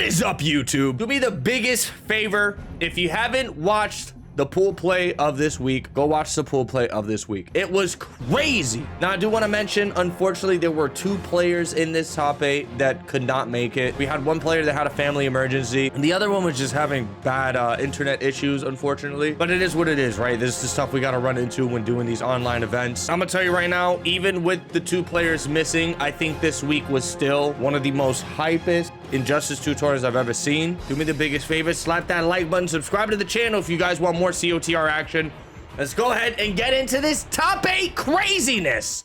is up, YouTube? Do me the biggest favor. If you haven't watched the pool play of this week, go watch the pool play of this week. It was crazy. Now, I do want to mention, unfortunately, there were 2 players in this top 8 that could not make it. We had one player that had a family emergency, and the other one was just having bad internet issues, unfortunately. But it is what it is, right? This is the stuff we got to run into when doing these online events. I'm gonna tell you right now, even with the 2 players missing, I think this week was still one of the most hypest Injustice 2 tournaments I've ever seen. Do me the biggest favor, slap that like button, subscribe to the channel if you guys want more COTR action. Let's go ahead and get into this top 8 craziness.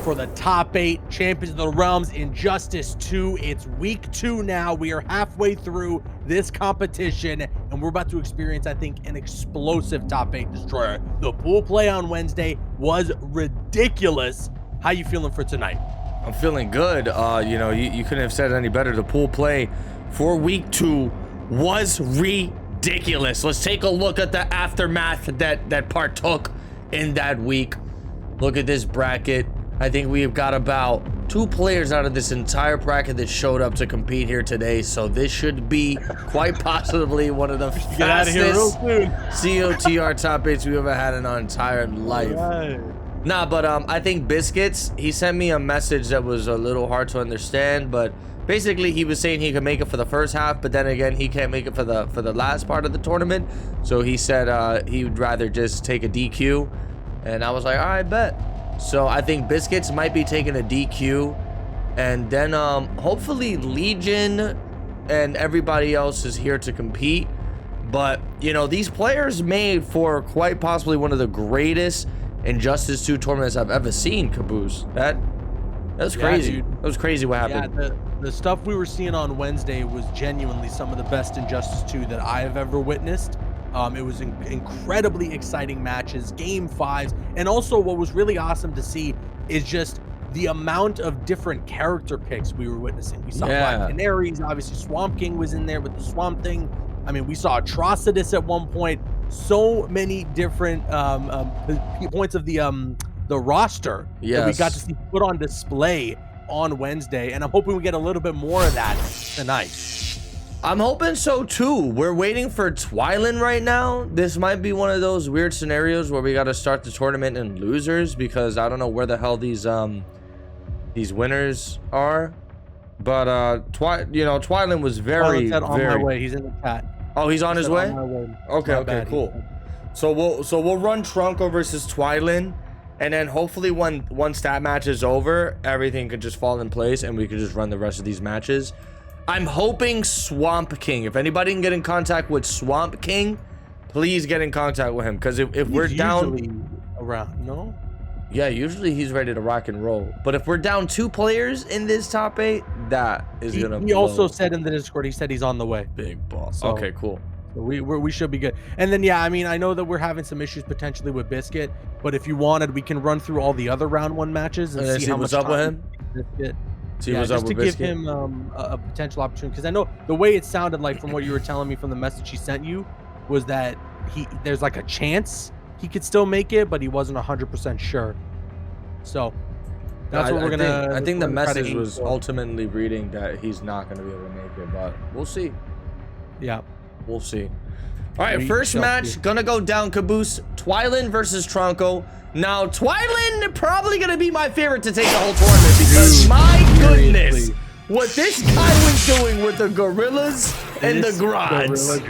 For the top 8 Champions of the Realms Injustice 2. It's week 2 now. We are halfway through this competition, and we're about to experience, I think, an explosive top 8 destroyer. The pool play on Wednesday was ridiculous. How you feeling for tonight? I'm feeling good. You know, you couldn't have said it any better. The pool play for week 2 was ridiculous. Let's take a look at the aftermath that partook in that week. Look at this bracket. I think we've got about 2 players out of this entire bracket that showed up to compete here today. So this should be quite possibly one of the fastest COTR top 8s we ever had in our entire life. Right. Nah, but I think Biscuits, he sent me a message that was a little hard to understand, but basically he was saying he could make it for the first half, but then again he can't make it for the last part of the tournament. So he said he would rather just take a DQ, and I was like, all right, bet. So I think Biscuits might be taking a DQ, and then hopefully Legion and everybody else is here to compete. But you know, these players made for quite possibly one of the greatest Injustice 2 tournaments I've ever seen. Caboose, that was crazy. Dude. That was crazy what happened. Yeah, the stuff we were seeing on Wednesday was genuinely some of the best Injustice 2 that I have ever witnessed. It was incredibly exciting matches, game 5s, and also what was really awesome to see is just the amount of different character picks we were witnessing. We saw Black Canaries, obviously Swamp King was in there with the Swamp Thing. I mean, we saw Atrocitus at one point. So many different points of the roster that we got to see put on display on Wednesday, and I'm hoping we get a little bit more of that tonight. I'm hoping so too. We're waiting for Twilin right now. This might be one of those weird scenarios where we got to start the tournament in losers, because I don't know where the hell these winners are. But Twilin was very on my way. He's in the chat. Oh, he's on his way? On my way. Okay, cool. So we'll run Trunko versus Twilin, and then hopefully once that match is over, everything could just fall in place and we could just run the rest of these matches. I'm hoping Swamp King. If anybody can get in contact with Swamp King, please get in contact with him. Because if we're down around, no? Yeah, usually he's ready to rock and roll. But if we're down 2 players in this top 8, that is gonna. He also said in the Discord, he said he's on the way. Big boss. So, okay, cool. So we should be good. And then I mean, I know that we're having some issues potentially with Biscuit, but if you wanted, we can run through all the other round 1 matches and see how what's much up with him. Biscuit. Just to give him a potential opportunity, because I know the way it sounded like from what you were telling me from the message he sent you was that there's like a chance he could still make it, but he wasn't 100% sure. So that's what we're gonna. I think the message was ultimately reading that he's not gonna be able to make it, but we'll see. Yeah, we'll see. All right, first match gonna go down, Caboose. Twilin versus Trunko. Now, Twilin probably gonna be my favorite to take the whole tournament, because my goodness, what this guy was doing with the gorillas and the Grods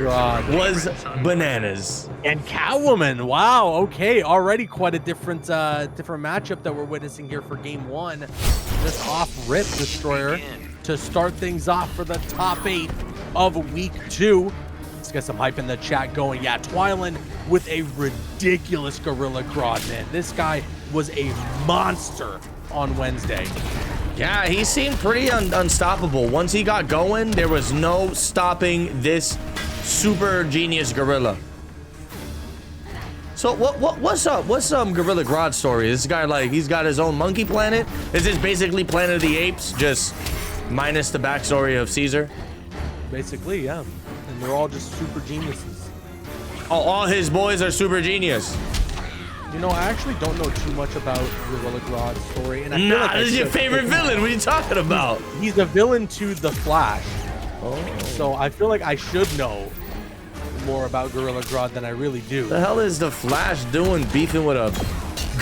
was bananas. And Catwoman, wow, okay, already quite a different matchup that we're witnessing here for game 1. This off-rip destroyer to start things off for the top 8 of week 2. get some hype in the chat going. Yeah, Twyland with a ridiculous Gorilla Grodd, man. This guy was a monster on Wednesday. Yeah, he seemed pretty unstoppable. Once he got going, there was no stopping this super genius gorilla. So what's up? What's Gorilla Grodd's story? This guy, like, he's got his own monkey planet? Is this basically Planet of the Apes, just minus the backstory of Caesar? Basically, yeah. And they're all just super geniuses. All his boys are super genius. You know, I actually don't know too much about Gorilla Grodd's story. And I feel Nah, like this is your favorite villain. What are you talking about? He's a villain to The Flash. Oh. So I feel like I should know more about Gorilla Grodd than I really do. The hell is the Flash doing beefing with a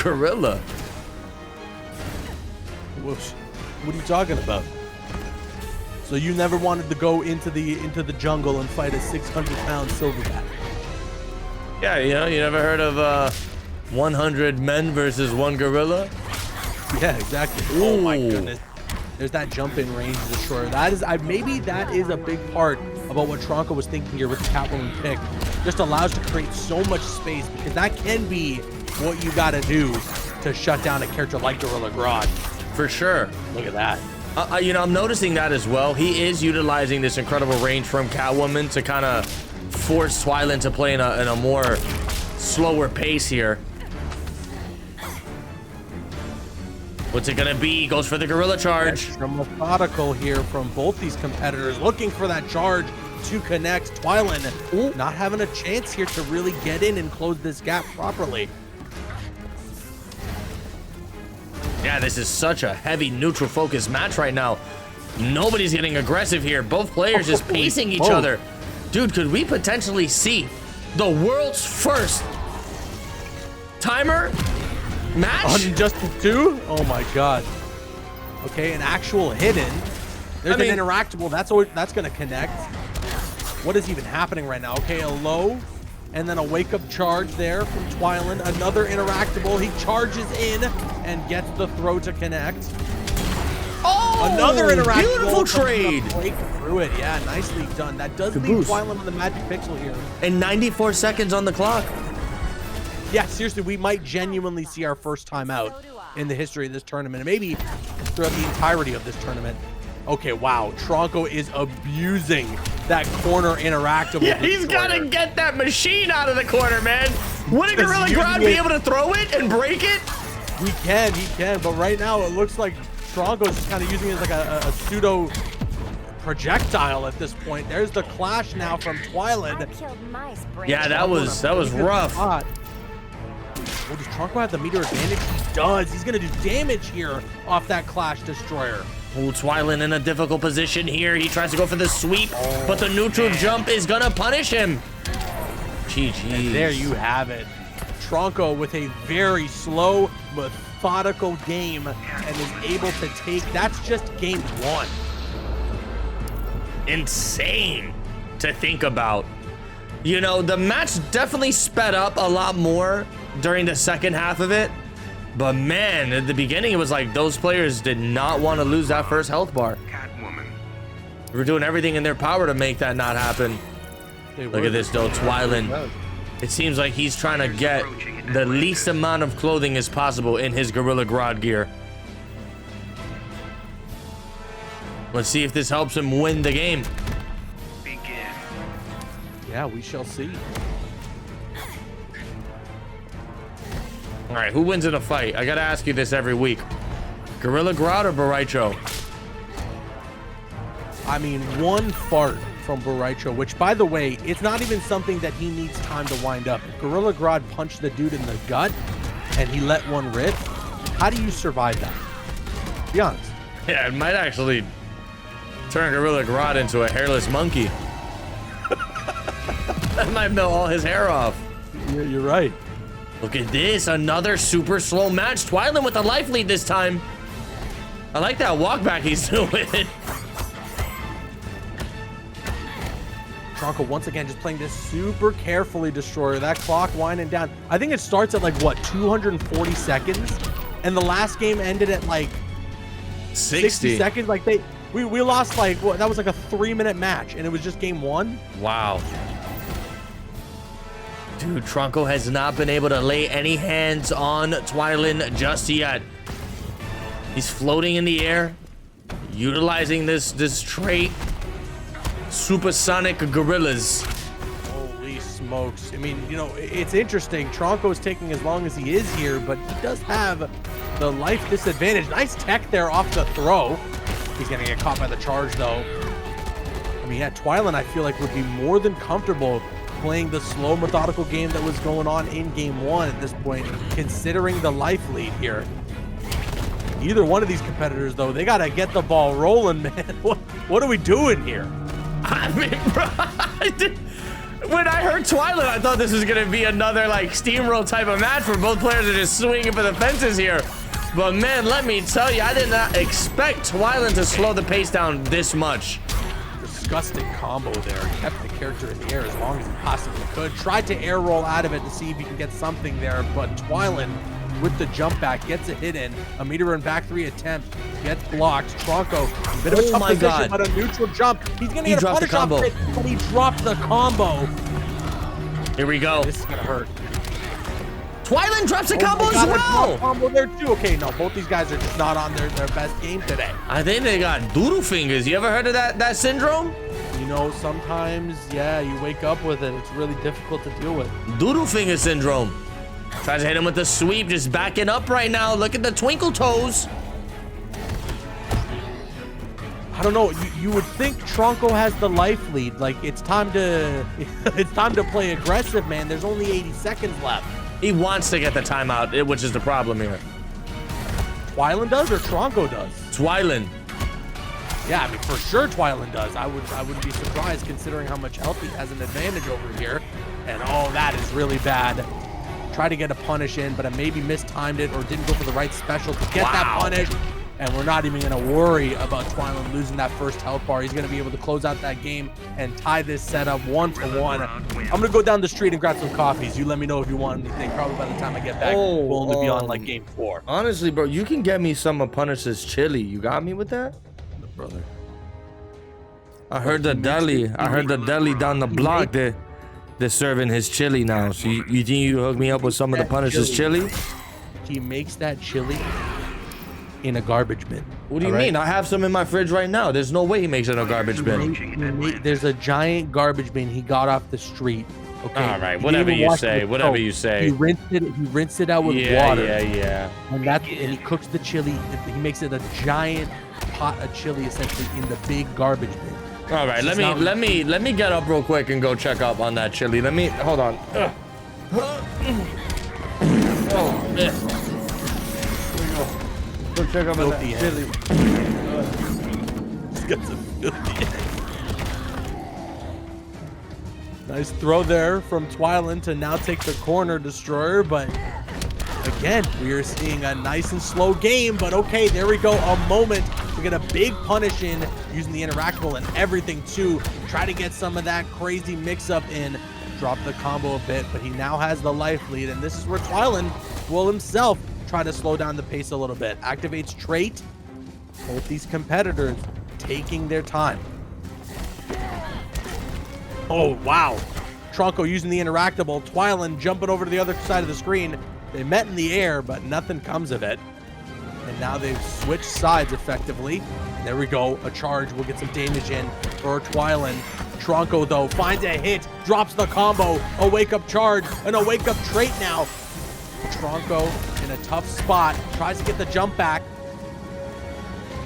gorilla? What are you talking about? So you never wanted to go into the jungle and fight a 600-pound silverback? Yeah, you know, you never heard of 100 men versus one gorilla? Yeah, exactly. Oh my goodness. There's that jump in range destroyer. That is, maybe that is a big part about what Tronco was thinking here with the Catwoman pick. Just allows to create so much space, because that can be what you got to do to shut down a character like Gorilla Grodd. For sure. Look at that. You know, I'm noticing that as well. He is utilizing this incredible range from Catwoman to kind of force Twyland to play in a more slower pace here. What's it gonna be? Goes for the gorilla charge. Extra methodical here from both these competitors, looking for that charge to connect. Twyland not having a chance here to really get in and close this gap properly. Yeah, this is such a heavy neutral focus match right now. Nobody's getting aggressive here. Both players just pacing each other. Dude, could we potentially see the world's first timer match? On Injustice 2? Oh my god. Okay, an actual hidden. There's an interactable. That's gonna connect. What is even happening right now? Okay, a low, and then a wake-up charge there from Twyland. Another interactable. He charges in and gets the throw to connect. Oh, another interactable. Beautiful trade. Break through it. Yeah, nicely done. That does leave Twyland on the magic pixel here. And 94 seconds on the clock. Yeah, seriously, we might genuinely see our first time out in the history of this tournament, and maybe throughout the entirety of this tournament. Okay, wow. Tronco is abusing that corner interactable. Yeah, he's got to get that machine out of the corner, man. Wouldn't Gorilla Grodd be able to throw it and break it? He can, but right now it looks like Tronco's just kind of using it as like a pseudo projectile at this point. There's the clash now from Twyland. Yeah, that was rough. Oh, does Tronco have the meter advantage? He does. He's going to do damage here off that Clash Destroyer. Oh, Twyland in a difficult position here. He tries to go for the sweep, but the neutral jump is going to punish him. GG. And there you have it. Tronco with a very slow, methodical game and is able to take. That's just game one. Insane to think about. You know, the match definitely sped up a lot more during the second half of it, but man, at the beginning it was like those players did not want to lose that first health bar. Catwoman. They were doing everything in their power to make that not happen. Look at this though, Twyland. It seems like he's trying to get the least amount of clothing as possible in his Gorilla Grodd gear. Let's see if this helps him win the game. Begin. Yeah, we shall see. All right, who wins in a fight? I gotta ask you this every week. Gorilla Grodd or Boraicho? I mean, one fart from Boraicho, which, by the way, it's not even something that he needs time to wind up. If Gorilla Grodd punched the dude in the gut and he let one rip, how do you survive that? Be honest. Yeah, it might actually turn Gorilla Grodd into a hairless monkey. That might melt all his hair off. Yeah, you're right. Look at this, another super slow match. Twyland with the life lead this time. I like that walk back he's doing. Tronco once again just playing this super carefully, Destroyer. That clock winding down. I think it starts at like, what, 240 seconds? And the last game ended at like 60 seconds. Like we lost like, what, that was like a 3-minute match and it was just game one. Wow. Dude, Trunko has not been able to lay any hands on Twilin just yet. He's floating in the air, utilizing this trait. Supersonic gorillas. Holy smokes. I mean, you know, it's interesting. Tronco is taking as long as he is here, but he does have the life disadvantage. Nice tech there off the throw. He's going to get caught by the charge, though. I mean, yeah, Twilin, I feel like, would be more than comfortable playing the slow, methodical game that was going on in game 1 at this point, considering the life lead here. Either one of these competitors, though, they got to get the ball rolling, man. What are we doing here? I mean, bro, when I heard Twilin, I thought this was going to be another, like, steamroll type of match where both players are just swinging for the fences here. But, man, let me tell you, I did not expect Twilin to slow the pace down this much. Disgusting combo there. He kept the character in the air as long as he possibly could. Tried to air roll out of it to see if he can get something there, but Twilin with the jump back gets a hit in. A meter and back 3 attempt gets blocked. Tronco, a bit of a tough position, but a neutral jump. He's gonna get a punish off it, but he dropped the combo. Here we go. This is gonna hurt. Twilin drops a combo as well. Combo there too. Okay, no, both these guys are just not on their best game today. I think they got doodle fingers. You ever heard of that syndrome? You know, sometimes, yeah, you wake up with it. It's really difficult to deal with. Doodle finger syndrome. Tries to hit him with the sweep, just backing up right now. Look at the twinkle toes. I don't know. You would think Tronco has the life lead. Like, it's time to play aggressive, man. There's only 80 seconds left. He wants to get the timeout, which is the problem here. Twilin does or Tronco does? Twilin. Yeah, I mean, for sure Twilin does. I wouldn't be surprised considering how much health he has an advantage over here. And oh, that is really bad. Tried to get a punish in, but I maybe mistimed it or didn't go for the right special to get that punish. And we're not even going to worry about Twilin losing that first health bar. He's going to be able to close out that game and tie this setup 1-1. I'm going to go down the street and grab some coffees. You let me know if you want anything. Probably by the time I get back, we'll only be on like game 4. Honestly, bro, you can get me some of Punish's chili. You got me with that? Brother. I heard the deli down the block. They're serving his chili now. So you think you hook me up with some of the Punish's chili? He makes that chili in a garbage bin. What do you mean? I have some in my fridge right now. There's no way he makes it in a garbage bin. There's a giant garbage bin he got off the street. Okay. All right, whatever you say. Whatever you say. He rinsed it out with water. Yeah. And he cooks the chili. He makes it a giant pot of chili essentially in the big garbage bin. All right, let me get up real quick and go check up on that chili. Hold on. Oh, yeah. Go check up on that chili. He's got some filthy. Nice throw there from Twilin to now take the corner destroyer, but again, we are seeing a nice and slow game, but okay, there we go, a moment to get a big punish in using the interactable and everything too. Try to get some of that crazy mix-up in, drop the combo a bit, but he now has the life lead, and this is where Twilin will himself try to slow down the pace a little bit. Activates trait. Both these competitors taking their time. Oh, wow. Tronco using the interactable. Twilin jumping over to the other side of the screen. They met in the air, but nothing comes of it. And now they've switched sides effectively. There we go. A charge. We'll get some damage in for Twilin. Tronco, though, finds a hit. Drops the combo. A wake-up charge. And a wake-up trait now. Tronco in a tough spot. Tries to get the jump back.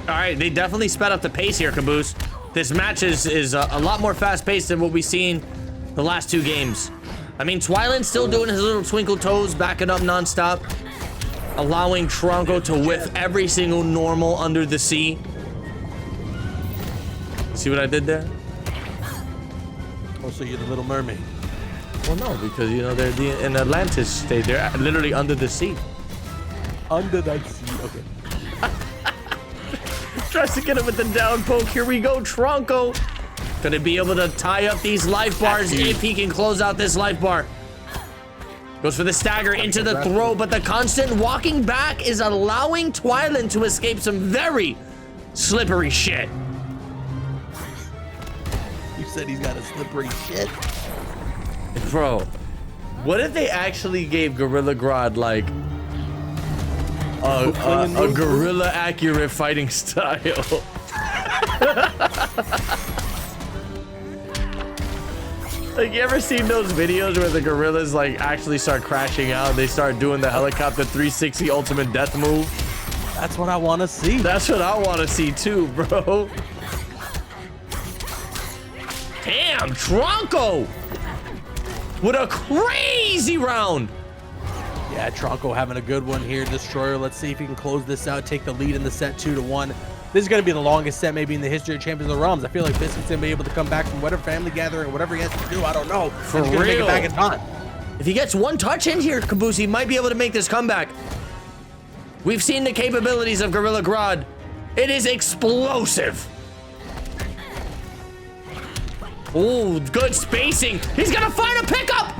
All right, they definitely sped up the pace here, Caboose. This match is a lot more fast-paced than what we've seen the last 2 games. I mean, Twilin's still doing his little twinkle toes, backing up nonstop, allowing Tronco to whiff every single normal under the sea. See what I did there? Oh, so you're the Little Mermaid. Well, no, because, you know, they're in Atlantis state. They're literally under the sea. Under that sea, okay. Tries to get him with the down poke. Here we go, Tronco. Gonna be able to tie up these life bars if he can close out this life bar. Goes for the stagger into the throw, but the constant walking back is allowing Twilin to escape some very slippery shit. You said he's got a slippery shit. Bro, What if they actually gave Gorilla Grodd like a gorilla accurate fighting style? Like, you ever seen those videos where the gorillas like actually start crashing out? They start doing the helicopter 360 ultimate death move. That's what I want to see. That's what I want to see too, bro. Damn, Tronco with a crazy round. Yeah, Tronco having a good one here. Destroyer, let's see if he can close this out, take the lead in the set 2-1. This is going to be the longest set maybe in the history of Champions of the Realms. I feel like Biscuit's going to be able to come back from whatever family gathering or whatever he has to do. I don't know. For He's gonna real. make it back in time. If he gets one touch in here, Caboose, he might be able to make this comeback. We've seen the capabilities of Gorilla Grodd. It is explosive. Oh, good spacing. He's going to find a pickup.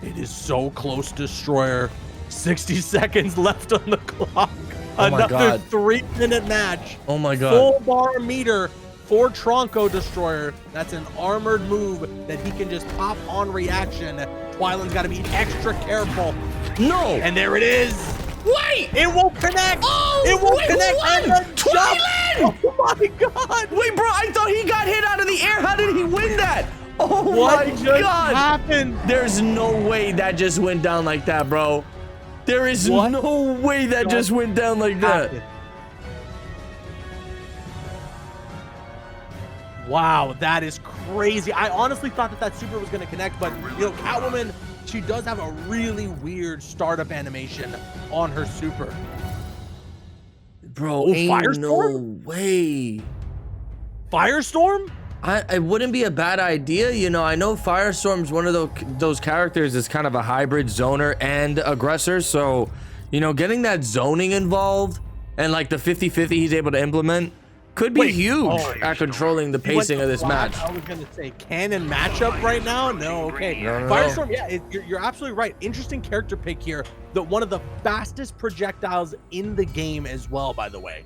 It is so close, Destroyer. 60 seconds left on the clock. Oh my Another God. 3-minute match. Oh my God. Full bar meter for Tronco Destroyer. That's an armored move that he can just pop on reaction. Twyland's got to be extra careful. No. And there it is. Wait. It won't connect. Oh, it won't wait, connect. what? And the jump. Twyland! Oh my God. Wait, bro, I thought he got hit out of the air. How did he win that? Oh What my just God. happened? There's no way that just went down like that, bro. There is What no way that just went down like that. happened? Wow, that is crazy. I honestly thought that super was going to connect, but you know, Catwoman, she does have a really weird startup animation on her super. Bro, Oh, ain't Firestorm? no way. Firestorm? It wouldn't be a bad idea, you know. I know Firestorm's one of those characters is kind of a hybrid zoner and aggressor, so you know, getting that zoning involved and like the 50-50 he's able to implement could be huge at controlling the pacing of this match. I was gonna say canon matchup right now. No, okay. No. Firestorm, yeah, you're absolutely right. Interesting character pick here. One of the fastest projectiles in the game as well, by the way.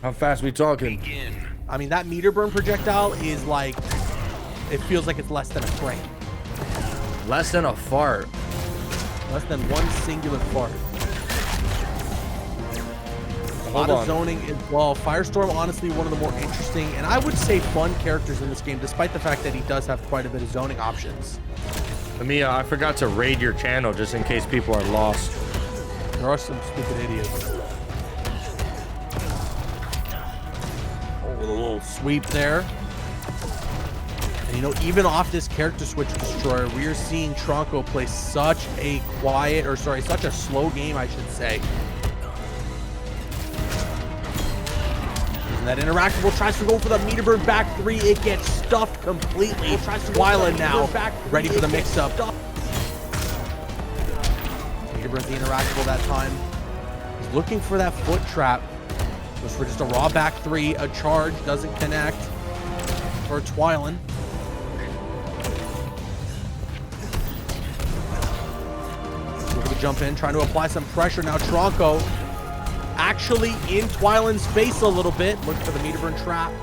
How fast we talking? I mean, that meter burn projectile is like, it feels like it's less than a frame. Less than a fart. Less than one singular fart. A lot of zoning as well. Firestorm, honestly, one of the more interesting and I would say fun characters in this game, despite the fact that he does have quite a bit of zoning options. Mia, I forgot to raid your channel just in case people are lost. There are some stupid idiots. Oh, with a little sweep there. And you know, even off this character switch Destroyer, we are seeing Tronco play such a such a slow game, I should say. And that interactable tries to go for the meter burn back 3. It gets stuffed completely. Twyland now ready for the mix-up. Meter burns the interactable that time. He's looking for that foot trap. Goes for just a raw back 3. A charge doesn't connect for Twyland. Looking to jump in, trying to apply some pressure. Now Tronco actually in Twyland's face a little bit. Looking for the meter burn trap.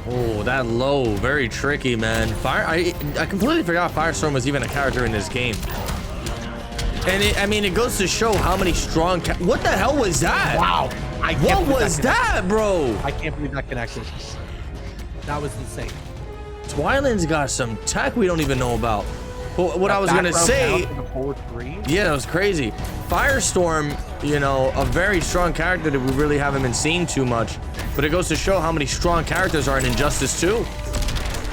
Oh, that low, very tricky, man. I completely forgot Firestorm was even a character in this game. And I mean, it goes to show how many strong. What the hell was that? Wow! What was that, bro? I can't believe that connected. That was insane. Twyland's got some tech we don't even know about. But what I was gonna say, yeah, that was crazy. Firestorm, you know, a very strong character that we really haven't been seeing too much. But it goes to show how many strong characters are in Injustice 2.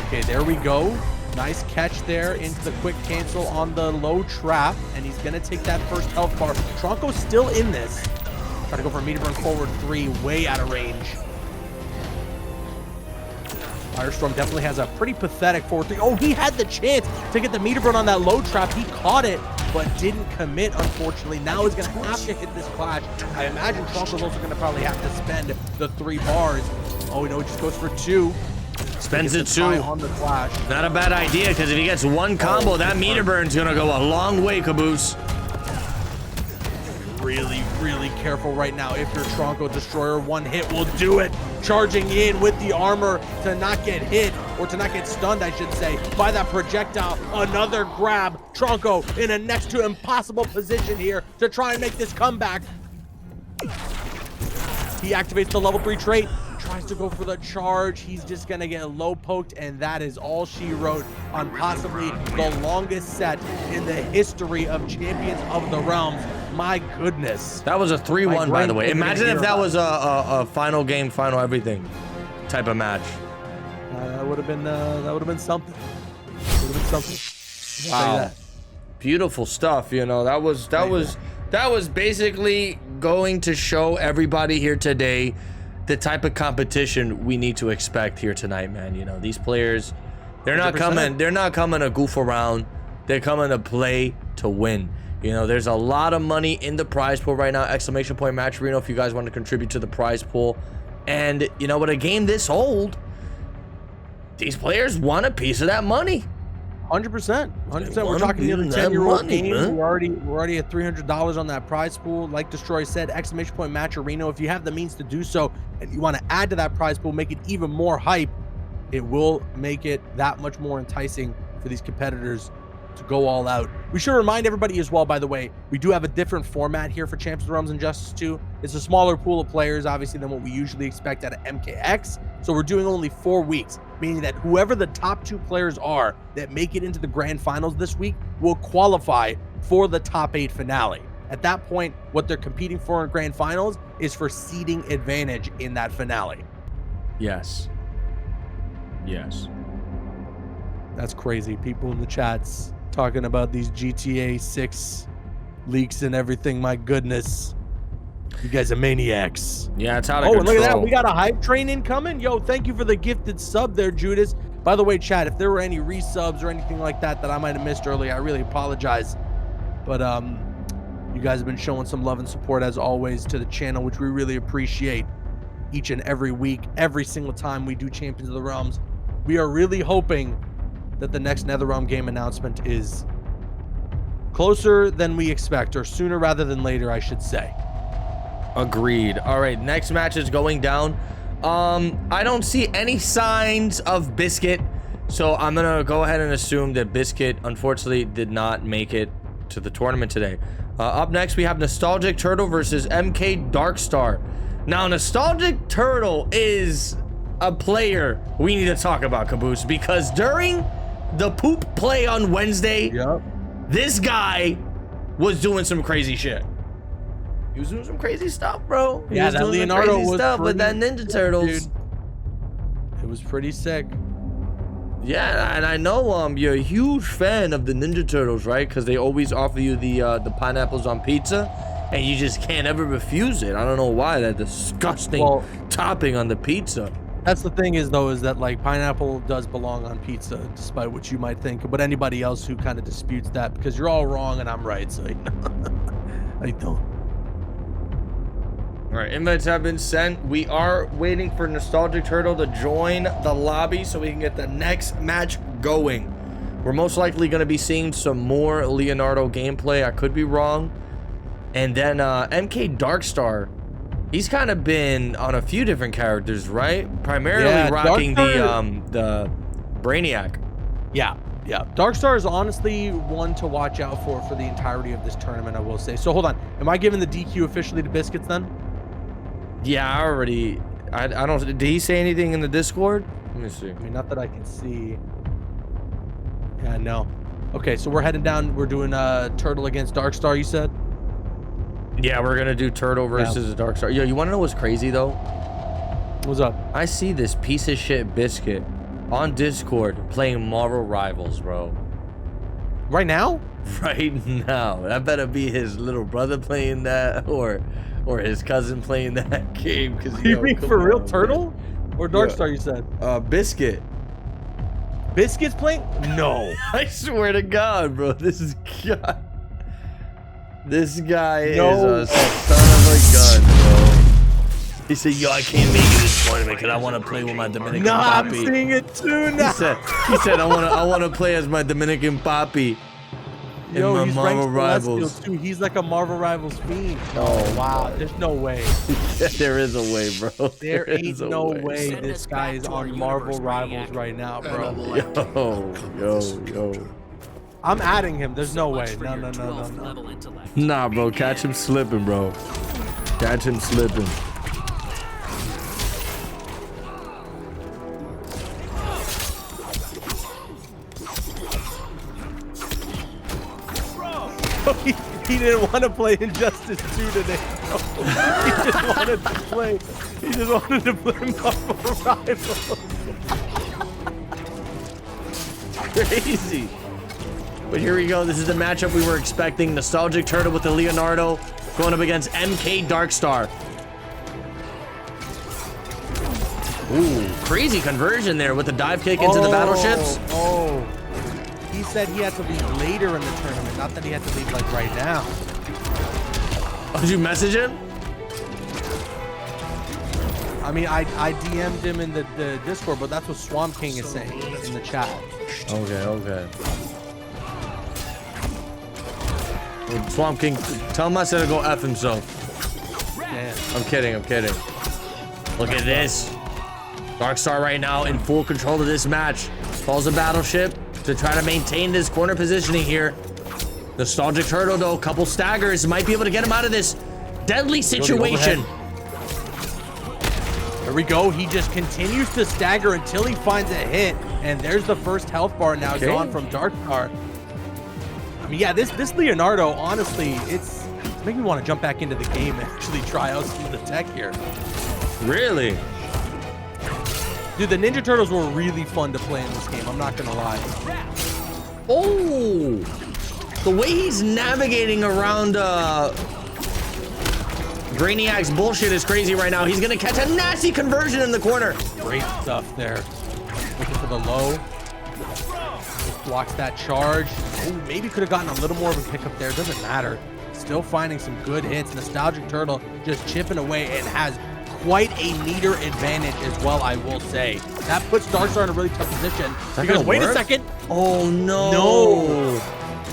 Okay, there we go. Nice catch there into the quick cancel on the low trap, and he's gonna take that first health bar. Tronco's still in this. Try to go for a meter burn forward 3, way out of range. Firestorm definitely has a pretty pathetic forward 3. Oh, he had the chance to get the meter burn on that low trap. He caught it, but didn't commit, unfortunately. Now he's gonna have to hit this clash. I imagine Tronco's also gonna probably have to spend the 3 bars. Oh, no, he just goes for 2. Spends it 2. On the clash. Not a bad idea, because if he gets one combo, that meter burn's gonna go a long way, Caboose. really, really careful right now. If your Tronco Destroyer, one hit will do it. Charging in with the armor to not get hit, or to not get stunned, I should say, by that projectile. Another grab. Tronco in a next to impossible position here to try and make this comeback. He activates the level 3 trait, tries to go for the charge. He's just gonna get low poked, and that is all she wrote on possibly the longest set in the history of Champions of the Realms. My goodness. That was a 3-1, by the way. Imagine if that was a final game, final everything type of match. That would have been something. Would have been something. Wow. Beautiful stuff. You know, that was basically going to show everybody here today the type of competition we need to expect here tonight, man. You know, these players, they're not 100%. coming to goof around. They're coming to play to win. You know, there's a lot of money in the prize pool right now. Exclamation point Matcherino if you guys want to contribute to the prize pool. And you know, with a game this old, these players want a piece of that money. 100%. 100%. We're talking nearly 10-year-old game. We're already at $300 on that prize pool. Like Destroy said, exclamation point Matcherino. If you have the means to do so and you want to add to that prize pool, make it even more hype, it will make it that much more enticing for these competitors to go all out. We should remind everybody as well, by the way, we do have a different format here for Champions of the Realms Injustice 2. It's a smaller pool of players, obviously, than what we usually expect out of MKX. So we're doing only 4 weeks, meaning that whoever the top 2 players are that make it into the grand finals this week will qualify for the top 8 finale. At that point, what they're competing for in grand finals is for seeding advantage in that finale. Yes. Yes. That's crazy. People in the chats talking about these GTA 6 leaks and everything. My goodness. You guys are maniacs. Yeah, it's out of control. control. Look at that. We got a hype train incoming. Yo, thank you for the gifted sub there, Judas. By the way, chat, if there were any resubs or anything like that that I might have missed earlier, I really apologize. But you guys have been showing some love and support as always to the channel, which we really appreciate each and every week, every single time we do Champions of the Realms. We are really hoping that the next NetherRealm game announcement is closer than we expect, or sooner rather than later, I should say. Agreed. All right, next match is going down. I don't see any signs of Biscuit, so I'm gonna go ahead and assume that Biscuit unfortunately did not make it to the tournament today. Up next, we have Nostalgic Turtle versus MK Darkstar. Now, Nostalgic Turtle is a player we need to talk about, Caboose, because during the poop play on Wednesday, this guy was doing some crazy shit. He was doing some crazy stuff, bro. Yeah, that Leonardo was stuff with that Ninja Turtles. Dude, it was pretty sick. Yeah, and I know you're a huge fan of the Ninja Turtles, right? Because they always offer you the pineapples on pizza, and you just can't ever refuse it. I don't know why, that disgusting topping on the pizza. That's the thing is that like pineapple does belong on pizza, despite what you might think. But anybody else who kind of disputes that, because you're all wrong and I'm right, so I don't. All right, invites have been sent. We are waiting for Nostalgic Turtle to join the lobby so we can get the next match going. We're most likely going to be seeing some more Leonardo gameplay. I could be wrong. And then MK Darkstar, he's kind of been on a few different characters, right? Primarily rocking the Brainiac. Yeah. Darkstar is honestly one to watch out for the entirety of this tournament, I will say. So hold on, am I giving the DQ officially to Biscuits then? Yeah, I don't. Did he say anything in the Discord? Let me see. I mean, not that I can see. Yeah, no. Okay, so we're heading down. We're doing Turtle against Darkstar, you said? Yeah, we're gonna do Turtle versus Darkstar. Yo, you want to know what's crazy though? What's up? I see this piece of shit Biscuit on Discord playing Marvel Rivals, bro. Right now? Right now. That better be his little brother playing that, or his cousin playing that game. Cause you mean for real, Turtle or Darkstar? You said Biscuit. Biscuit's playing? No. I swear to God, bro. This guy is a son of a gun, bro. He said, yo, I can't make it this tournament because I want to play with my Dominican Papi. I'm seeing it too now. He said, I want to play as my Dominican Papi. Yo, my he's Marvel ranked Rivals. Celestial too. He's like a Marvel Rivals fiend. Oh, Wow, there's no way. There is a way, bro. There ain't is a no way this guy is on Marvel Rivals right now, bro. Yo. I'm adding him. There's no way. No. Nah, bro. Catch him slipping, bro. Catch him slipping. He didn't want to play Injustice 2 today, bro. He just wanted to play Marvel Rivals. Crazy. But here we go. This is the matchup we were expecting. Nostalgic Turtle with the Leonardo going up against MK Darkstar. Ooh, crazy conversion there with the dive kick into the battleships. Oh, he said he had to leave later in the tournament, not that he had to leave like right now. Oh, did you message him? I mean, I DM'd him in the Discord, but that's what Swamp King is saying in the chat. Okay. Well, Swamp King, tell him I said to go F himself. Damn. I'm kidding. Look at this. Darkstar right now in full control of this match. Calls a battleship to try to maintain this corner positioning here. Nostalgic Turtle, though, a couple staggers might be able to get him out of this deadly situation. There we go. He just continues to stagger until he finds a hit. And there's the first health bar now gone from Darkstar. I mean, yeah, this Leonardo, honestly, it's making me want to jump back into the game and actually try out some of the tech here. Really? Dude, the Ninja Turtles were really fun to play in this game. I'm not going to lie. Oh, the way he's navigating around Brainiac's bullshit is crazy right now. He's going to catch a nasty conversion in the corner. Great stuff there. Looking for the low. Just blocks that charge. Ooh, maybe could have gotten a little more of a pickup there. Doesn't matter. Still finding some good hits. Nostalgic Turtle just chipping away and has quite a meter advantage as well, I will say. That puts Darkstar in a really tough position. Because wait a second. Oh, no. No.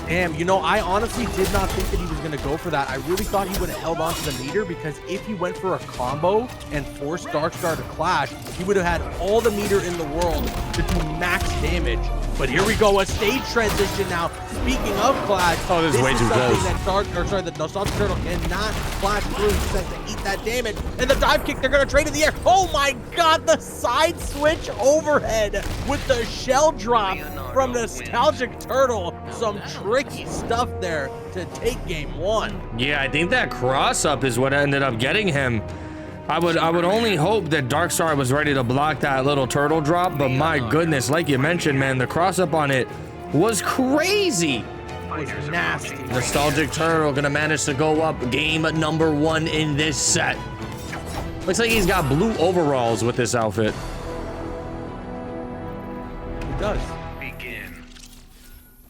Damn, you know, I honestly did not think that he was going to go for that. I really thought he would have held on to the meter, because if he went for a combo and forced Darkstar to clash, he would have had all the meter in the world to do max damage. But here we go, a stage transition now. Speaking of clash, oh, this is way too close. The Nostalgic Turtle cannot flash through. He says to eat that damage. And the dive kick, they're going to trade in the air. Oh my God, the side switch overhead with the shell drop from Nostalgic Turtle. Some tricky stuff there to take game one. Yeah, I think that cross up is what ended up getting him. I would only hope that Darkstar was ready to block that little turtle drop, but my goodness, like you mentioned, man, the cross up on it was crazy. It was nasty. Nostalgic Turtle gonna manage to go up game number 1 in this set. Looks like he's got blue overalls with this outfit. He does.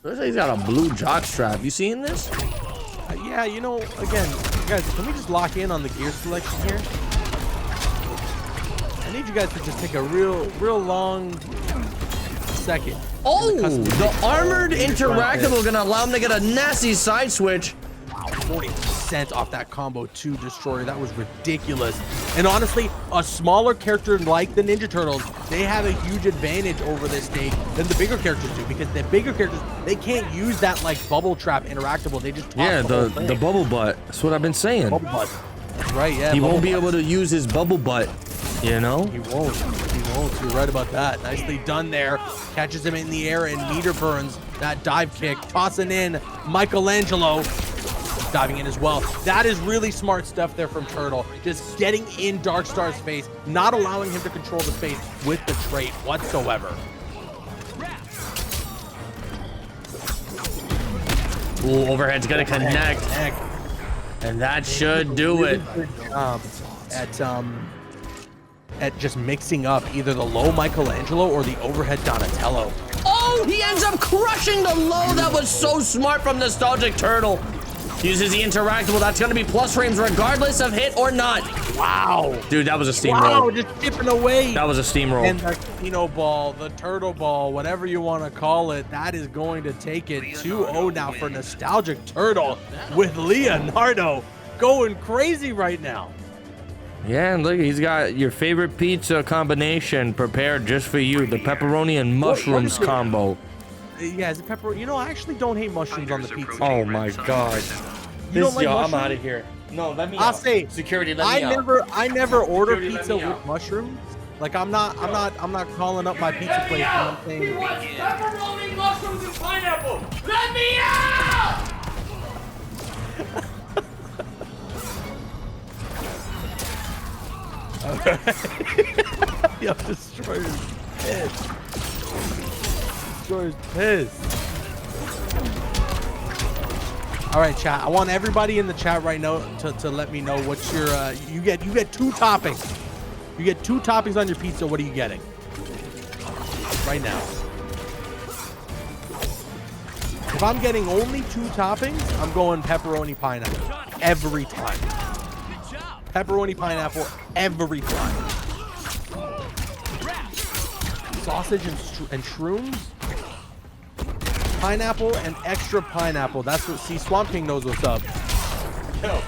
Looks like he's got a blue jock strap. You seeing this? Yeah, you know, again, guys, can we just lock in on the gear selection here? I need you guys to just take a real long second. Oh, the armored interactable gonna allow him to get a nasty side switch. Wow, 40% off that combo 2 destroyer. That was ridiculous. And honestly, a smaller character like the Ninja Turtles, they have a huge advantage over this stage than the bigger characters do, because the bigger characters, they can't use that like bubble trap interactable. They just toss the bubble butt. That's what I've been saying. Bubble butt. That's right, yeah. He won't be able to use his bubble butt, you know? He won't. You're right about that. Nicely done there. Catches him in the air and meter burns that dive kick. Tossing in Michelangelo. Diving in as well. That is really smart stuff there from Turtle. Just getting in Darkstar's face, not allowing him to control the space with the trait whatsoever. Ooh, overhead's gonna connect. And that should do it. At just mixing up either the low Michelangelo or the overhead Donatello. Oh, he ends up crushing the low. That was so smart from Nostalgic Turtle. Uses the interactable. That's gonna be plus frames regardless of hit or not. Wow. Dude, that was a steamroll. Wow, just chipping away. That was a steamroll. And the Kino ball, the turtle ball, whatever you want to call it, that is going to take it 2-0 now for Nostalgic Turtle with Leonardo going crazy right now. Yeah, and look, he's got your favorite pizza combination prepared just for you. The pepperoni and mushrooms combo. Yeah, it's a pepperoni. You know, I actually don't hate mushrooms on the pizza. Oh my god. You don't like I'm mushrooms? out of here. No, let me I'll out. say Security, let me out. I never order Security, let pizza me with out. mushrooms. Like I'm not calling up my pizza place and I'm saying He wants pepperoni, mushrooms, and pineapple. Let me out! Yo, Destroyer's pissed. Destroyer's pissed. All right, chat. I want everybody in the chat right now to let me know what's your you get 2 toppings. You get 2 toppings on your pizza. What are you getting? Right now. If I'm getting only 2 toppings, I'm going pepperoni pineapple every time. Pepperoni pineapple every time. Sausage and shrooms. Pineapple and extra pineapple. That's what. See, Swamp King knows what's up. Yo,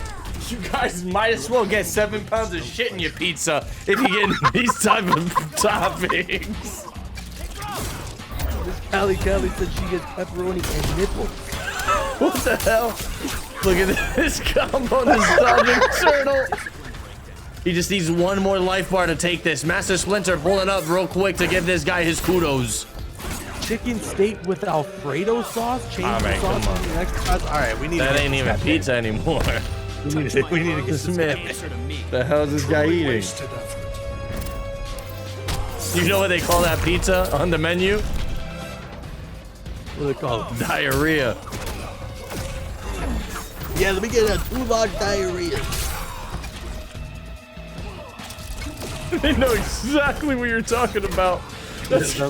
you guys might as well get 7 pounds of shit in your pizza if you get these type of toppings. Callie said she gets pepperoni and nipples. What the hell? Look at this combo, Nostalgic Turtle. He just needs 1 more life bar to take this. Master Splinter pulling up real quick to give this guy his kudos. Chicken steak with Alfredo sauce. Change All right, the sauce come on. to the extra sauce. All right, we need. That to ain't even pizza anymore. We need to get This this man, the hell is this guy eating? You know what they call that pizza on the menu? What do they call it? Diarrhea. Yeah, let me get a 2 large diarrhea. They know exactly what you're talking about.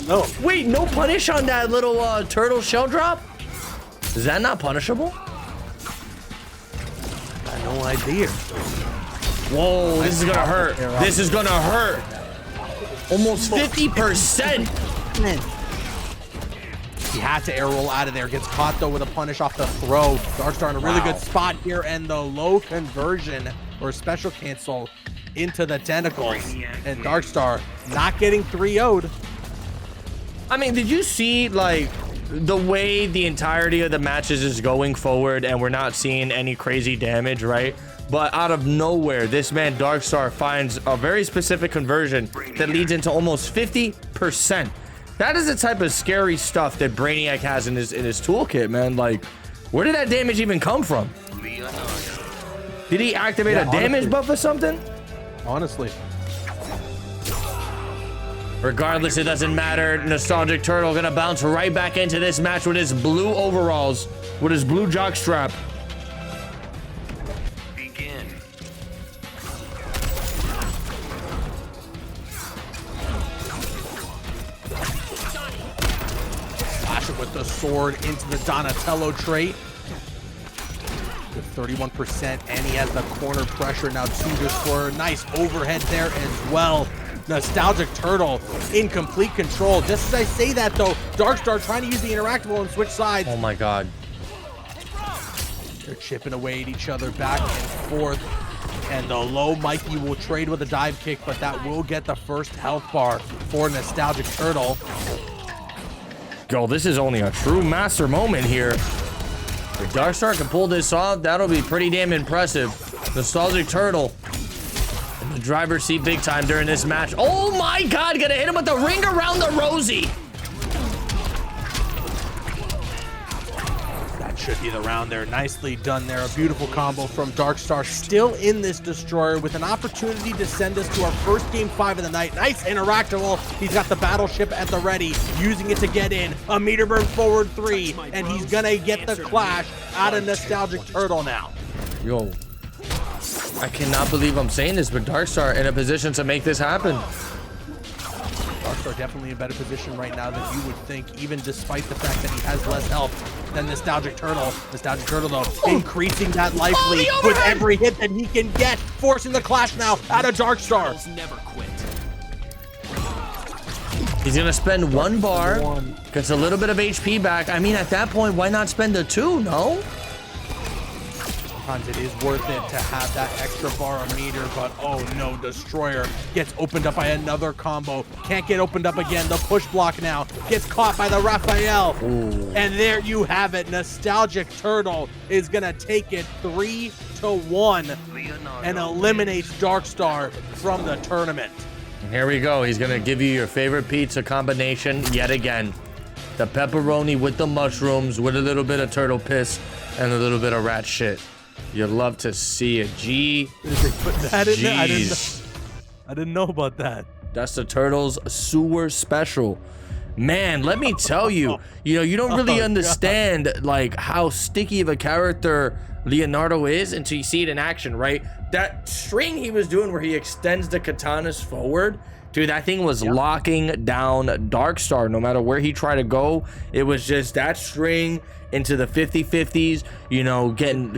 No. Wait, no punish on that little turtle shell drop? Is that not punishable? I have no idea. Whoa, this is gonna hurt. This is gonna hurt. Almost 50%. He had to air roll out of there. Gets caught though with a punish off the throw. Darkstar in a really Wow. good spot here, and the low conversion or special cancel into the tentacles. And Darkstar not getting 3-0'd. I mean, did you see like the way the entirety of the matches is going forward and we're not seeing any crazy damage, right? But out of nowhere, this man Darkstar finds a very specific conversion that leads into almost 50%. That is the type of scary stuff that Brainiac has in his toolkit, man. Like, where did that damage even come from? Did he activate a damage buff or something? Honestly. Regardless, it doesn't matter. Nostalgic Turtle gonna bounce right back into this match with his blue overalls, with his blue jockstrap. Begin. Flash it with the sword into the Donatello trait. With 31%, and he has the corner pressure now to Destroyer. Nice overhead there as well. Nostalgic Turtle in complete control. Just as I say that though, Darkstar trying to use the interactable and switch sides. Oh my god. They're chipping away at each other back and forth. And the low Mikey will trade with a dive kick, but that will get the first health bar for Nostalgic Turtle. Yo, this is only a true master moment here. If Darkstar can pull this off, that'll be pretty damn impressive. Nostalgic Turtle in the driver's seat big time during this match. Oh my god, gonna hit him with the ring around the rosy. That should be the round there. Nicely done there. A beautiful combo from Darkstar. Still in this Destroyer with an opportunity to send us to our first game 5 of the night. Nice interactable. He's got the battleship at the ready, using it to get in. A meter burn forward 3, and he's gonna get the clash out of Nostalgic Turtle now. Yo, I cannot believe I'm saying this, but Darkstar in a position to make this happen. Darkstar definitely in a better position right now than you would think, even despite the fact that he has less health than Nostalgic Turtle. Nostalgic Turtle, though, increasing that life lead with every hit that he can get, forcing the clash now out of Darkstar. Never quit. He's gonna spend one bar, gets a little bit of HP back. I mean, at that point, why not spend the 2, no? Sometimes it is worth it to have that extra bar of meter, but oh no, Destroyer gets opened up by another combo. Can't get opened up again. The push block now gets caught by the Raphael. Ooh. And there you have it. Nostalgic Turtle is gonna take it 3-1 and eliminates Darkstar from the tournament. Here we go. He's gonna give you your favorite pizza combination yet again. The pepperoni with the mushrooms, with a little bit of turtle piss and a little bit of rat shit. You'd love to see it. Did they put that in there? Jeez. I didn't know about that. That's the Turtles sewer special. Man, let me tell you, you don't really understand like how sticky of a character Leonardo is until you see it in action, right? That string he was doing where he extends the katanas forward, dude, that thing was locking down Darkstar. No matter where he tried to go, it was just that string into the 50-50s,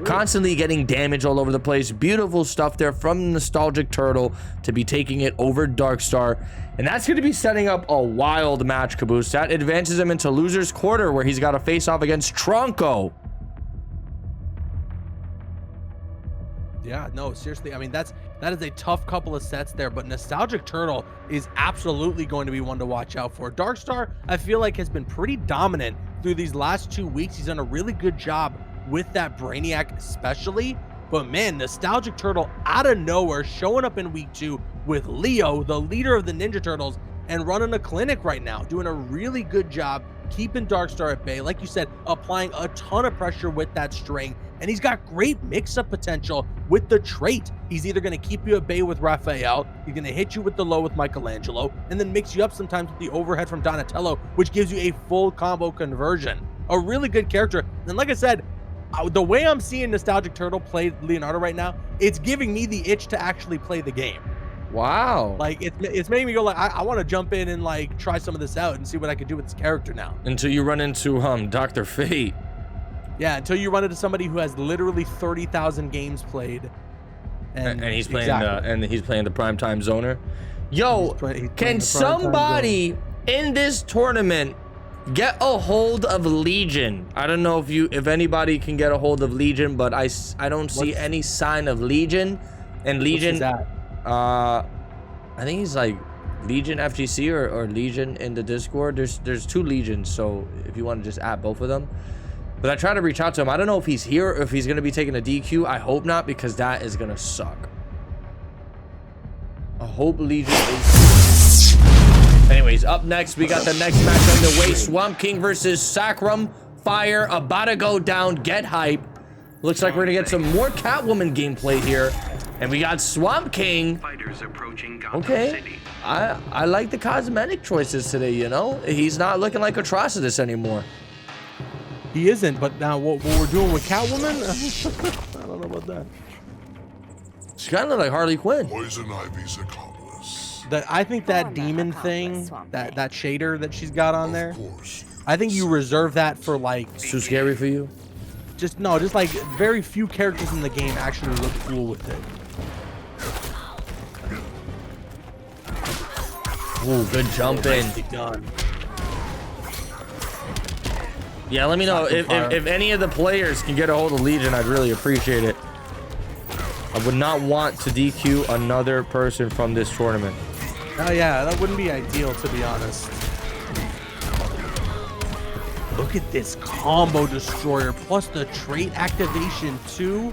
constantly getting damage all over the place. Beautiful stuff there from Nostalgic Turtle to be taking it over Darkstar. And that's going to be setting up a wild match, Caboose. That advances him into loser's quarter where he's got to face off against Tronco. Yeah, no, seriously. I mean, that is a tough couple of sets there, but Nostalgic Turtle is absolutely going to be one to watch out for. Darkstar, I feel like, has been pretty dominant through these last 2 weeks. He's done a really good job with that Brainiac especially, but man, Nostalgic Turtle out of nowhere showing up in week 2 with Leo, the leader of the Ninja Turtles, and running a clinic right now, doing a really good job keeping Darkstar at bay. Like you said, applying a ton of pressure with that string, and he's got great mix-up potential with the trait. He's either going to keep you at bay with Raphael, he's going to hit you with the low with Michelangelo, and then mix you up sometimes with the overhead from Donatello, which gives you a full combo conversion. A really good character. And like I said, the way I'm seeing Nostalgic Turtle play Leonardo right now, it's giving me the itch to actually play the game. Wow. Like, it's making me go like, I want to jump in and like try some of this out and see what I can do with this character now. Until you run into Dr. Fate. Yeah, until you run into somebody who has literally 30,000 games played. And he's playing he's playing the primetime zoner. Yo, he's can somebody in this tournament get a hold of Legion? I don't know if anybody can get a hold of Legion, but I don't see any sign of Legion. And Legion, I think he's like Legion FGC or Legion in the Discord. There's 2 Legions, so if you want to just add both of them. But I try to reach out to him. I don't know if he's here or if he's going to be taking a DQ. I hope not, because that is going to suck. I hope Legion is... Anyways, up next, we got the next match underway. Swamp King versus Sacrum Fire. About to go down. Get hype. Looks like we're going to get some more Catwoman gameplay here. And we got Swamp King. Okay. I like the cosmetic choices today, He's not looking like Atrocitus anymore. He isn't, but now what we're doing with Catwoman, I don't know about that. She kind of look like Harley Quinn. Poison Ivy's accomplice. I think that demon thing, that shader that she's got on there, I think you reserve that for like... Too scary for you? Just like very few characters in the game actually look cool with it. Ooh, good jump in. Done. Yeah, let me know if any of the players can get a hold of Legion. I'd really appreciate it. I would not want to DQ another person from this tournament. Oh yeah, that wouldn't be ideal, to be honest. Look at this combo destroyer plus the trait activation too.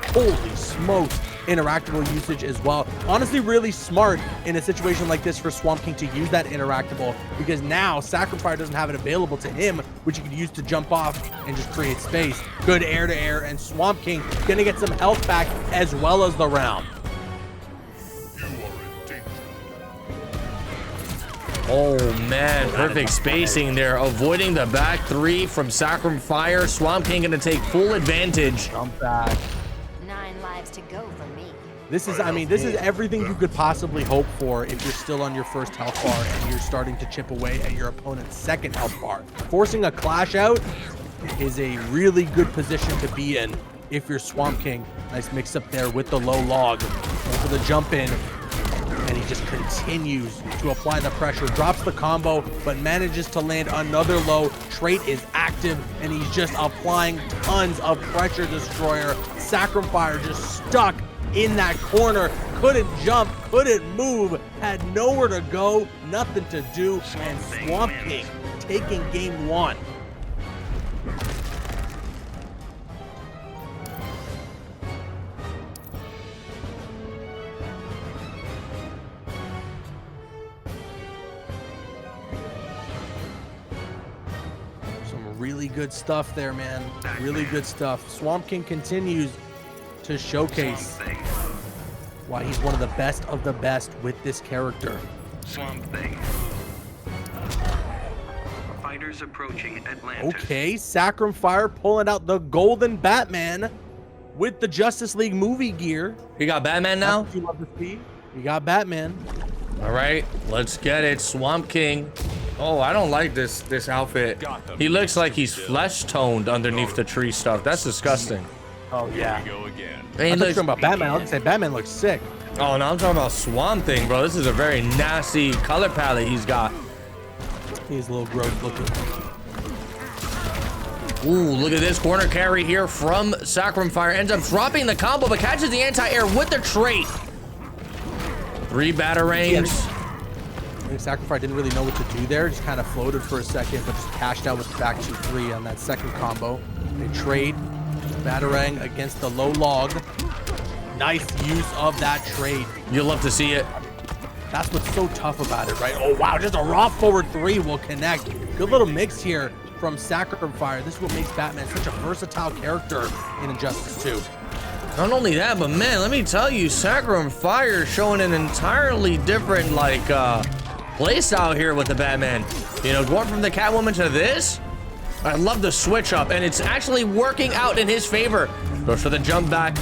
Holy smokes. Interactable usage as well. Honestly, really smart in a situation like this for Swamp King to use that interactable, because now Sacrum Fire doesn't have it available to him, which he could use to jump off and just create space. Good air to air, and Swamp King gonna get some health back as well as the round. Oh man, perfect spacing there. Avoiding the back 3 from Sacrum Fire. Swamp King gonna take full advantage. Jump back. 9 lives to go for me. This is, I mean, this is everything you could possibly hope for if you're still on your first health bar and you're starting to chip away at your opponent's second health bar. Forcing a clash out is a really good position to be in if you're Swamp King. Nice mix up there with the low log. Going for the jump in. And he just continues to apply the pressure, drops the combo, but manages to land another low. Trait is active, and he's just applying tons of pressure destroyer. Sacrifier just stuck in that corner, couldn't jump, couldn't move, had nowhere to go, nothing to do, and Swamp King taking game 1. Really good stuff there, man. Really good stuff. Swamp King continues to showcase why he's one of the best with this character. Swamp Thing. Fighters approaching Atlantis. Okay, Sacrifier pulling out the golden Batman with the Justice League movie gear. You got Batman now? That's what you love to see. You got Batman. All right, let's get it. Swamp King. Oh, I don't like this outfit. He looks like he's flesh toned underneath the tree stuff. That's disgusting. Oh yeah. And he I'm looks, talking about Batman. I was gonna say Batman looks sick. oh no, I'm talking about Swamp Thing, bro. This is a very nasty color palette he's got. He's a little gross looking. Ooh, look at this corner carry here from Sacrifier. Ends up dropping the combo, but catches the anti-air with the trait. 3 batarangs. I think Sacrifier didn't really know what to do there. Just kind of floated for a second, but just cashed out with the back 2-3 on that second combo. They trade Batarang against the low log. Nice use of that trade. You'll love to see it. That's what's so tough about it, right? Oh, wow, just a raw forward 3 will connect. Good little mix here from Sacrifier. This is what makes Batman such a versatile character in Injustice 2. Not only that, but man, let me tell you, Sacrifier showing an entirely different, like, playstyle here with the Batman. You know, going from the Catwoman to this, I love the switch up, and it's actually working out in his favor. Goes for the jump back,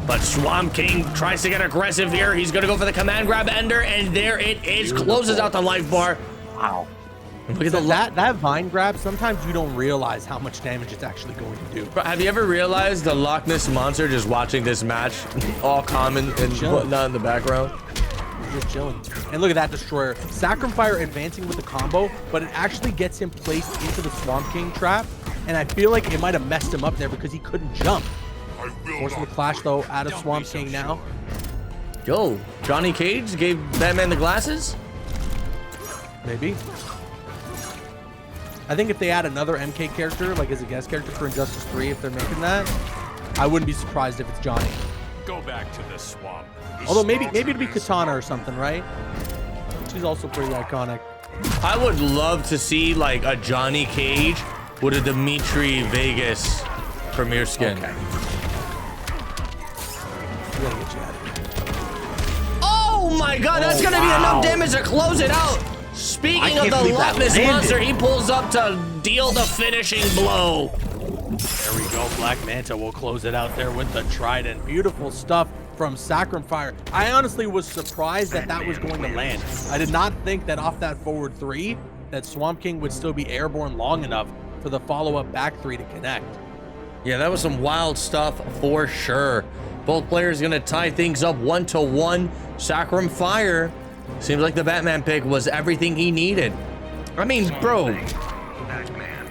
but Swamp King tries to get aggressive here. He's gonna go for the command grab ender, and there it is. Closes out the life bar. Wow. Look at So that vine grab, sometimes you don't realize how much damage it's actually going to do. Bro, have you ever realized the Loch Ness Monster just watching this match, all common and whatnot in the background? Just chilling. And look at that destroyer. Sacrifier advancing with the combo, but it actually gets him placed into the Swamp King trap. And I feel like it might have messed him up there because he couldn't jump. Forcing the clash though out of Swamp King now. Yo, Johnny Cage gave Batman the glasses? Maybe. I think if they add another MK character, like as a guest character for Injustice 3, if they're making that, I wouldn't be surprised if it's Johnny. Go back to the swamp. Although maybe it'd be Katana or something, right? She's also pretty iconic. I would love to see like a Johnny Cage with a Dimitri Vegas premiere skin. Okay. We gotta get you out of here. Oh my god, that's gonna be enough damage to close it out. Speaking of the Loch Ness Monster, he pulls up to deal the finishing blow. There we go. Black Manta will close it out there with the Trident. Beautiful stuff from Sacrifier. I honestly was surprised that that was going to land. I did not think that off that forward 3 that Swamp King would still be airborne long enough for the follow-up back 3 to connect. Yeah, that was some wild stuff for sure. Both players gonna tie things up 1-1. Sacrifier seems like the Batman pick was everything he needed. I mean, bro,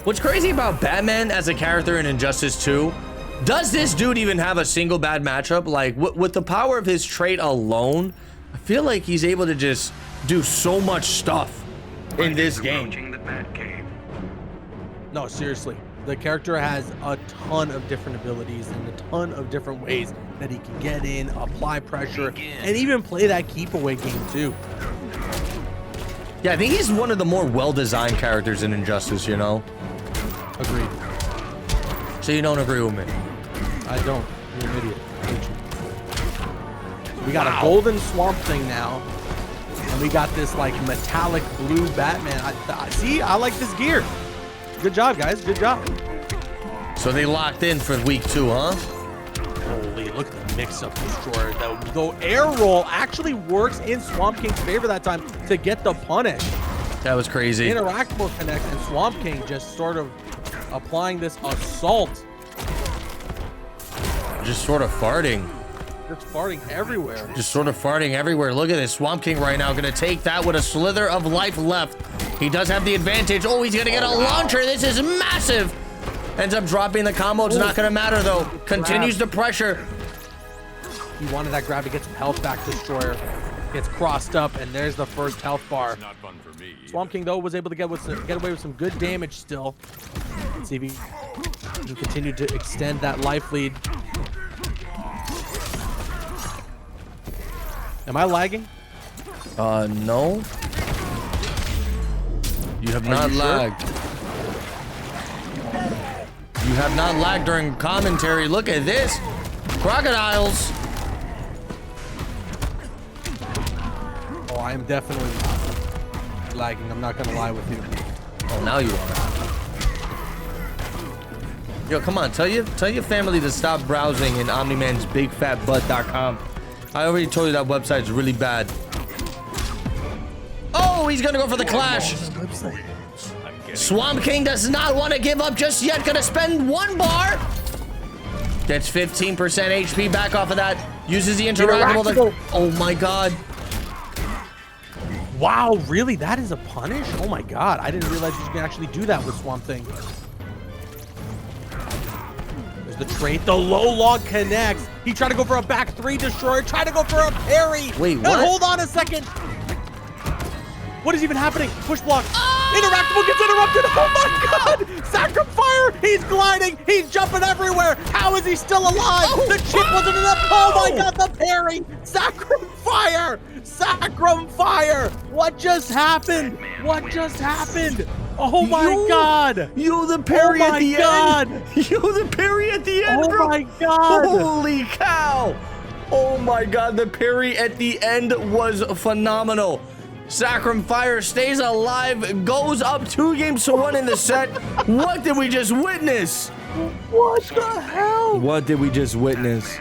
what's crazy about Batman as a character in Injustice 2, does this dude even have a single bad matchup? Like, with the power of his trait alone, I feel like he's able to just do so much stuff in this game. No, seriously. The character has a ton of different abilities and a ton of different ways that he can get in, apply pressure, and even play that keep away game too. Yeah, I think he's one of the more well-designed characters in Injustice, you know? Agreed. So you don't agree with me? I don't. You're an idiot. I hate you. We got a golden Swamp Thing now. And we got this like metallic blue Batman. See, I like this gear. Good job, guys. Good job. So they locked in for week 2, huh? Holy, look at the mix-up Destroyer. The air roll actually works in Swamp King's favor that time to get the punish. That was crazy. Interactable connect, and Swamp King just sort of applying this assault. Just sort of farting. Just farting everywhere. Just sort of farting everywhere. Look at this. Swamp King right now gonna take that with a slither of life left. He does have the advantage. Oh, he's gonna get a launcher. This is massive. Ends up dropping the combo. It's not gonna matter though. Continues the pressure. He wanted that grab to get some health back. Destroyer gets crossed up, and there's the first health bar. Not fun for me. Swamp King though was able to get away with some good damage still. Let's see if he can continue to extend that life lead. Am I lagging? No. You have not you sure? lagged. You have not lagged during commentary. Look at this. Crocodiles. Oh, I am definitely lagging. I'm not gonna lie with you. Oh, now you are. Yo, come on. Tell your family to stop browsing in OmniMansBigFatButt.com. I already told you that website's really bad. Oh, he's gonna go for the clash. Swamp King does not want to give up just yet. Gonna spend 1 bar. Gets 15% HP back off of that. Uses the interactable. Oh my god. Wow, really? That is a punish? Oh my god, I didn't realize you can actually do that with Swamp Thing. There's the trait. The low log connects. He tried to go for a back 3 Destroyer. Tried to go for a parry. Wait, and what? Hold on a second. What is even happening? Push block. Interactable gets interrupted. Oh my god! Sacrifice! He's gliding. He's jumping everywhere. How is he still alive? The chip wasn't enough. Oh my god, the parry! Sacrifice! Sacrifice! What just happened? What just happened? Oh my god! Yo, the parry Oh at the my God. end. Yo, the parry at the end, Oh bro. my god! Holy cow. Oh my god, the parry at the end was phenomenal. Sacrum Fire stays alive, goes up 2 games to 1 in the set. What did we just witness? What the hell? What did we just witness?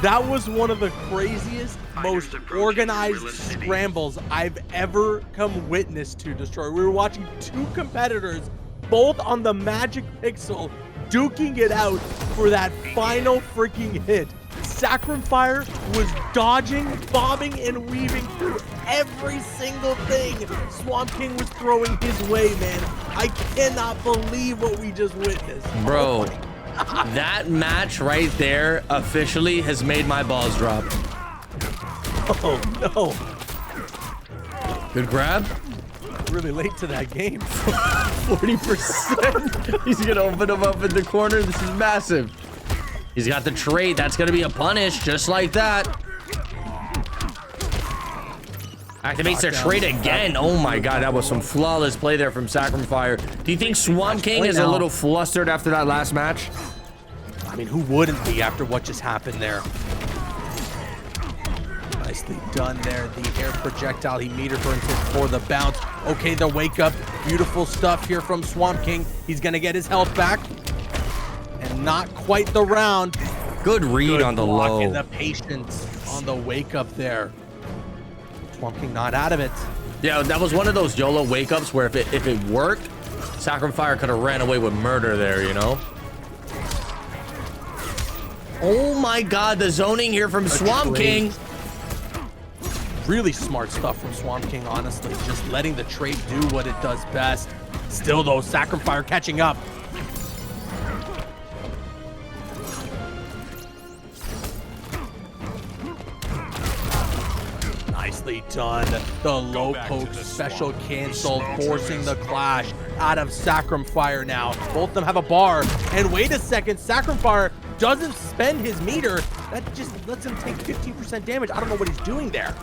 That was one of the craziest, most organized scrambles I've ever come witness to, Destroyer. We were watching 2 competitors, both on the Magic Pixel, duking it out for that final freaking hit. Sacrifice was dodging, bobbing, and weaving through every single thing Swamp King was throwing his way, man. I cannot believe what we just witnessed. Bro, that match right there officially has made my balls drop. Oh no. Good grab. Really late to that game. 40%. He's gonna open him up in the corner. This is massive. He's got the trait. That's gonna be a punish, just like that. Activates the trait again. Oh my god, that was some flawless play there from Sacrifice. Do you think Swamp King is a little flustered after that last match? I mean, who wouldn't be after what just happened there? Nicely done there. The air projectile he meter burns it for the bounce. Okay, the wake up. Beautiful stuff here from Swamp King. He's gonna get his health back. And not quite the round. Good read on the block low. and the patience on the wake up there. Swamp King not out of it. Yeah, that was one of those YOLO wake ups where if it worked, Sacrifice could have ran away with murder there, you know? Oh my god, the zoning here from Swamp King. Really smart stuff from Swamp King, honestly. Just letting the trait do what it does best. Still though, Sacrifice catching up. Nicely done. The low poke special canceled, forcing the clash out of Sacrifice now. Both of them have a bar. And wait a second, Sacrifice doesn't spend his meter. That just lets him take 15% damage. I don't know what he's doing there.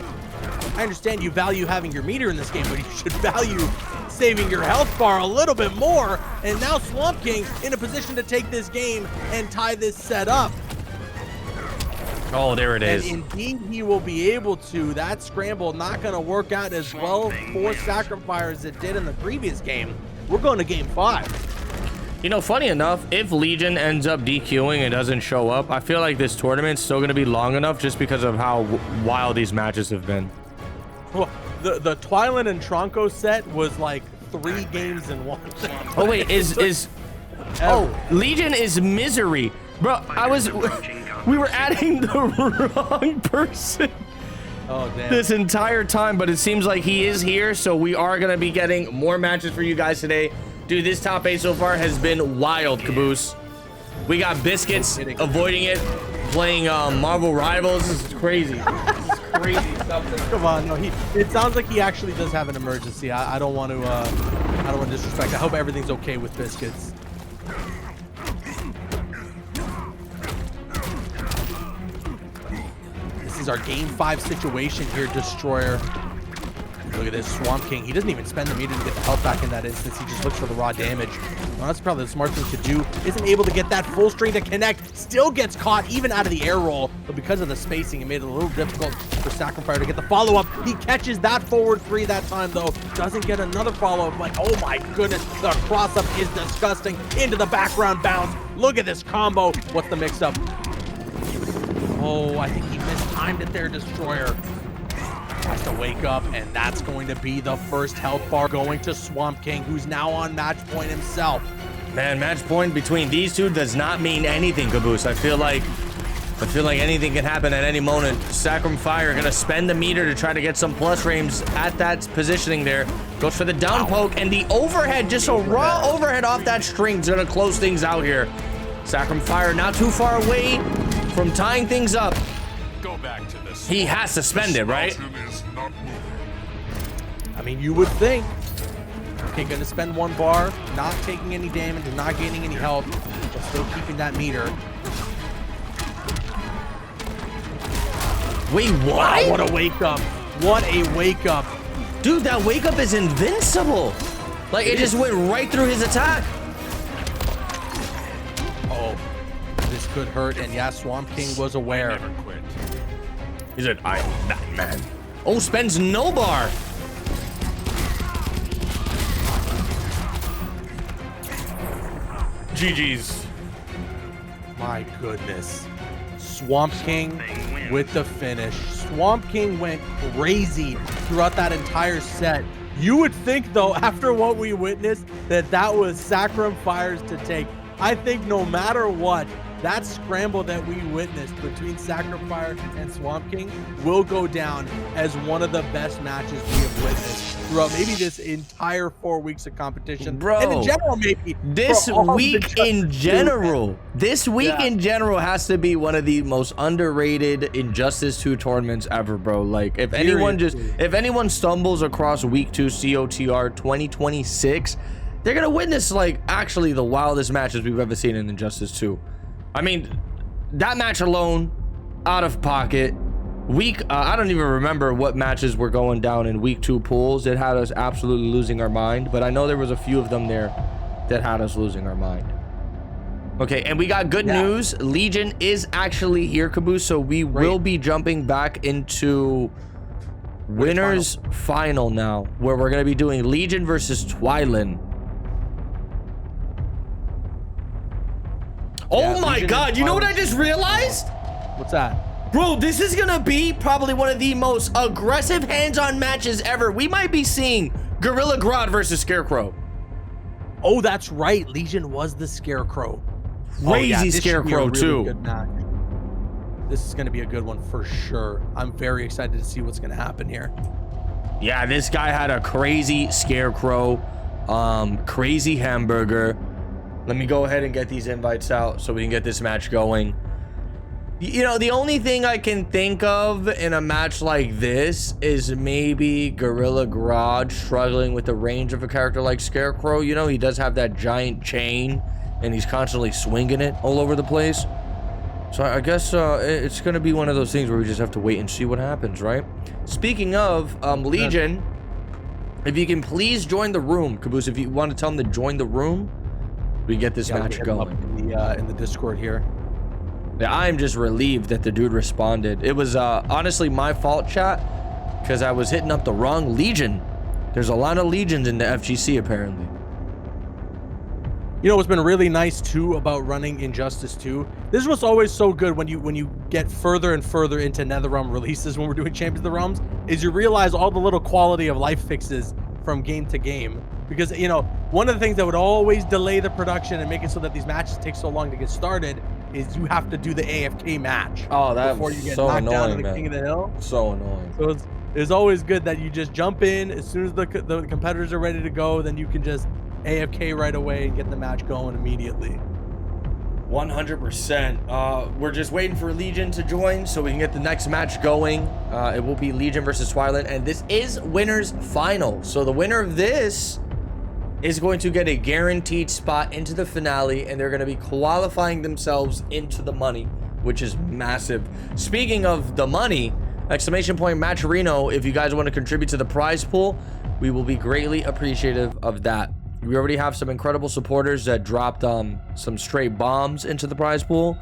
I understand you value having your meter in this game, but you should value saving your health bar a little bit more. And now Swamp King in a position to take this game and tie this set up. Oh, there it is. And indeed he will be able to. That scramble not going to work out as well for Sacrifice as it did in the previous game. We're going to game 5. You know, funny enough, if Legion ends up DQing and doesn't show up, I feel like this tournament's still going to be long enough just because of how wild these matches have been. Well, the Twilight and Tronco set was like 3 games in one. Oh wait, oh, Legion is Misery. Bro, we were adding the wrong person. Oh, damn. This entire time, but it seems like he is here, so we are going to be getting more matches for you guys today. Dude, this top 8 so far has been wild, Caboose. We got Biscuits avoiding it, playing Marvel Rivals. This is crazy. This is crazy stuff. Come on, no, it sounds like he actually does have an emergency. I don't want to disrespect. I hope everything's okay with Biscuits. This is our game 5 situation here, Destroyer. Look at this Swamp King. He doesn't even spend the meter to get the health back in that instance. He just looks for the raw damage. Well, that's probably the smart thing to do. Isn't able to get that full string to connect. Still gets caught even out of the air roll. But because of the spacing, it made it a little difficult for Sacrifier to get the follow-up. He catches that forward 3 that time, though. Doesn't get another follow-up. Like, oh my goodness. The cross-up is disgusting. Into the background bounce. Look at this combo. What's the mix-up? Oh, I think he mistimed it there, Destroyer. Has to wake up, and that's going to be the first health bar going to Swamp King, who's now on match point himself. Man, match point between these two does not mean anything, Caboose. I feel like anything can happen at any moment. Sacrifier gonna spend the meter to try to get some plus frames at that positioning there. Goes for the down poke, and the overhead, just a raw overhead off that string is gonna close things out here. Sacrifier not too far away from tying things up. Go back to the swamp. He has to spend it, right? I mean, you would think. Okay, gonna spend 1 bar, not taking any damage and not gaining any health, but still keeping that meter. Wait, what? Wow, what a wake up. What a wake up. Dude, that wake up is invincible. Like, it just went right through his attack. Oh, this could hurt, and yeah, Swamp King was aware. Never quit. He said, I am that man. Oh, spends no bar. GG's. My goodness. Swamp King with the finish. Swamp King went crazy throughout that entire set. You would think, though, after what we witnessed, that was Sacrifiers to take. I think no matter what, that scramble that we witnessed between Sacrifier and Swamp King will go down as one of the best matches we have witnessed throughout maybe this entire 4 weeks of competition. Bro, and in general, maybe this week in general, has to be one of the most underrated Injustice 2 tournaments ever, bro. Like, if anyone stumbles across week 2 COTR 2026, they're gonna witness like actually the wildest matches we've ever seen in Injustice 2. I mean, that match alone, out of pocket. I don't even remember what matches were going down in week 2 pools. It had us absolutely losing our mind, but I know there was a few of them there that had us losing our mind. Okay, and we got good news. Legion is actually here, Caboose, so we will be jumping back into winners final now, where we're going to be doing Legion versus Twilin. Oh my God, you know what I just realized? What's that? Bro, this is gonna be probably one of the most aggressive hands-on matches ever. We might be seeing Gorilla Grodd versus Scarecrow. Oh, that's right. Legion was the Scarecrow. Crazy Scarecrow too. Good match. This is gonna be a good one for sure. I'm very excited to see what's gonna happen here. Yeah, this guy had a crazy Scarecrow, crazy Hamburger. Let me go ahead and get these invites out so we can get this match going. You know, the only thing I can think of in a match like this is maybe Gorilla Grodd struggling with the range of a character like Scarecrow. You know, he does have that giant chain and he's constantly swinging it all over the place. So I guess it's going to be one of those things where we just have to wait and see what happens, right? Speaking of Legion, if you can please join the room, Caboose, if you want to tell them to join the room, we get this match going. In the Discord here. Yeah, I'm just relieved that the dude responded. It was honestly my fault, chat, because I was hitting up the wrong Legion. There's a lot of Legions in the FGC, apparently. You know what's been really nice too about running Injustice 2? This is what's always so good when you get further and further into NetherRealm releases when we're doing Champions of the Realms, is you realize all the little quality of life fixes from game to game. Because, you know, one of the things that would always delay the production and make it so that these matches take so long to get started is you have to do the AFK match. Oh, that before was you get so knocked down to annoying, the King of man. the Hill. So annoying. So it's always good that you just jump in as soon as the competitors are ready to go, then you can just AFK right away and get the match going immediately. 100%. We're just waiting for Legion to join so we can get the next match going. It will be Legion versus Swireland, and this is winner's final. So the winner of this is going to get a guaranteed spot into the finale, and they're going to be qualifying themselves into the money, which is massive. Speaking of the money, exclamation point Matcherino, if you guys want to contribute to the prize pool, we will be greatly appreciative of that. We already have some incredible supporters that dropped some straight bombs into the prize pool.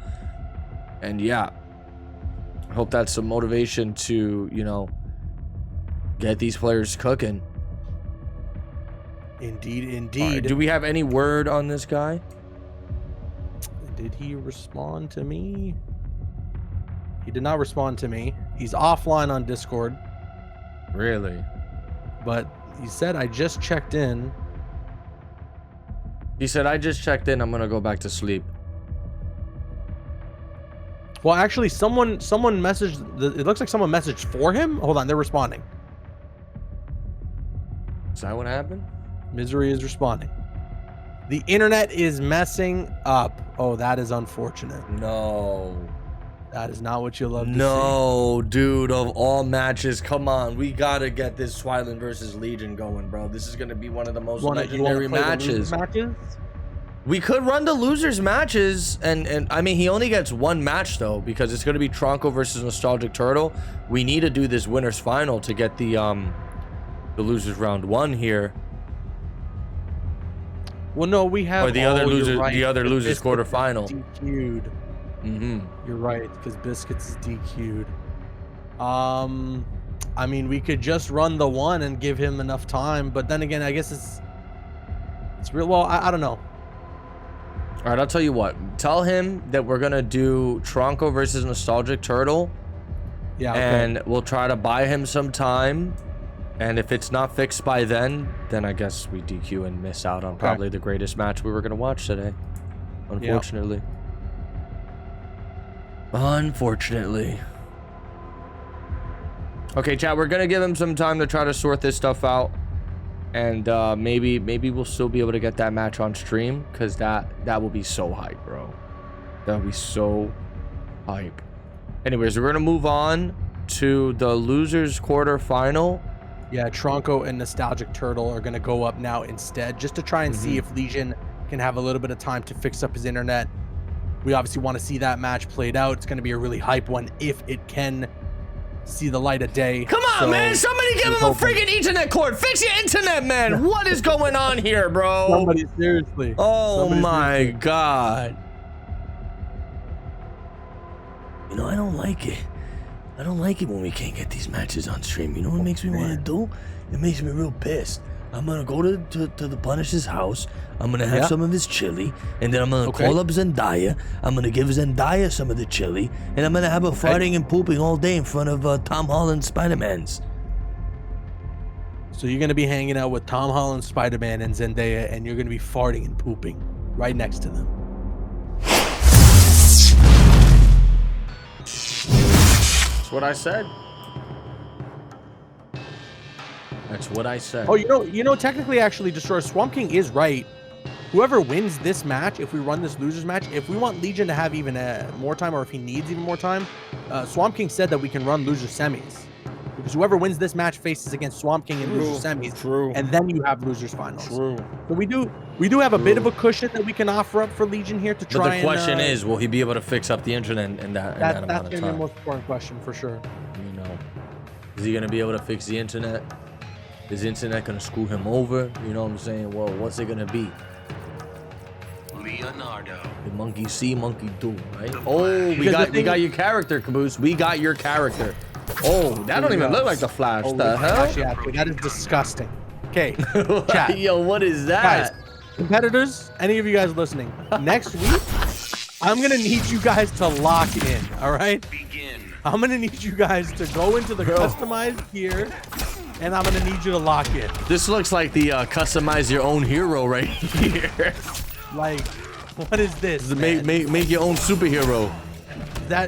And yeah, I hope that's some motivation to, you know, get these players cooking. Indeed, All indeed. right, do we have any word on this guy? Did he respond to me? He did not respond to me. He's offline on Discord, Really? but he said, I just checked in. He said, I just checked in. I'm going to go back to sleep. Well, actually, someone messaged. It looks like someone messaged for him. Hold on, they're responding. Is that what happened? Misery is responding. The internet is messing up. Oh, that is unfortunate. No. That is not what you love to see. No, dude, of all matches, come on. We got to get this Swireland versus Legion going, bro. This is going to be one of the most legendary matches. We could run the losers matches, and I mean, he only gets one match, though, because it's going to be Tronco versus Nostalgic Turtle. We need to do this winner's final to get the losers round 1 here. Well, no, we have. Or the other loser, right. the other losers Biscuits quarterfinal. is DQ'd. You're right, because Biscuits is DQ'd. I mean, we could just run the 1 and give him enough time, but then again, I guess it's real. Well, I don't know. All right, I'll tell you what. Tell him that we're gonna do Tronco versus Nostalgic Turtle. Yeah. Okay. And we'll try to buy him some time. And if it's not fixed by then I guess we DQ and miss out on probably the greatest match we were gonna watch today. Unfortunately. Unfortunately. Okay, chat, we're gonna give him some time to try to sort this stuff out. And maybe we'll still be able to get that match on stream, because that will be so hype, bro. That would be so hype. Anyways, we're gonna move on to the losers quarterfinal. Yeah, Tronco and Nostalgic Turtle are gonna go up now instead, just to try and see if Legion can have a little bit of time to fix up his internet. We obviously want to see that match played out. It's gonna be a really hype one if it can see the light of day. Come on, man! Somebody give him a freaking Ethernet cord. Fix your internet, man. What is going on here, bro? Somebody, seriously. Oh my seriously. God. You know, I don't like it. I don't like it when we can't get these matches on stream. You know what it makes me want to do? It makes me real pissed. I'm gonna go to the Punisher's house. I'm gonna have some of his chili, and then I'm gonna call up Zendaya. I'm gonna give Zendaya some of the chili, and I'm gonna have her farting and pooping all day in front of Tom Holland Spider-Man's. So you're gonna be hanging out with Tom Holland, Spider-Man, and Zendaya, and you're gonna be farting and pooping right next to them. That's what I said. That's what I said. Oh, you know, technically, actually, Destroyer, Swamp King is right. Whoever wins this match, if we run this losers match, if we want Legion to have even more time, or if he needs even more time, Swamp King said that we can run loser semis. Because whoever wins this match faces against Swamp King in loser semis. True. And then you have losers finals. True. So we do have a bit of a cushion that we can offer up for Legion here to try. But the question is, will he be able to fix up the internet in that amount of time? That's gonna be the most important question for sure. You know, is he gonna be able to fix the internet? Is the internet gonna screw him over? You know what I'm saying? Well, what's it gonna be? Leonardo. The monkey see, monkey do, right? Oh, we got your character, Caboose. We got your character. Oh, that don't even look like the Flash. Oh, The hell? gosh, yeah, that is disgusting. Okay, chat. Yo, what is that? Guys, competitors, any of you guys listening, next week, I'm gonna need you guys to lock in. All right. Begin. I'm gonna need you guys to go into the customized gear, and I'm gonna need you to lock in. This looks like the customize your own hero right here. Like, what is this? Make your own superhero.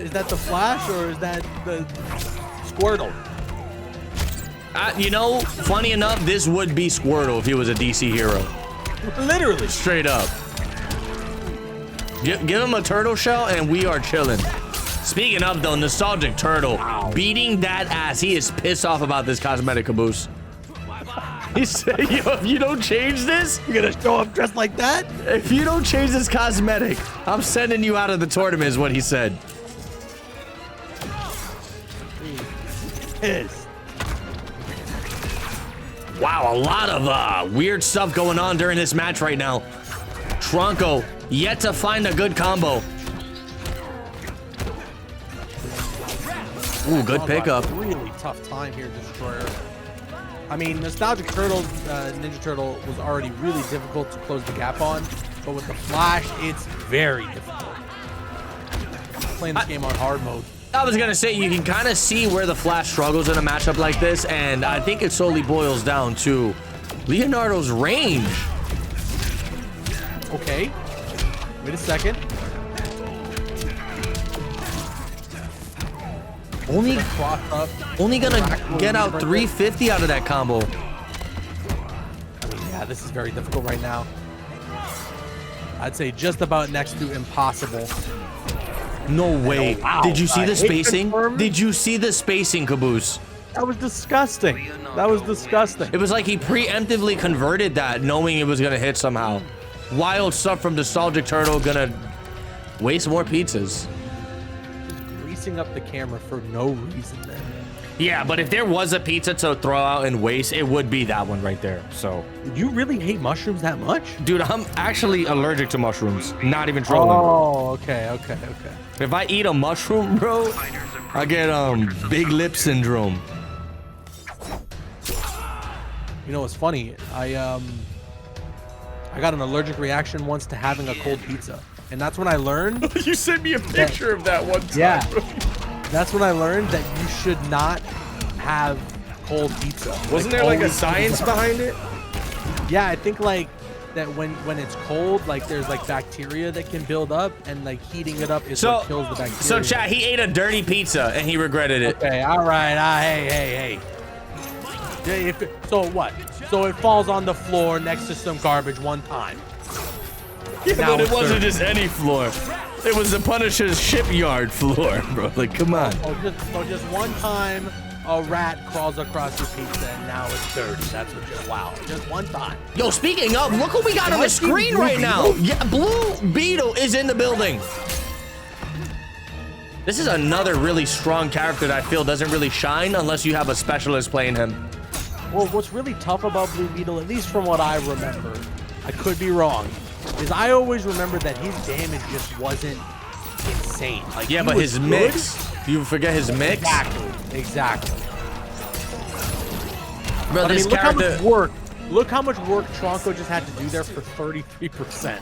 Is that the Flash or is that the Squirtle? You know, funny enough, this would be Squirtle if he was a DC hero. Literally. Straight up. Give him a turtle shell and we are chilling. Speaking of though, Nostalgic Turtle beating that ass. He is pissed off about this cosmetic, Caboose. He said, yo, if you don't change this, You're gonna show up dressed like that? if you don't change this cosmetic, I'm sending you out of the tournament is what he said. Pissed. Wow, a lot of weird stuff going on during this match right now. Tronco yet to find a good combo. Ooh, good pickup. Really tough time here, Destroyer. I mean, Nostalgic Turtle, Ninja Turtle was already really difficult to close the gap on, but with the Flash, it's very difficult. Playing this game on hard mode. I was gonna say, you can kind of see where the Flash struggles in a matchup like this, and I think it solely boils down to Leonardo's range. Okay. Wait a second. Only Cross up. gonna get out 350 out of that combo. Yeah, this is very difficult right now. I'd say just about next to impossible. No way. wow. Did you see the Hit spacing? confirmed? Did you see the spacing, Caboose? That was disgusting. That was disgusting. It was like he preemptively converted that, knowing it was gonna hit somehow. Wild stuff from Nostalgic Turtle, gonna waste more pizzas. Greasing up the camera for no reason, man. Yeah, but if there was a pizza to throw out and waste, it would be that one right there. So, You really hate mushrooms that much? dude, I'm actually allergic to mushrooms. Not even trolling. Oh, okay. If I eat a mushroom, bro, I get big lip syndrome. You know what's funny? I got an allergic reaction once to having a cold pizza, and that's when I learned. You sent me a picture of that one time. Yeah, that's when I learned that you should not have cold pizza. Wasn't there like a always- science behind it? Yeah, I think like that when it's cold, like there's like bacteria that can build up, and like heating it up is what kills the bacteria. So chat, he ate a dirty pizza and he regretted it. Okay, all right. Hey. Yeah, so what? So it falls on the floor next to some garbage one time. Yeah, Now but it it's wasn't dirty. just any floor. It was the Punisher's shipyard floor, bro. Like, come on. So just one time a rat crawls across your pizza and now it's dirty. That's what you're, wow. Just one time. Yo, speaking of, look what we got on the screen right now. Yeah, Blue Beetle is in the building. This is another really strong character that I feel doesn't really shine unless you have a specialist playing him. Well, what's really tough about Blue Beetle, at least from what I remember, I could be wrong, is I always remember that his damage just wasn't insane. Like, Yeah, he but was his good. mix. You forget his mix? Exactly. Bro, But I this mean, character. look how much work Tronco just had to do there for 33%.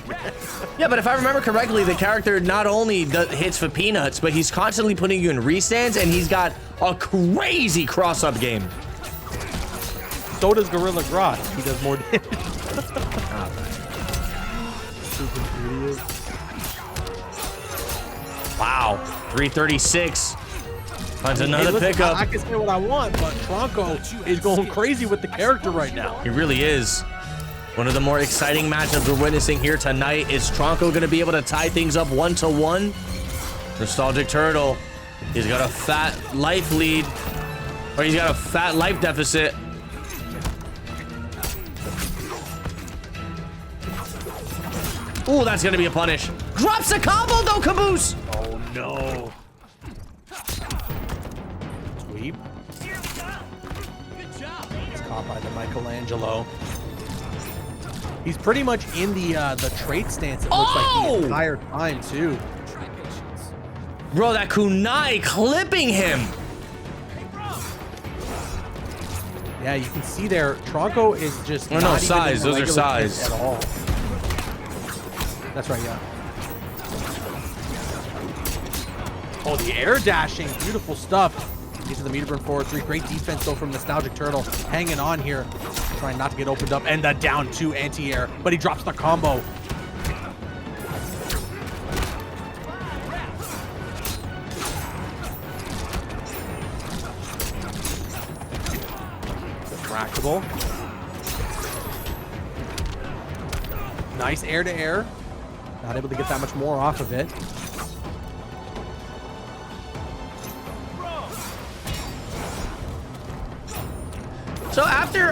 Yeah, but if I remember correctly, the character not only hits for peanuts, but he's constantly putting you in restands, and he's got a crazy cross-up game. So does Gorilla Grodd. He does more damage. Wow, 336. Finds another Listen, pickup. I can say what I want, but Tronco is going crazy with the character right now. He really is. One of the more exciting matchups we're witnessing here tonight. Is Tronco going to be able to tie things up 1-1? Nostalgic Turtle. He's got a fat life lead. Or he's got a fat life deficit. Ooh, that's going to be a punish. Drops a combo though, Caboose. Oh no. Sweep. It's caught by the Michelangelo. He's pretty much in the trait stance, it looks like the entire time too. Bro, that kunai clipping him. Yeah, you can see there, Tronco is just Oh, no, not even size. in the Those are regular size. stance at all. That's right, yeah. Oh, the air dashing. Beautiful stuff. Into the meter burn forward 3. Great defense, though, from Nostalgic Turtle. Hanging on here. Trying not to get opened up. And the down 2 anti-air. But he drops the combo. Tractable. Nice air to air. Not able to get that much more off of it. So after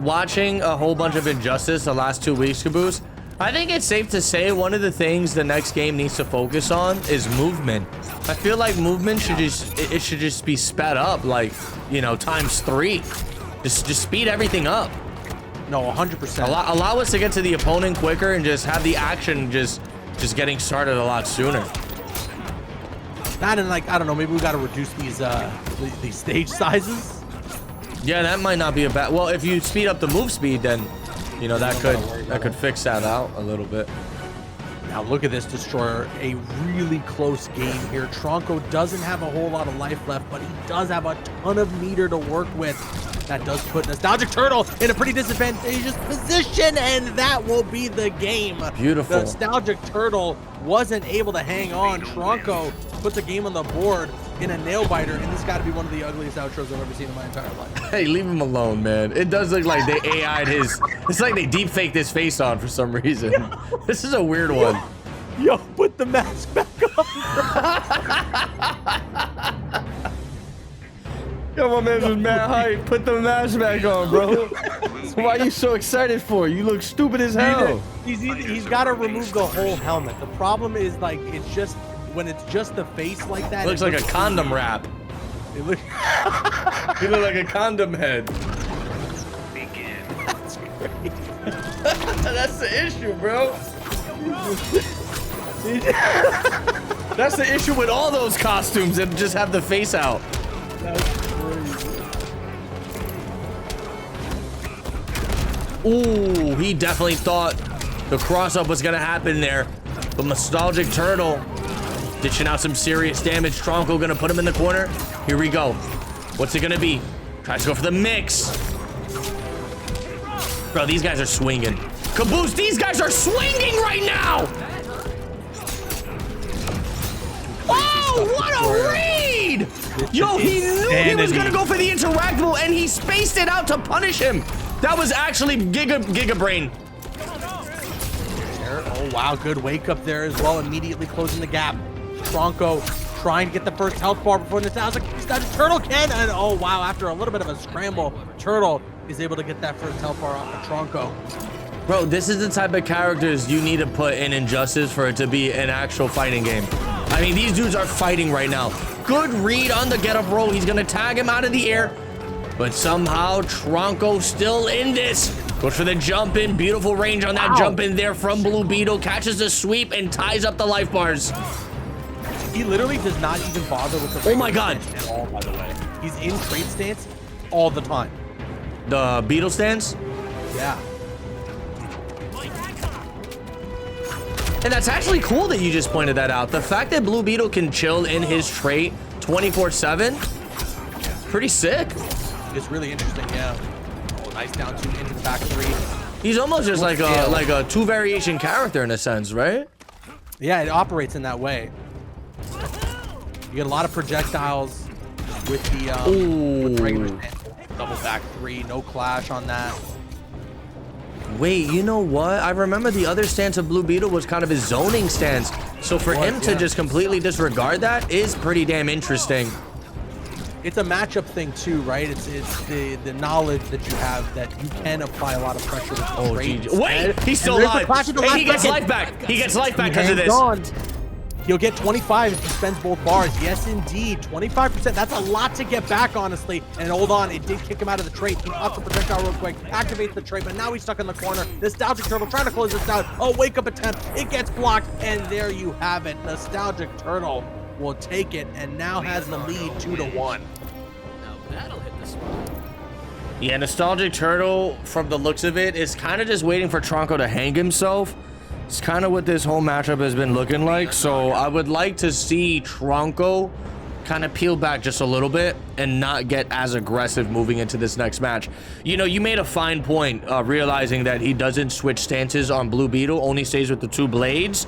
watching a whole bunch of Injustice the last 2 weeks, Caboose, I think it's safe to say one of the things the next game needs to focus on is movement. I feel like movement should just be sped up, like, you know, ×3. Just speed everything up. No, 100%. Allow us to get to the opponent quicker and just have the action just getting started a lot sooner. That and, like, I don't know, maybe we got to reduce these stage sizes. Yeah, that might not be a bad. Well, if you speed up the move speed, then you know that could fix that out a little bit. Now look at this Destroyer, a really close game here. Tronco doesn't have a whole lot of life left, but he does have a ton of meter to work with. That does put Nostalgic Turtle in a pretty disadvantageous position, and that will be the game. Beautiful. Nostalgic Turtle wasn't able to hang on. Tronco puts a game on the board in a nail biter, and this got to be one of the ugliest outros I've ever seen in my entire life. Hey, leave him alone, man. It does look like they AI'd his. It's like they deep faked his face on for some reason. This is a weird one. Yo, put the mask back on. Come on, man, this is mad hype. Put the mask back on, bro. Why are you so excited for? You look stupid as hell. He's got to remove the whole helmet. The problem is, like, it's just when it's just the face like that. It looks like a condom wrap. It looks. You look like a condom head. Begin. That's great. That's the issue, bro. That's the issue with all those costumes that just have the face out. Ooh, he definitely thought the cross-up was gonna happen there. But Nostalgic Turtle dishing out some serious damage. Tronco gonna put him in the corner. Here we go. What's it gonna be? Tries to go for the mix. Bro, these guys are swinging. Caboose, these guys are swinging right now! Oh, what a read! Yo, he knew he was gonna go for the interactable, and he spaced it out to punish him. That was actually Giga Brain. Oh, wow, good wake up there as well, immediately closing the gap. Tronco trying to get the first health bar before Nostalgic Turtle can, and oh wow, after a little bit of a scramble, Turtle is able to get that first health bar off of Tronco. Bro, this is the type of characters you need to put in Injustice for it to be an actual fighting game. I mean, these dudes are fighting right now. Good read on the get up roll. He's gonna tag him out of the air, but somehow Tronco still in this. Goes for the jump in. Beautiful range on that jump in there from Blue Beetle. Catches the sweep and ties up the life bars. He literally does not even bother with the Oh my god. at all, by the way. He's in trade stance all the time. The Beetle stance. Yeah. And that's actually cool that you just pointed that out. The fact that Blue Beetle can chill in his trait 24/7, pretty sick. It's really interesting, yeah. Oh, nice down two into the back three. He's almost just like a two variation character in a sense, right? Yeah, it operates in that way. You get a lot of projectiles with the with regular stance. Double back three, no clash on that. Wait, you know what? I remember the other stance of Blue Beetle was kind of his zoning stance. So for him to just completely disregard that is pretty damn interesting. It's a matchup thing too, right? It's the knowledge that you have that you can apply a lot of pressure with Oh, trade. wait, he's still alive. Hey, he gets life back. He gets life back because of this. He'll get 25 if he spends both bars. Yes, indeed. 25%. That's a lot to get back, honestly. And hold on, it did kick him out of the trait. He pops the projectile real quick, activates the trait, but now he's stuck in the corner. Nostalgic Turtle trying to close this down. Oh, wake up attempt. It gets blocked, and there you have it. Nostalgic Turtle will take it and now has the lead 2-1. Yeah, Nostalgic Turtle, from the looks of it, is kind of just waiting for Tronco to hang himself It's kind of what this whole matchup has been looking like. So I would like to see Tronco kind of peel back just a little bit and not get as aggressive moving into this next match. You know, you made a fine point realizing that he doesn't switch stances on Blue Beetle, only stays with the 2 blades.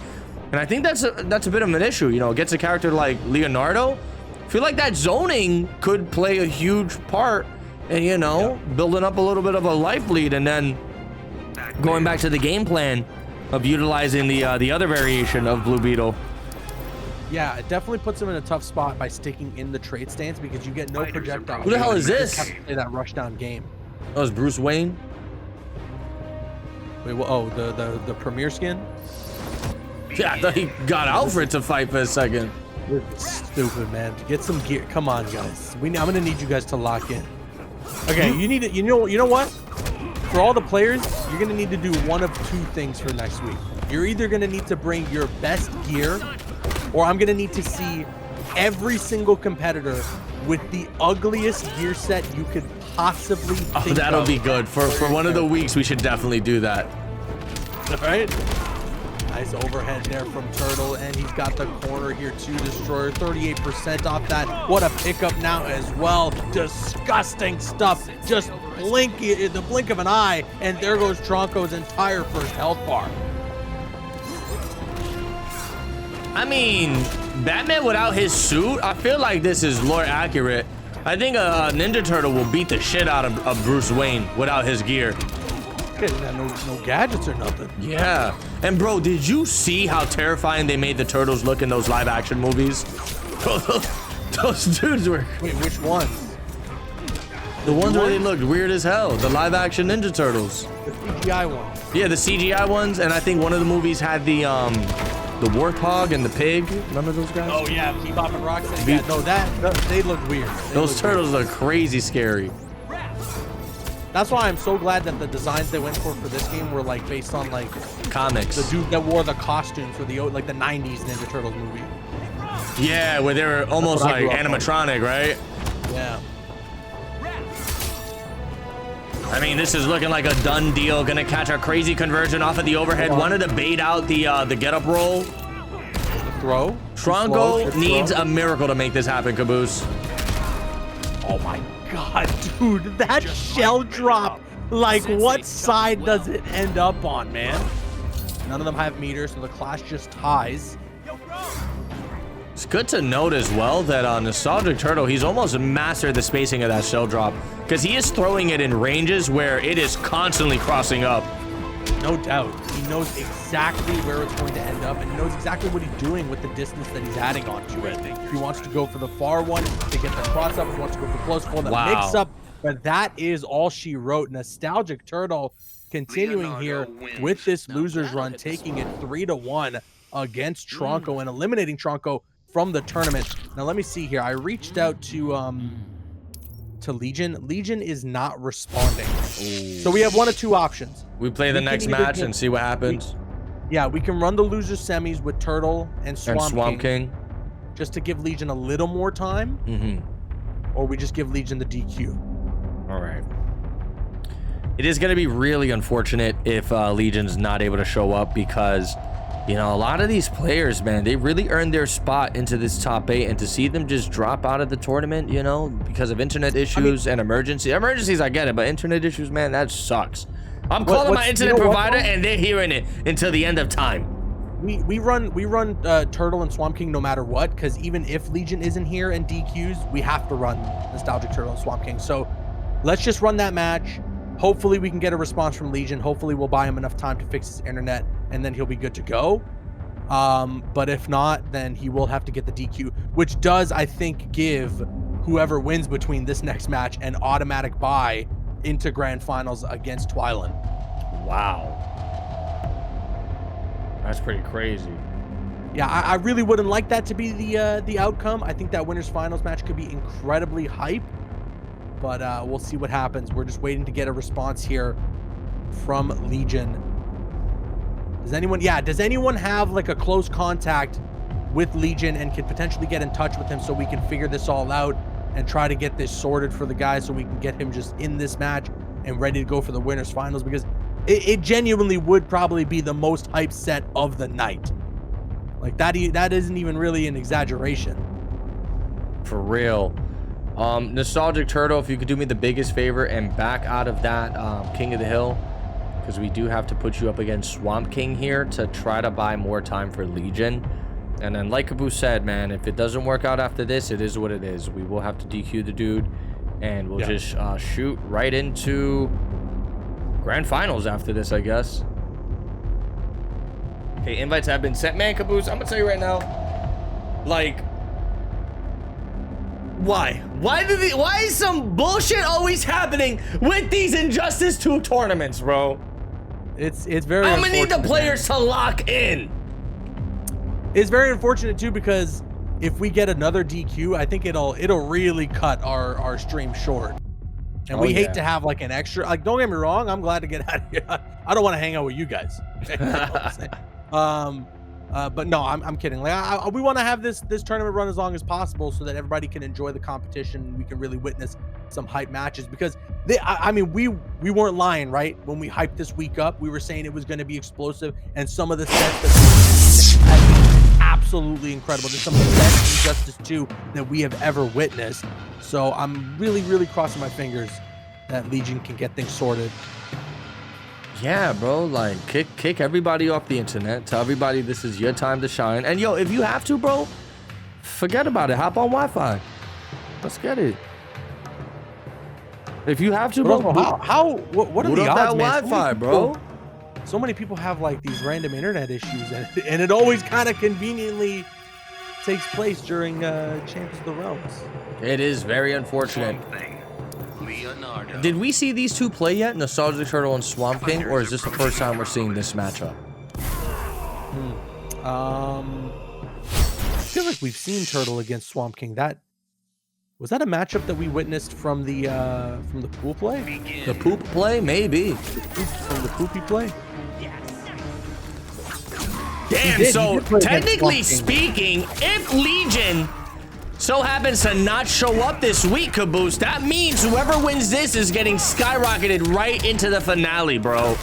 And I think that's a bit of an issue. You know, it gets a character like Leonardo. I feel like that zoning could play a huge part in, you know, building up a little bit of a life lead and then going back to the game plan of utilizing the other variation of Blue Beetle. Yeah, it definitely puts him in a tough spot by sticking in the trade stance because you get no projectile. Who the hell is You this? just have to play that rushdown game. That was Bruce Wayne. Wait, oh, the premier skin? Yeah, I thought he got Alfred to fight for a second. You're stupid, man. Get some gear. Come on, guys. I'm gonna need you guys to lock in. Okay, you need it. You know what? For all the players, you're gonna need to do one of 2 things for next week. You're either gonna need to bring your best gear, or I'm gonna need to see every single competitor with the ugliest gear set you could possibly think of. That'll be good. For one of the weeks, we should definitely do that. All right. Nice overhead there from Turtle, and he's got the corner here too. Destroyer 38% off that. What a pickup now as well. Disgusting stuff. Just the blink of an eye, and there goes Tronco's entire first health bar. I mean, Batman without his suit, I feel like this is lore accurate. I think a Ninja Turtle will beat the shit out of Bruce Wayne without his gear. No gadgets or nothing. Yeah. And bro, did you see how terrifying they made the Turtles look in those live action movies? Those dudes were... Wait, which ones? The ones where they looked weird as hell. The live action Ninja Turtles. The CGI ones. Yeah, the CGI ones. And I think one of the movies had the Warthog and the pig. None of those guys? Oh yeah, Bebop and Rocksteady. Yeah, no, they look weird. Those turtles look crazy scary. That's why I'm so glad that the designs they went for this game were like based on like Comics. the dude that wore the costume for the 90s Ninja Turtles movie. Yeah, where they were almost what I like grew up on. animatronic, right? Yeah. I mean, this is looking like a done deal. Gonna catch a crazy conversion off of the overhead. Wanted to bait out the get up roll. Throw. Tronco needs a miracle to make this happen, Caboose. Oh my god, dude, that shell drop. Like, what side does it end up on, man? None of them have meters, so the clash just ties. It's good to note as well that on Nostalgic Turtle, he's almost mastered the spacing of that shell drop because he is throwing it in ranges where it is constantly crossing up. No doubt. He knows exactly where it's going to end up, and he knows exactly what he's doing with the distance that he's adding onto it. If he wants to go for the far one to get the cross up, if he wants to go for close for the mix up, but that is all she wrote. Nostalgic Turtle continuing here with this losers run, taking it 3-1 against Tronco and eliminating Tronco from the tournament. Now let me see here. I reached out to Legion. Legion is not responding. Ooh. So we have one of 2 options. We play the next match and see what happens. Yeah, we can run the loser semis with Turtle and Swamp King just to give Legion a little more time. Or we just give Legion the DQ. All right. It is going to be really unfortunate if Legion's not able to show up because, you know, a lot of these players, man, they really earned their spot into this top 8, and to see them just drop out of the tournament, you know, because of internet issues and emergencies, I get it, but internet issues, man, that sucks. I'm calling my internet provider and they're hearing it until the end of time. We run Turtle and Swamp King no matter what, because even if Legion isn't here and DQs, we have to run Nostalgic Turtle and Swamp King. So let's just run that match. Hopefully we can get a response from Legion. Hopefully we'll buy him enough time to fix his internet, and then he'll be good to go. But if not, then he will have to get the DQ, which does, I think, give whoever wins between this next match an automatic bye into grand finals against Twylan. Wow. That's pretty crazy. Yeah, I really wouldn't like that to be the outcome. I think that winners finals match could be incredibly hype, but we'll see what happens. We're just waiting to get a response here from Legion. Does anyone have like a close contact with Legion and could potentially get in touch with him so we can figure this all out and try to get this sorted for the guys so we can get him just in this match and ready to go for the winners finals? Because it genuinely would probably be the most hype set of the night. Like that isn't even really an exaggeration. For real. Nostalgic Turtle, if you could do me the biggest favor and back out of that King of the Hill, because we do have to put you up against Swamp King here to try to buy more time for Legion. And then like Caboose said, man, if it doesn't work out after this, it is what it is. We will have to DQ the dude, and we'll just shoot right into Grand Finals after this, I guess. Okay, invites have been sent. Man, Caboose, I'm gonna tell you right now, like, why is some bullshit always happening with these Injustice 2 tournaments, bro? It's very I'm gonna need the unfortunate, players to lock in. It's very unfortunate too, because if we get another DQ, I think it'll really cut our stream short. And we hate to have like an extra, like, don't get me wrong, I'm glad to get out of here. I don't want to hang out with you guys. You know what I'm saying? But no, I'm kidding. Like, we want to have this tournament run as long as possible so that everybody can enjoy the competition and we can really witness some hype matches, because I mean, we weren't lying, right? When we hyped this week up, we were saying it was going to be explosive, and some of the sets that have been absolutely incredible. Just some of the best Injustice 2 that we have ever witnessed. So I'm really crossing my fingers that Legion can get things sorted. Yeah, bro, like kick everybody off the internet. Tell everybody this is your time to shine. And yo, if you have to, bro, forget about it. Hop on Wi-Fi. Let's get it. If you have to, bro. What are the odds, man? Wi-Fi, bro. So many people have like these random internet issues, and it always kind of conveniently takes place during Champions of the Realms. It is very unfortunate. Swamp Thing. Leonardo. Did we see these two play yet, Nostalgic Turtle and Swamp King, or is this the first time we're seeing this matchup? I feel like we've seen Turtle against Swamp King. Was that a matchup that we witnessed from the pool play? The poop play, maybe. From the poopy play? Damn, He so did play against technically Swamp King. speaking, if Legion so happens to not show up this week, Caboose, that means whoever wins this is getting skyrocketed right into the finale, bro.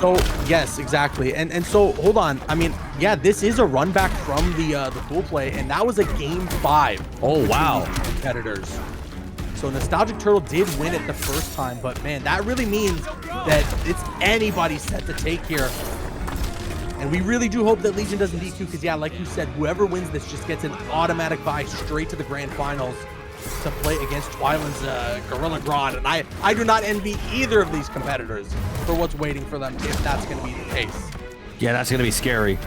So yes, exactly. And so hold on. I mean, yeah, this is a run back from the pool play, and that was a game 5. Oh, wow. between these competitors. So Nostalgic Turtle did win it the first time, but man, that really means that it's anybody's set to take here. And we really do hope that Legion doesn't DQ, because yeah, like you said, whoever wins this just gets an automatic bye straight to the grand finals to play against Twyland's Gorilla Grodd. And I do not envy either of these competitors for what's waiting for them if that's going to be the case. Yeah, that's going to be scary.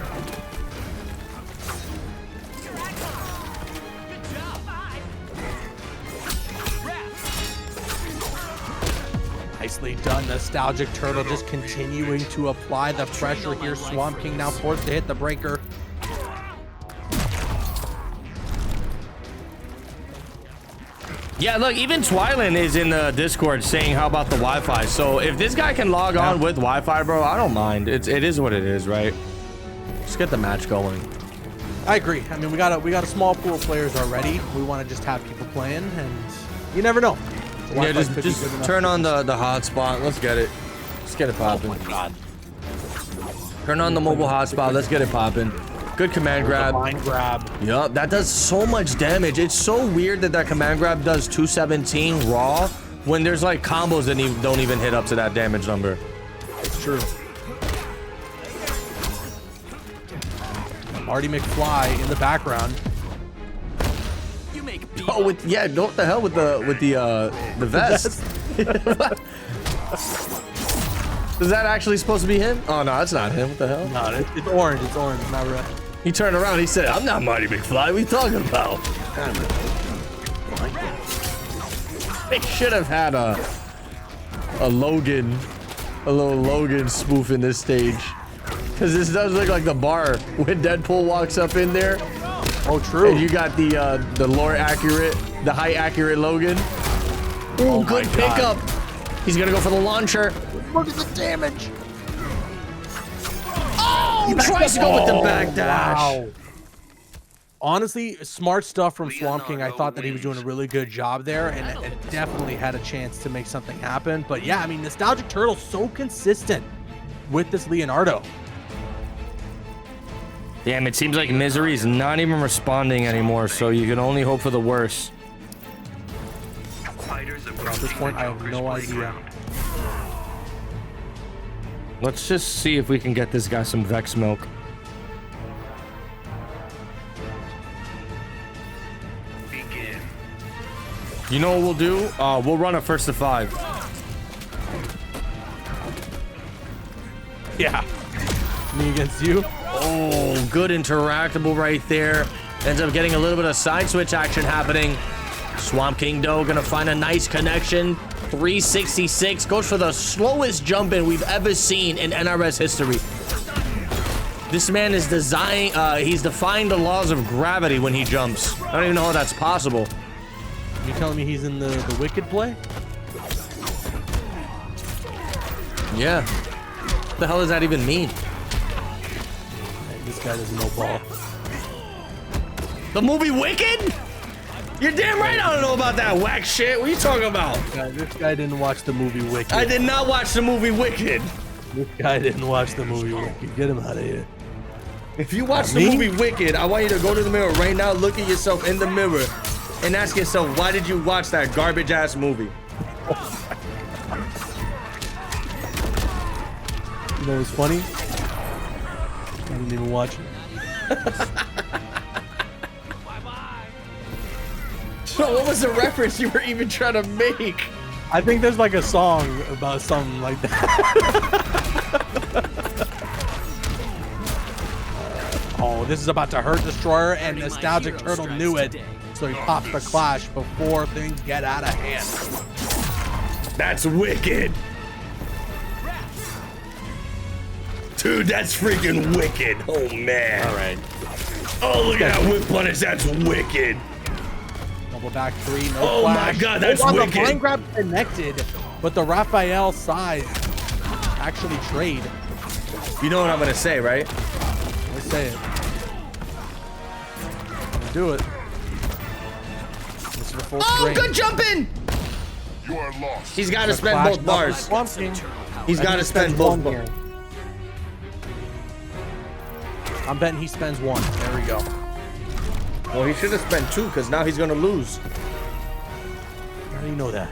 Nicely done, Nostalgic Turtle just continuing to apply the pressure here. Swamp King now forced to hit the breaker. Yeah, look, even Twyland is in the Discord saying, how about the Wi-Fi? So if this guy can log on with Wi-Fi, bro, I don't mind. It is what it is, right? Let's get the match going. I agree. I mean, we got a small pool of players already. We want to just have people playing, and you never know. The Yeah, Wi-Fi could be just good enough. turn on the hotspot. Let's get it. Let's get it popping. Oh my God. Turn on the mobile hotspot. Let's get it popping. Good command grab. Mind grab. Yup, that does so much damage. It's so weird that command grab does 217 raw when there's like combos that don't even hit up to that damage number. It's true. Marty McFly in the background. You make Oh, what the hell with the vest? Is that actually supposed to be him? Oh no, that's not him. What the hell? No, it's orange. It's orange. Not red. He turned around. He said, "I'm not Marty McFly. What are you talking about?" They should have had a Logan, a little Logan spoof in this stage, because this does look like the bar when Deadpool walks up in there. Oh, true. And you got the lore accurate, the height accurate Logan. Ooh, good my God. pickup. He's gonna go for the launcher. Look at the damage. Oh, tries to go with the back dash. Wow. Honestly, smart stuff from Swamp King. I thought that he was doing a really good job there, and it definitely had a chance to make something happen. But yeah, I mean, Nostalgic Turtle so consistent with this Leonardo. Damn, it seems like Misery is not even responding anymore, so you can only hope for the worst. Fighters At this approaching point, the I have Joker's no idea. playground. Let's just see if we can get this guy some Vex milk. Begin. You know what we'll do? We'll run a first to 5. Yeah. Me against you. Oh, good interactable right there. Ends up getting a little bit of side switch action happening. Swamp King, though, gonna find a nice connection. 366 goes for the slowest jump in we've ever seen in NRS history. This man is he's defying the laws of gravity when he jumps. I don't even know how that's possible. You telling me he's in the Wicked play? Yeah. What the hell does that even mean? Hey, this guy doesn't know ball. The movie Wicked? You're damn right I don't know about that whack shit. What are you talking about? This guy didn't watch the movie Wicked. I did not watch the movie Wicked. This guy didn't watch the movie Wicked. Get him out of here. If you watch the Me? movie Wicked, I want you to go to the mirror right now, look at yourself in the mirror, and ask yourself, why did you watch that garbage ass movie? You know what's funny? I didn't even watch it. So what was the reference you were even trying to make? I think there's like a song about something like that. Oh, this is about to hurt Destroyer, and Nostalgic Turtle knew it, so he pops the Clash before things get out of hand. That's wicked. Dude, that's freaking wicked. Oh, man. All right. Oh, look at that whip punish. That's wicked. Double back 3, no Oh Clash. my God, that's The wicked. blind grab connected, but the Raphael size actually trade. You know what I'm going to say, right? Let's say it. Do it. This is the full Oh, string. good jumping. You are lost. He's got to The spend Clash both bars. Swamp King. He's I got think to he spend spends both one bars. here. I'm betting he spends 1. There we go. Well, he should have spent 2 because now he's going to lose. How do you know that?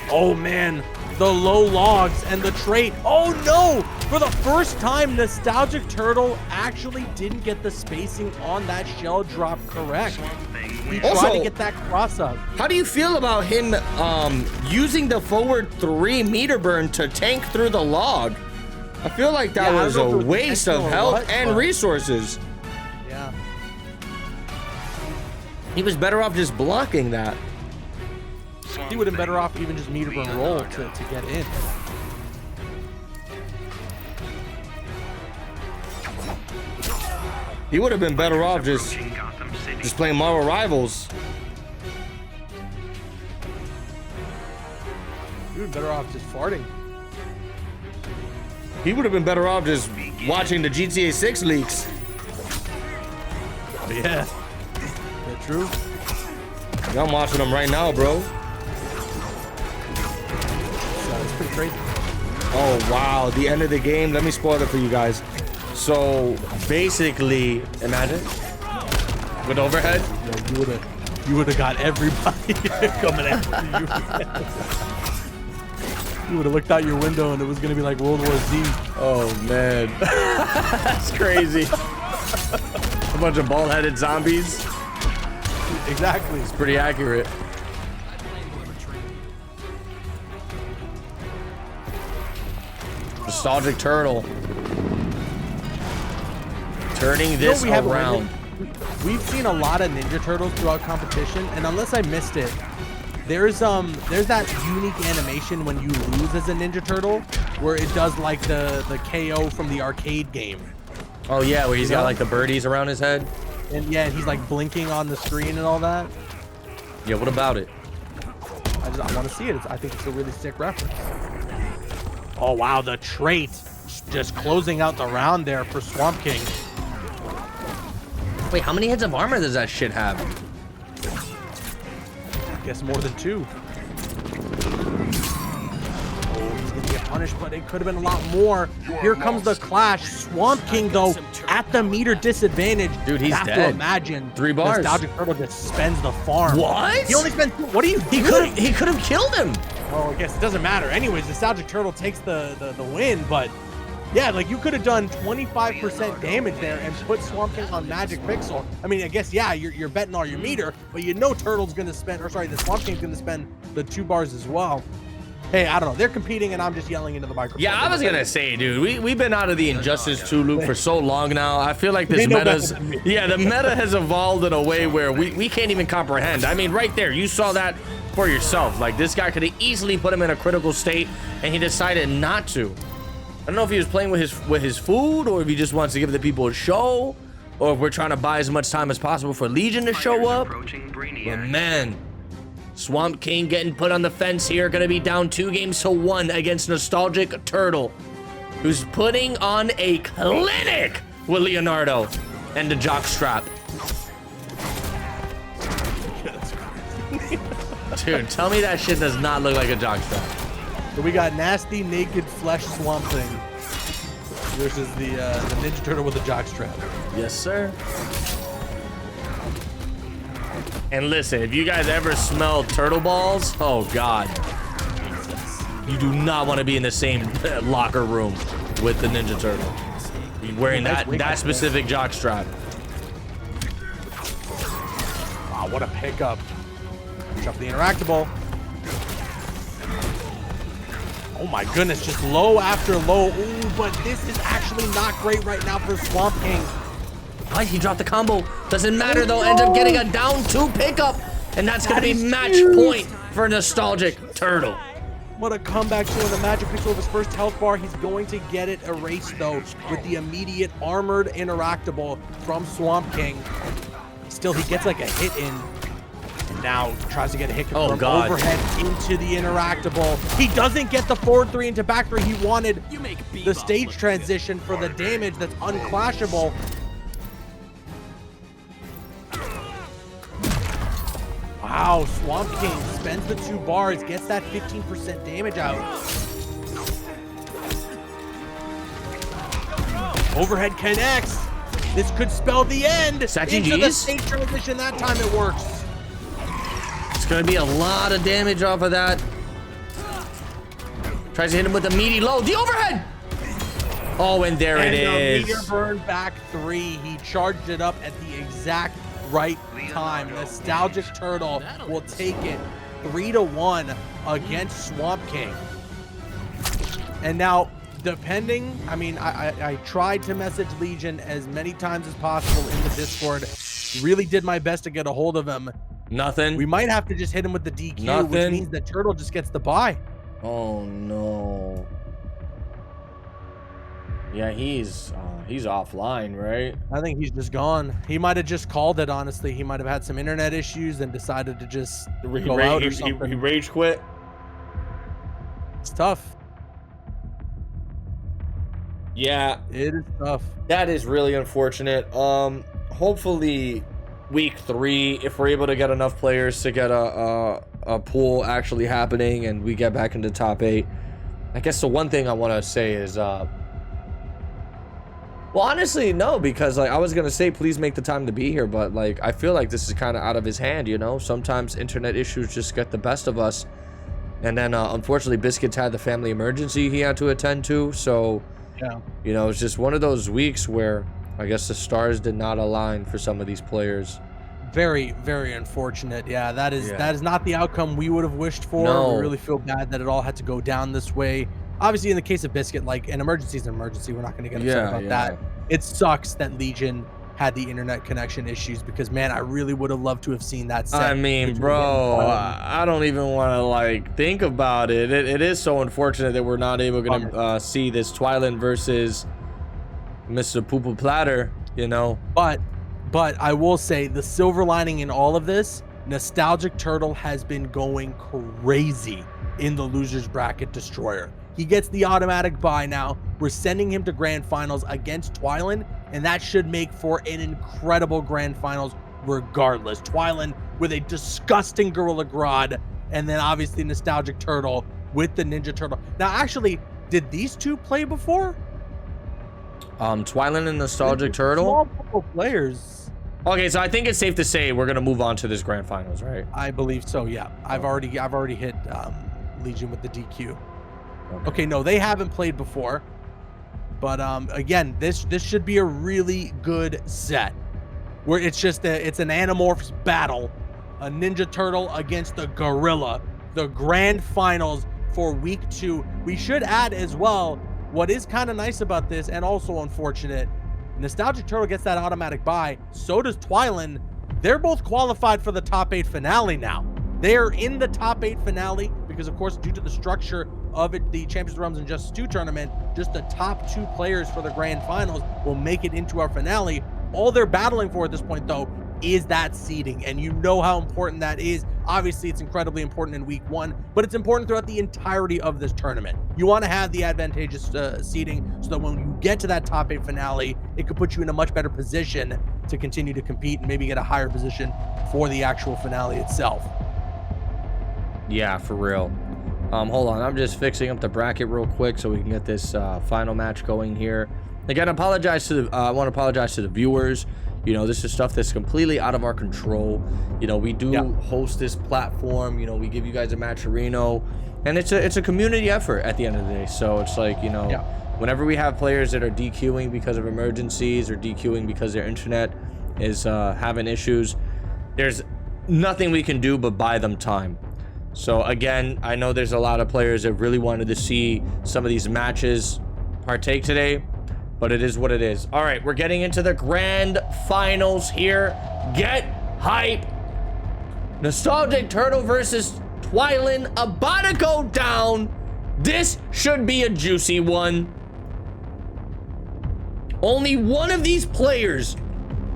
Oh man, the low logs and the trait. Oh no! For the first time, Nostalgic Turtle actually didn't get the spacing on that shell drop correct. He tried Also- to get that cross up. How do you feel about him using the forward 3 meter burn to tank through the log? I feel like that Yeah, I was don't a know if it was waste of intentional or health what, and but- resources. Yeah. He was better off just blocking that. He would have been better off even just meter burn roll to get in. He would have been better off just Approaching Gotham City. playing Marvel Rivals. He would have been better off just farting. He would have been better off just watching the GTA 6 leaks. Oh yeah. Is that true? Yeah, I'm watching them right now, bro. It's pretty crazy. Oh, wow. The end of the game. Let me spoil it for you guys. So, basically, imagine. With overhead. No, you would have got everybody coming after you. You would have looked out your window and it was gonna be like World War Z. Oh, man. That's crazy. A bunch of bald-headed zombies. Exactly. It's pretty accurate. Nostalgic Turtle. Turning this You know what we around. haven't- We've seen a lot of Ninja Turtles throughout competition, and unless I missed it, there's that unique animation when you lose as a Ninja Turtle, where it does like the KO from the arcade game, Oh, yeah, where he's You got know? like the birdies around his head. and yeah, he's like blinking on the screen and all that. Yeah, what about it? I want to see it. I think it's a really sick reference. Oh wow, the trait just closing out the round there for Swamp King. Wait, how many heads of armor does that shit have? Guess more than 2. punish, but it could have been a lot more. Here comes the clash. Swamp King, though, at the meter disadvantage. Dude, he's I have dead. to imagine 3 bars. Nostalgic Turtle just spends the farm. What? He only spends. What do you? He could have killed him. Well, I guess it doesn't matter. Anyways, Nostalgic Turtle takes the win, but yeah, like you could have done 25% damage there and put Swamp King on Magic Pixel. I mean, I guess, yeah, you're betting all your meter, but you know Turtle's going to spend, or sorry, the Swamp King's going to spend the 2 bars as well. Hey, I don't know. They're competing and I'm just yelling into the microphone. Yeah, I was going to say, dude, we've been out of the Injustice 2 loop for so long now. I feel like this They know meta's, better than me. yeah, the meta has evolved in a way where we can't even comprehend. I mean, right there, you saw that for yourself. Like, this guy could have easily put him in a critical state, and he decided not to. I don't know if he was playing with his food, or if he just wants to give the people a show, or if we're trying to buy as much time as possible for Legion to show up. But man, Swamp King getting put on the fence here, gonna be down 2-1 against Nostalgic Turtle, who's putting on a clinic with Leonardo and the jockstrap. Dude, tell me that shit does not look like a jockstrap. So we got nasty, naked flesh Swamp Thing versus the Ninja Turtle with the jockstrap. Yes, sir. And listen, if you guys ever smelled turtle balls, oh god, you do not want to be in the same locker room with the Ninja Turtle. You're wearing that specific jockstrap. Wow, what a pickup. Shove the interactable. Oh my goodness, just low after low. Ooh, but this is actually not great right now for Swamp King. Why he dropped the combo? Doesn't matter though. Ends up getting a down 2 pickup, and that's gonna be match point for Nostalgic Turtle. What a comeback to the Magic Pixel of his first health bar. He's going to get it erased though with the immediate armored interactable from Swamp King. Still, he gets like a hit in. And now tries to get a hit from overhead into the interactable. He doesn't get the forward 3 into back 3. He wanted the stage transition for the damage that's unclashable. Wow, Swamp King spends the 2 bars, gets that 15% damage out. Overhead connects. This could spell the end. Into the stage transition. That time it works. It's gonna be a lot of damage off of that. Tries to hit him with a meaty low. The overhead! Oh, and there it is. Meteor burn back 3. He charged it up at the exact right time. Nostalgic Turtle will take it 3-1 against Swamp King. And now, depending, I mean, I tried to message Legion as many times as possible in the Discord. Really did my best to get a hold of him. Nothing. We might have to just hit him with the DQ, Nothing. which means that Turtle just gets the bye. Oh no. Yeah, he's offline, right? I think he's just gone. He might have just called it, honestly. He might have had some internet issues and decided to just go out or something. He rage quit. It's tough. Yeah, It is tough. that is really unfortunate. Hopefully week 3, if we're able to get enough players to get a pool actually happening and we get back into top 8. I guess the one thing I want to say is well, honestly, no, because like I was gonna say please make the time to be here, but like I feel like this is kind of out of his hand, you know. Sometimes internet issues just get the best of us, and then unfortunately Biscuits had the family emergency he had to attend to, so Yeah. you know, it's just one of those weeks where I guess the stars did not align for some of these players. Very, very unfortunate. Yeah, that is not the outcome we would have wished for. No. We really feel bad that it all had to go down this way. Obviously, in the case of Biscuit, like an emergency is an emergency. We're not going to get upset about that. It sucks that Legion had the internet connection issues because, man, I really would have loved to have seen that set. I mean, bro, I don't even want to like think about it. It is so unfortunate that we're not able to see this Twilight versus Mr. Poo Platter, you know. But I will say the silver lining in all of this, Nostalgic Turtle has been going crazy in the losers bracket destroyer. He gets the automatic bye now. We're sending him to grand finals against Twilight, and that should make for an incredible grand finals regardless. Twilight with a disgusting Gorilla Grodd, and then obviously Nostalgic Turtle with the Ninja Turtle. Now, actually, Did these two play before? Twilin and Nostalgic Turtle. Small couple players. Okay, so I think it's safe to say we're gonna move on to this grand finals, right? I believe so. Yeah, I've already hit Legion with the DQ. Okay, no, they haven't played before. But again, this should be a really good set, where it's an Animorphs battle, a Ninja Turtle against the Gorilla, the grand finals for week 2. We should add as well, what is kind of nice about this and also unfortunate, Nostalgic Turtle gets that automatic bye. So does Twilin. They're both qualified for the top 8 finale now. They are in the top 8 finale because, of course, due to the structure of it, the Champions of the Realms Injustice 2 tournament, just the top 2 players for the grand finals will make it into our finale. All they're battling for at this point, though, is that seeding, and you know how important that is. Obviously, it's incredibly important in week 1, but it's important throughout the entirety of this tournament. You want to have the advantageous seeding so that when you get to that top 8 finale, it could put you in a much better position to continue to compete and maybe get a higher position for the actual finale itself. Yeah, for real. Hold on, I'm just fixing up the bracket real quick so we can get this final match going here. Again, I want to apologize to the viewers. You know, this is stuff that's completely out of our control. You know, we do host this platform. You know, we give you guys a matcherino, and it's a community effort at the end of the day. So it's like, you know, whenever we have players that are DQing because of emergencies or DQing because their internet is having issues, there's nothing we can do but buy them time. So again, I know there's a lot of players that really wanted to see some of these matches partake today, but it is what it is. All right, we're getting into the grand finals here. Get hype. Nostalgic Turtle versus Twilin about to go down. This should be a juicy one. Only one of these players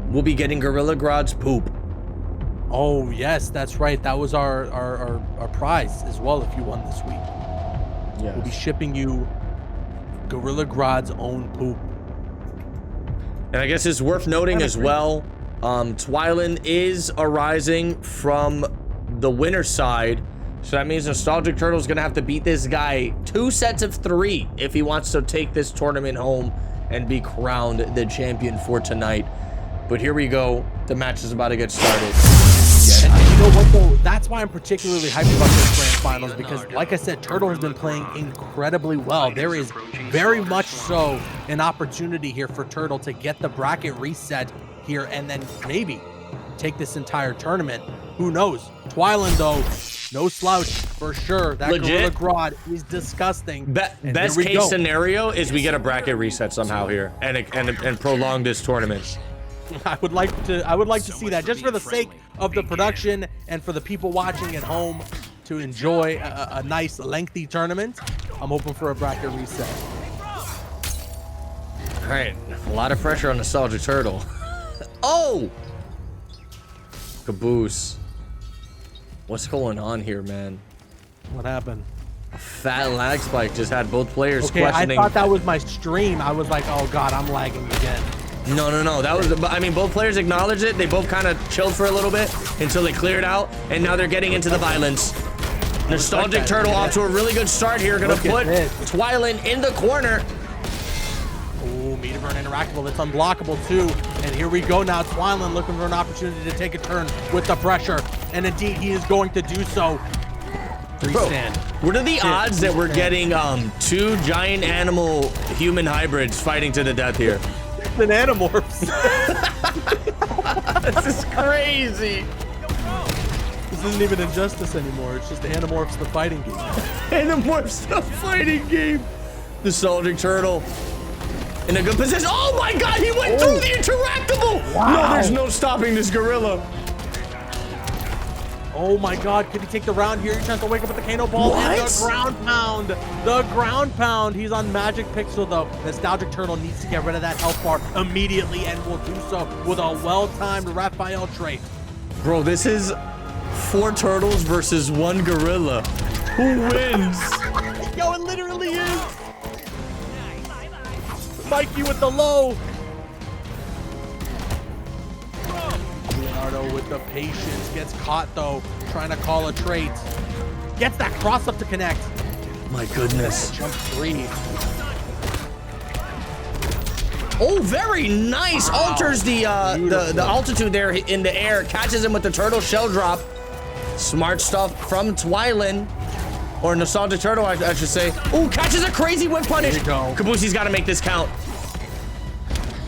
will be getting Gorilla Grodd's poop. Oh yes, that's right. That was our prize as well if you won this week. Yeah. We'll be shipping you Gorilla Grodd's own poop. And I guess it's worth noting as well, Twilin is arising from the winner side. So that means Nostalgic Turtle is going to have to beat this guy 2 sets of 3 if he wants to take this tournament home and be crowned the champion for tonight. But here we go. The match is about to get started. And you know what though? That's why I'm particularly hyped about this grand finals, because like I said, Turtle has been playing incredibly well. There is very much so an opportunity here for Turtle to get the bracket reset here and then maybe take this entire tournament. Who knows? Twilin though, no slouch for sure. That Legit. Gorilla Grodd is disgusting. Best case scenario is we get a bracket reset somehow here and prolong this tournament. I would like to see that, just for the sake of the production and for the people watching at home to enjoy a nice lengthy tournament. I'm hoping for a bracket reset. All right, a lot of pressure on Nostalgic Turtle. Oh! Caboose. What's going on here, man? What happened? A fat lag spike just had both players Okay, questioning. I thought that was my stream. I was like, oh God, I'm lagging again. No. That was, I mean, both players acknowledged it. They both kind of chilled for a little bit until they cleared out, and now they're getting into the violence. Nostalgic Turtle off to a really good start here. Gonna put Twilin in the corner. Oh, Meter Burn interactable. It's unblockable too. And here we go now. Twilin looking for an opportunity to take a turn with the pressure. And indeed, he is going to do so. Stand. What are the odds that we're getting 2 giant animal human hybrids fighting to the death here? An Animorphs. This is crazy. This isn't even Injustice anymore. It's just Animorphs the fighting game. Animorphs the fighting game. The Nostalgic Turtle in a good position. Oh my God, he went through the interactable. Wow. No, there's no stopping this gorilla. Oh my God, could he take the round here? He tries to wake up with the Kano Ball and the ground pound. The ground pound. He's on Magic Pixel though. Nostalgic Turtle needs to get rid of that health bar immediately and will do so with a well-timed Raphael trait. Bro, this is 4 turtles versus 1 gorilla. Who wins? Yo, it literally is. Mikey with the low. Leonardo with the patience, gets caught though, trying to call a trait. Gets that cross up to connect. My goodness. Jump 3. Oh, very nice. Wow. Alters the Beautiful. altitude there in the air. Catches him with the turtle shell drop. Smart stuff from Twilin. Or Nostalgic Turtle, I should say. Oh, catches a crazy whip punish. There you go. Kabusi's got to make this count.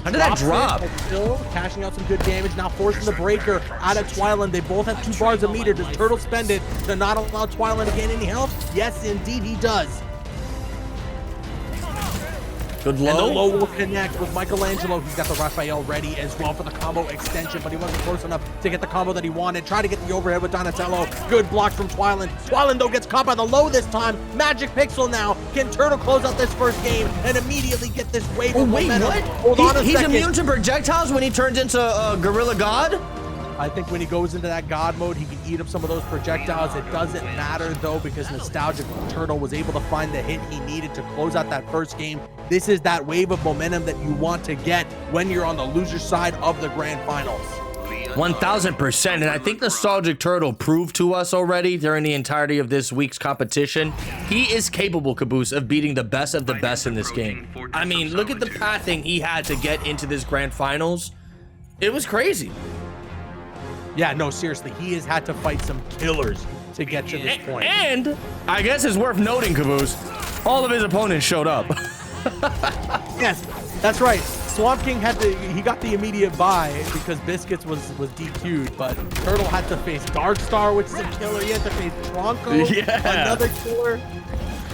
How did that drop? Drops it, but still cashing out some good damage. Now forcing the breaker out of Twilin. They both have 2 bars a meter. Does Turtle spend it to not allow Twilin to gain any health? Yes, indeed he does. Good And the low. low will connect with Michelangelo. He's got the Raphael ready as well for the combo extension, but he wasn't close enough to get the combo that he wanted. Try to get the overhead with Donatello. Good block from Twilin. Twilin, though, gets caught by the low this time. Magic Pixel now. Can Turtle close out this first game and immediately get this wave Oh, of wait, momentum? what? Hold on a He's second. immune to projectiles when he turns into Gorilla God? I think when he goes into that God mode, he can eat up some of those projectiles. It doesn't matter, though, because Nostalgic Turtle was able to find the hit he needed to close out that first game. This is that wave of momentum that you want to get when you're on the loser side of the grand finals. 1000%. And I think Nostalgic Turtle proved to us already during the entirety of this week's competition. He is capable, Caboose, of beating the best of the best in this game. I mean, look at the pathing he had to get into this grand finals. It was crazy. Yeah, no, seriously, he has had to fight some killers to get to this point. And I guess it's worth noting, Caboose, all of his opponents showed up. Yes, that's right. Swamp King he got the immediate bye because Biscuits was DQ'd, but Turtle had to face Darkstar, which is a killer. He had to face Tronco, Yeah. another killer.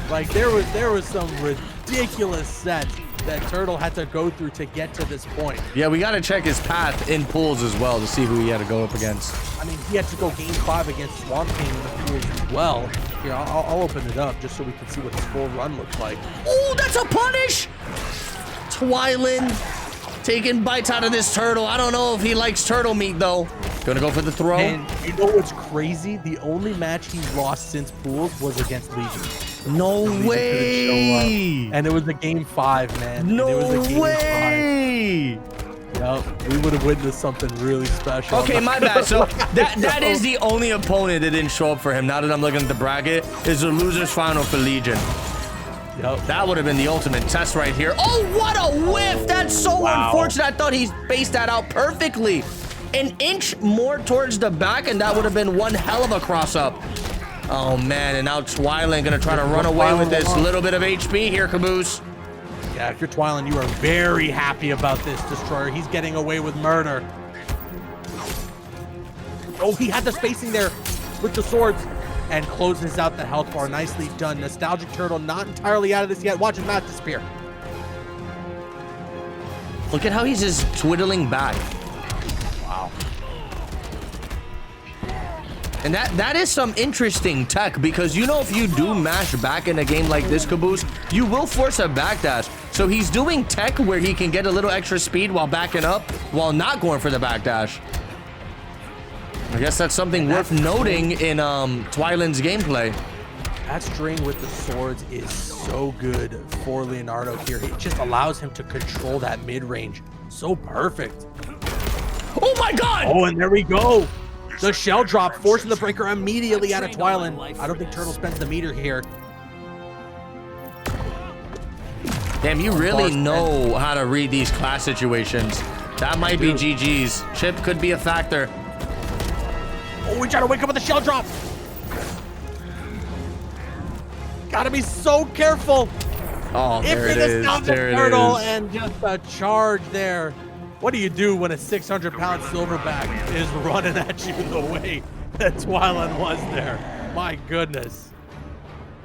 Like there was some ridiculous sets that Turtle had to go through to get to this point. Yeah, we got to check his path in pools as well to see who he had to go up against. I mean, he had to go game 5 against Swamp King in the pools as well. Here, I'll open it up just so we can see what his full run looks like. Oh, that's a punish! Twilin taking bites out of this turtle. I don't know if he likes turtle meat, though. Gonna go for the throw. And you know what's crazy? The only match he lost since pools was against Legion. No Legion couldn't way! show up. And it was a game 5, man. And it No was a game way! 5. Yep, we would have witnessed something really special. Okay, my bad. So that is the only opponent that didn't show up for him. Now that I'm looking at the bracket, is the losers final for Legion. Yep. That would have been the ultimate test right here. Oh, what a whiff! That's so Wow. unfortunate. I thought he spaced that out perfectly. An inch more towards the back, and that would have been one hell of a cross-up. Oh, man, and now Twilin gonna try to run away with this little bit of HP here, Caboose. Yeah, if you're Twilin, you are very happy about this Destroyer. He's getting away with murder. Oh, he had the spacing there with the swords and closes out the health bar. Nicely done. Nostalgic Turtle not entirely out of this yet. Watch his mouth disappear. Look at how he's just twiddling back. Wow. And that is some interesting tech, because you know if you do mash back in a game like this, Caboose, you will force a backdash. So he's doing tech where he can get a little extra speed while backing up while not going for the backdash. I guess that's something worth noting in Twilin's gameplay. That string with the swords is so good for Leonardo here. It just allows him to control that mid-range so perfect. Oh my god! Oh, and there we go. The shell drop forcing the breaker immediately out of Twilin. I don't think Turtle spends the meter here. Damn, you really know how to read these class situations. That might be GG's. Chip could be a factor. Oh, we try to wake up with the shell drop. Gotta be so careful. Oh, If there it it is is. not the There it Turtle is. and just a charge there. What do you do when a 600-pound silverback is running at you the way that Twilin was there? My goodness.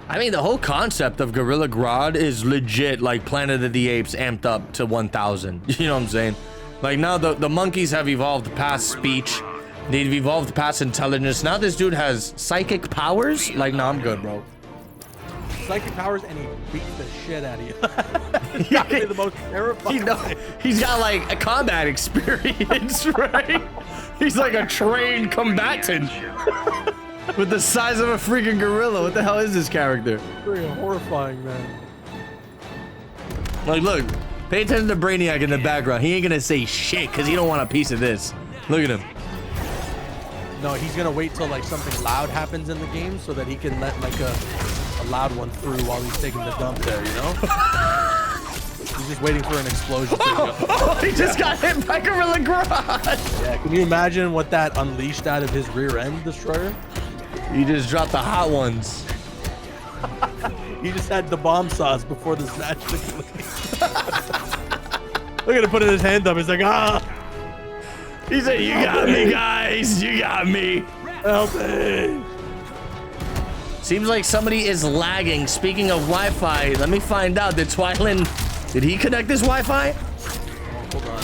I mean, the whole concept of Gorilla Grodd is legit like Planet of the Apes amped up to 1000. You know what I'm saying? Like now the monkeys have evolved past speech. They've evolved past intelligence. Now this dude has psychic powers? Like, no, I'm good, bro. Psychic powers and he beats the shit out of you. He's gotta be the most terrifying. He's got like a combat experience, right? He's like a trained combatant with the size of a freaking gorilla. What the hell is this character? Very horrifying, man. Like, look, pay attention to Brainiac in the background. He ain't gonna say shit because he don't want a piece of this. Look at him. No, he's gonna wait till like something loud happens in the game so that he can let like a a loud one through while he's taking the dump there, you know? He's just waiting for an explosion. Oh, he just got hit by Gorilla Grodd. Yeah, can you imagine what that unleashed out of his rear end, Destroyer? You just dropped the hot ones. He just had the bomb sauce before this match. Look at him putting his hand up. He's like, ah. He said, you got me, guys. You got me. Help me. Seems like somebody is lagging. Speaking of Wi-Fi, let me find out. Did he connect his Wi-Fi? Hold on.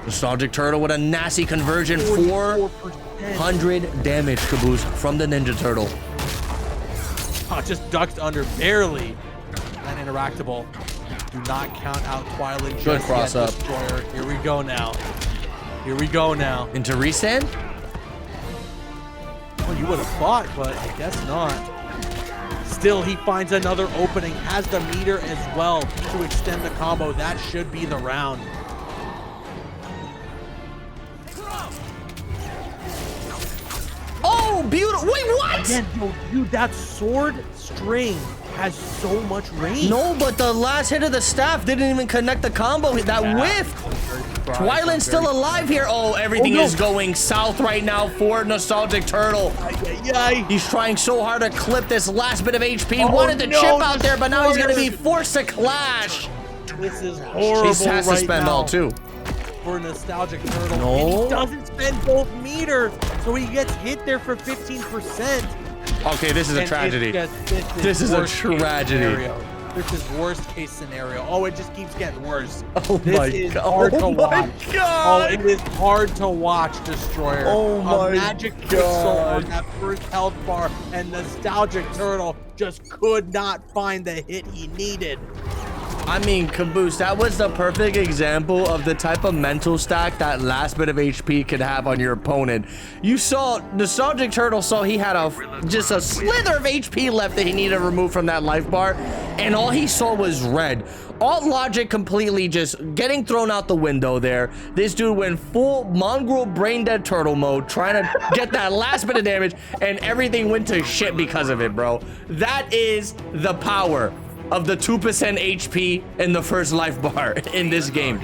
Nostalgic Turtle with a nasty conversion. 400 damage, Caboose, from the Ninja Turtle. Oh, just ducked under barely. That interactable. Do not count out Twilight. Good cross up. Destroyer. Here we go now. Here we go now. Into restand? Oh, you would have thought, but I guess not. Still, he finds another opening. Has the meter as well to extend the combo. That should be the round. Oh, beautiful. Wait, what? Again, dude, that sword string has so much range. No, but the last hit of the staff didn't even connect the combo. That whiffed. Twyland's still alive here. Oh, everything is going south right now for Nostalgic Turtle. He's trying so hard to clip this last bit of HP. Wanted to chip out there, but now he's going to be forced to clash. This is horrible. He has to spend all two. For Nostalgic Turtle. No. And he doesn't spend both meters, so he gets hit there for 15%. Okay, this is a tragedy. This is a tragedy. This is worst case scenario. Oh, it just keeps getting worse. Oh my god. Oh my god. Oh, it is hard to watch, Destroyer. Oh my a magic pixel on that first health bar, and Nostalgic Turtle just could not find the hit he needed. I mean, Caboose, that was the perfect example of the type of mental stack that last bit of HP could have on your opponent. You saw, Nostalgic Turtle saw he had just a slither of HP left that he needed to remove from that life bar, and all he saw was red. Alt logic completely just getting thrown out the window there. This dude went full mongrel brain dead turtle mode, trying to get that last bit of damage, and everything went to shit because of it, bro. That is the power of the 2% HP in the first life bar in this game.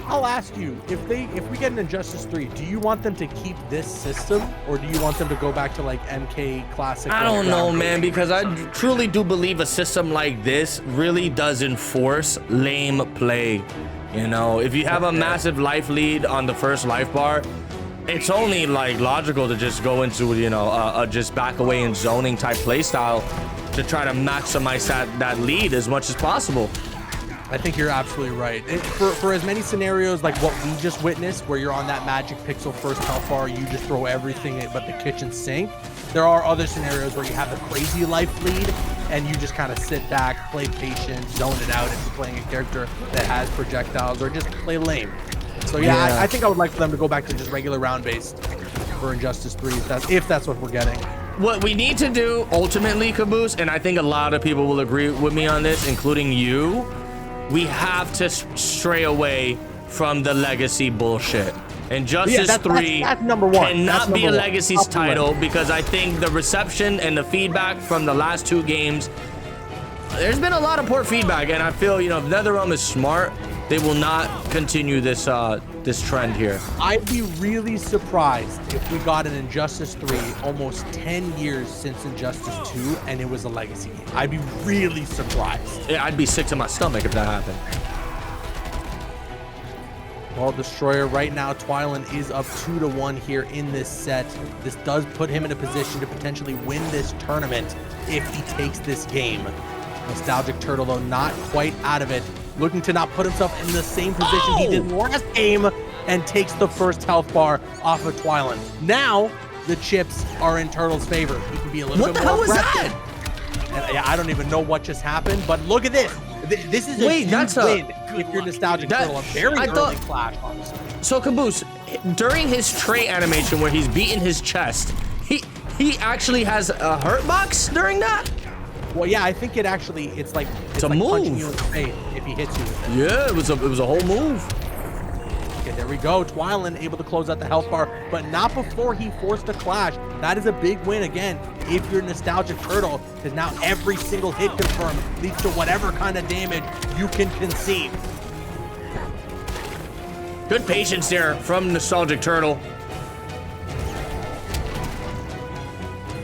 I'll ask you, if we get an Injustice 3, do you want them to keep this system, or do you want them to go back to like MK Classic? I don't know, man, because I truly do believe a system like this really does enforce lame play. You know, if you have a massive life lead on the first life bar, it's only like logical to just go into, you know, just back away in zoning type play style to try to maximize that lead as much as possible. I think you're absolutely right. For as many scenarios like what we just witnessed, where you're on that magic pixel first health bar, you just throw everything but the kitchen sink. There are other scenarios where you have the crazy life lead and you just kind of sit back, play patient, zone it out into playing a character that has projectiles, or just play lame. So yeah. I think I would like for them to go back to just regular round based for Injustice 3 if that's what we're getting. What we need to do ultimately, Caboose, and I think a lot of people will agree with me on this, including you, we have to stray away from the legacy bullshit. Injustice 3 that's number one. cannot be a legacy's title, because I think the reception and the feedback from the last two games, there's been a lot of poor feedback, and I feel, you know, if NetherRealm is smart, they will not continue this this trend here. I'd be really surprised if we got an Injustice 3 almost 10 years since Injustice 2 and it was a legacy game. I'd be really surprised. Yeah, I'd be sick to my stomach if that happened. Well, Destroyer, right now, Twyland is up 2-1 here in this set. This does put him in a position to potentially win this tournament if he takes this game. Nostalgic Turtle, though, not quite out of it. Looking to not put himself in the same position he did last game, and takes the first health bar off of Twyland. Now, the chips are in Turtle's favor. He can be a little bit more aggressive. And, yeah, I don't even know what just happened, but look at this. This is a huge win if you're Nostalgic Turtle. A very early clash, honestly. So, Caboose, during his trait animation where he's beating his chest, he actually has a hurt box during that? Well, yeah, I think it's like a like move. Punching you in the face if he hits you with it. Yeah, it was a whole move. Okay, there we go. Twylan able to close out the health bar, but not before he forced a clash. That is a big win again if you're Nostalgic Turtle, because now every single hit confirm leads to whatever kind of damage you can conceive. Good patience there from Nostalgic Turtle.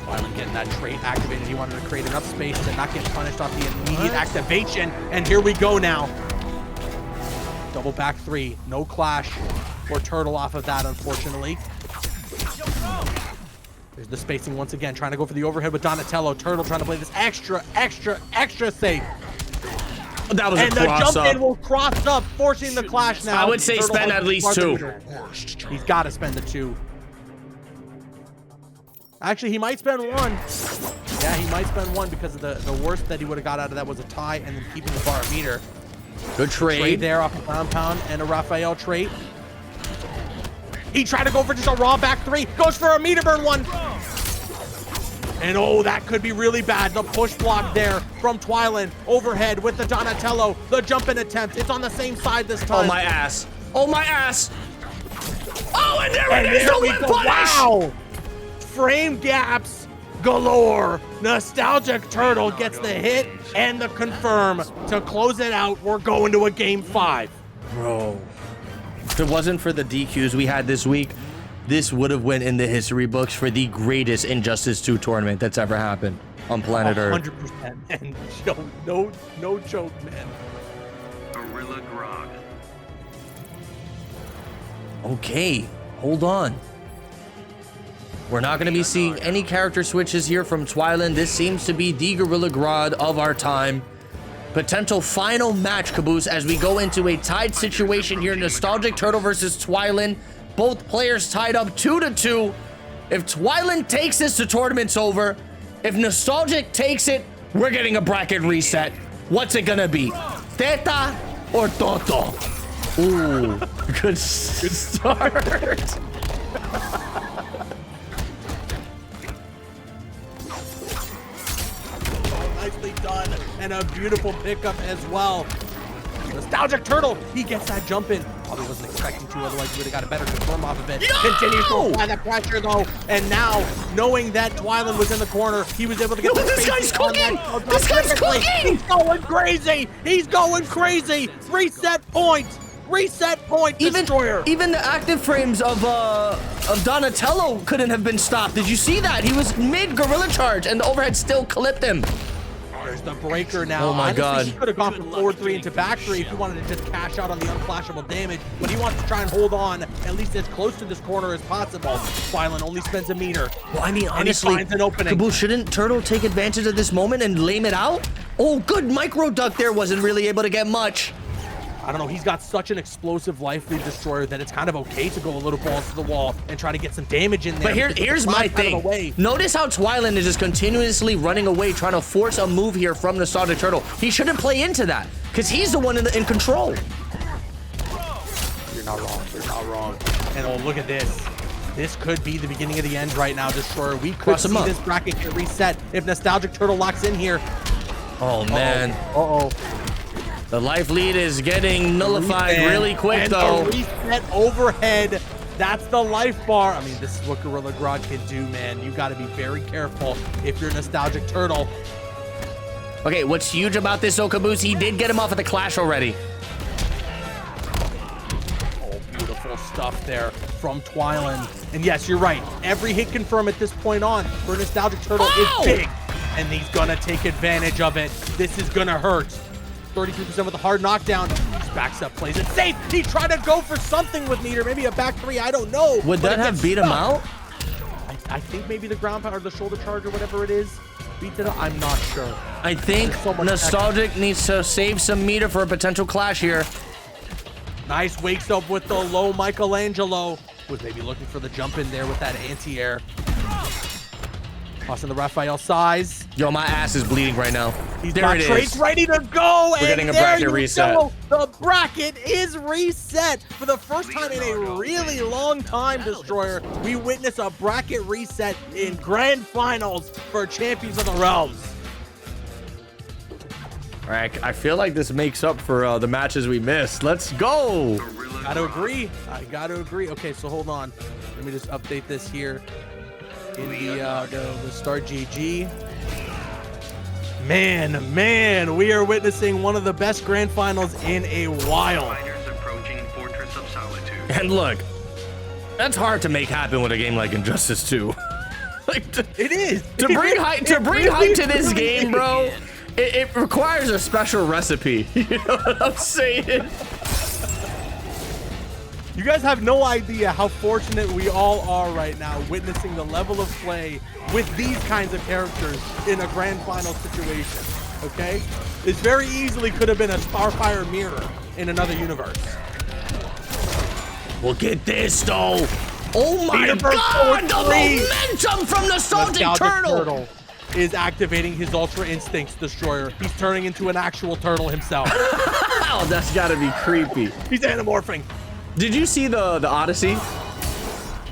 Twylan getting that trait activated. He wanted to create enough space to not get punished off the immediate activation. And here we go now. Double back 3. No clash for Turtle off of that, unfortunately. There's the spacing once again. Trying to go for the overhead with Donatello. Turtle trying to play this extra safe. That was And a the cross jump in up. will cross up, forcing the clash now. I would say Turtle spend has at least far the 2. leader. He's got to spend the 2. Actually, he might spend 1. Yeah, he might spend 1 because of the worst that he would have got out of that was a tie and then keeping the bar meter. Good Trade trade. there off a ground pound and a Raphael trait. He tried to go for just a raw back 3. Goes for a meter burn 1. And oh, that could be really bad. The push block there from Twylan. Overhead with the Donatello. The jump in attempt. It's on the same side this time. Oh, my ass. Oh, my ass. Oh, and there And it is. there The we whip go. punish. Wow. Frame gaps galore. Nostalgic Turtle gets the hit and the confirm to close it out. We're going to a game 5. Bro. If it wasn't for the DQs we had this week, this would have went in the history books for the greatest Injustice 2 tournament that's ever happened on planet Earth. 100%. And no joke, man. Gorilla Grodd. Okay, hold on. We're not going to be seeing any character switches here from Twylan. This seems to be the Gorilla Grodd of our time. Potential final match, Caboose, as we go into a tied situation here. Nostalgic Turtle versus Twylan. Both players tied up 2-2. If Twylan takes this, the tournament's over. If Nostalgic takes it, we're getting a bracket reset. What's it gonna be? Teta or Toto? Ooh, good start. Nicely done, and a beautiful pickup as well. Nostalgic Turtle, he gets that jump in. Probably wasn't expecting to, otherwise he would have got a better confirm off of it. Continues to apply that pressure though, and now, knowing that Twylan was in the corner, he was able to get Yo, the this spacing guy's on cooking! that. This guy's Perfectly. cooking! He's going crazy! He's going crazy! Reset point! Reset point, Destroyer! Even the active frames of Donatello couldn't have been stopped. Did you see that? He was mid gorilla charge and the overhead still clipped him. There's the breaker now. Oh my Honestly, God. He could have gone from forward 3 into back 3 if he wanted to just cash out on the unflashable damage, but he wants to try and hold on at least as close to this corner as possible. Twylan only spends a meter. Well, I mean, And he honestly, finds an opening. Caboose, shouldn't Turtle take advantage of this moment and lame it out? Oh, good micro duck there. Wasn't really able to get much. I don't know, he's got such an explosive life lead Destroyer that it's kind of okay to go a little balls to the wall and try to get some damage in there. But because here's the my flash out of the way. thing. Notice how Twylan is just continuously running away, trying to force a move here from Nostalgic Turtle. He shouldn't play into that, because he's the one in control. You're not wrong. You're not wrong. And oh, look at this. This could be the beginning of the end right now, Destroyer. We could Cross him see up. this bracket get reset if Nostalgic Turtle locks in here. Oh, man. Uh-oh. The life lead is getting nullified really quick, and though. The reset overhead. That's the life bar. I mean, this is what Gorilla Grodd can do, man. You got to be very careful if you're Nostalgic Turtle. Okay, what's huge about this, though, Caboose? He did get him off at the clash already. Oh, beautiful stuff there from Twylan. And yes, you're right. Every hit confirm at this point on for Nostalgic Turtle Oh! is big. And he's going to take advantage of it. This is going to hurt. 33% with a hard knockdown. Just backs up, plays it safe. He tried to go for something with meter, maybe a back 3, I don't know. Would but that it have gets beat him stuck. out? I think maybe the ground pound or the shoulder charge or whatever it is beats it out. I'm not sure. I think There's so much Nostalgic needs to save some meter for a potential clash here. Nice wakes up with the low Michelangelo. Was maybe looking for the jump in there with that anti-air. Tossing the Raphael size. Yo, my ass is bleeding right now. He's There got it traits is. ready to go. We're getting a and there bracket you reset. go. The bracket is reset for the first time in a really long time, Destroyer. We witness a bracket reset in grand finals for Champions of the Realms. All right, I feel like this makes up for the matches we missed. Let's go. Gorilla Gotta agree. I gotta agree. Okay, so hold on. Let me just update this here in the Start GG. Man, we are witnessing one of the best grand finals in a while. Fighters approaching Fortress of Solitude. And look, that's hard to make happen with a game like Injustice 2. Like It is. to bring hype to this game, bro. It requires a special recipe. You know what I'm saying? You guys have no idea how fortunate we all are right now witnessing the level of play with these kinds of characters in a grand final situation, okay? This very easily could have been a Starfire mirror in another universe. Well, get this though. Oh my Universe God, the 43. momentum from Nostalgic Nostalgic Turtle. is activating his Ultra Instincts Destroyer. He's turning into an actual turtle himself. Oh, that's gotta be creepy. He's anamorphing. Did you see the Odyssey?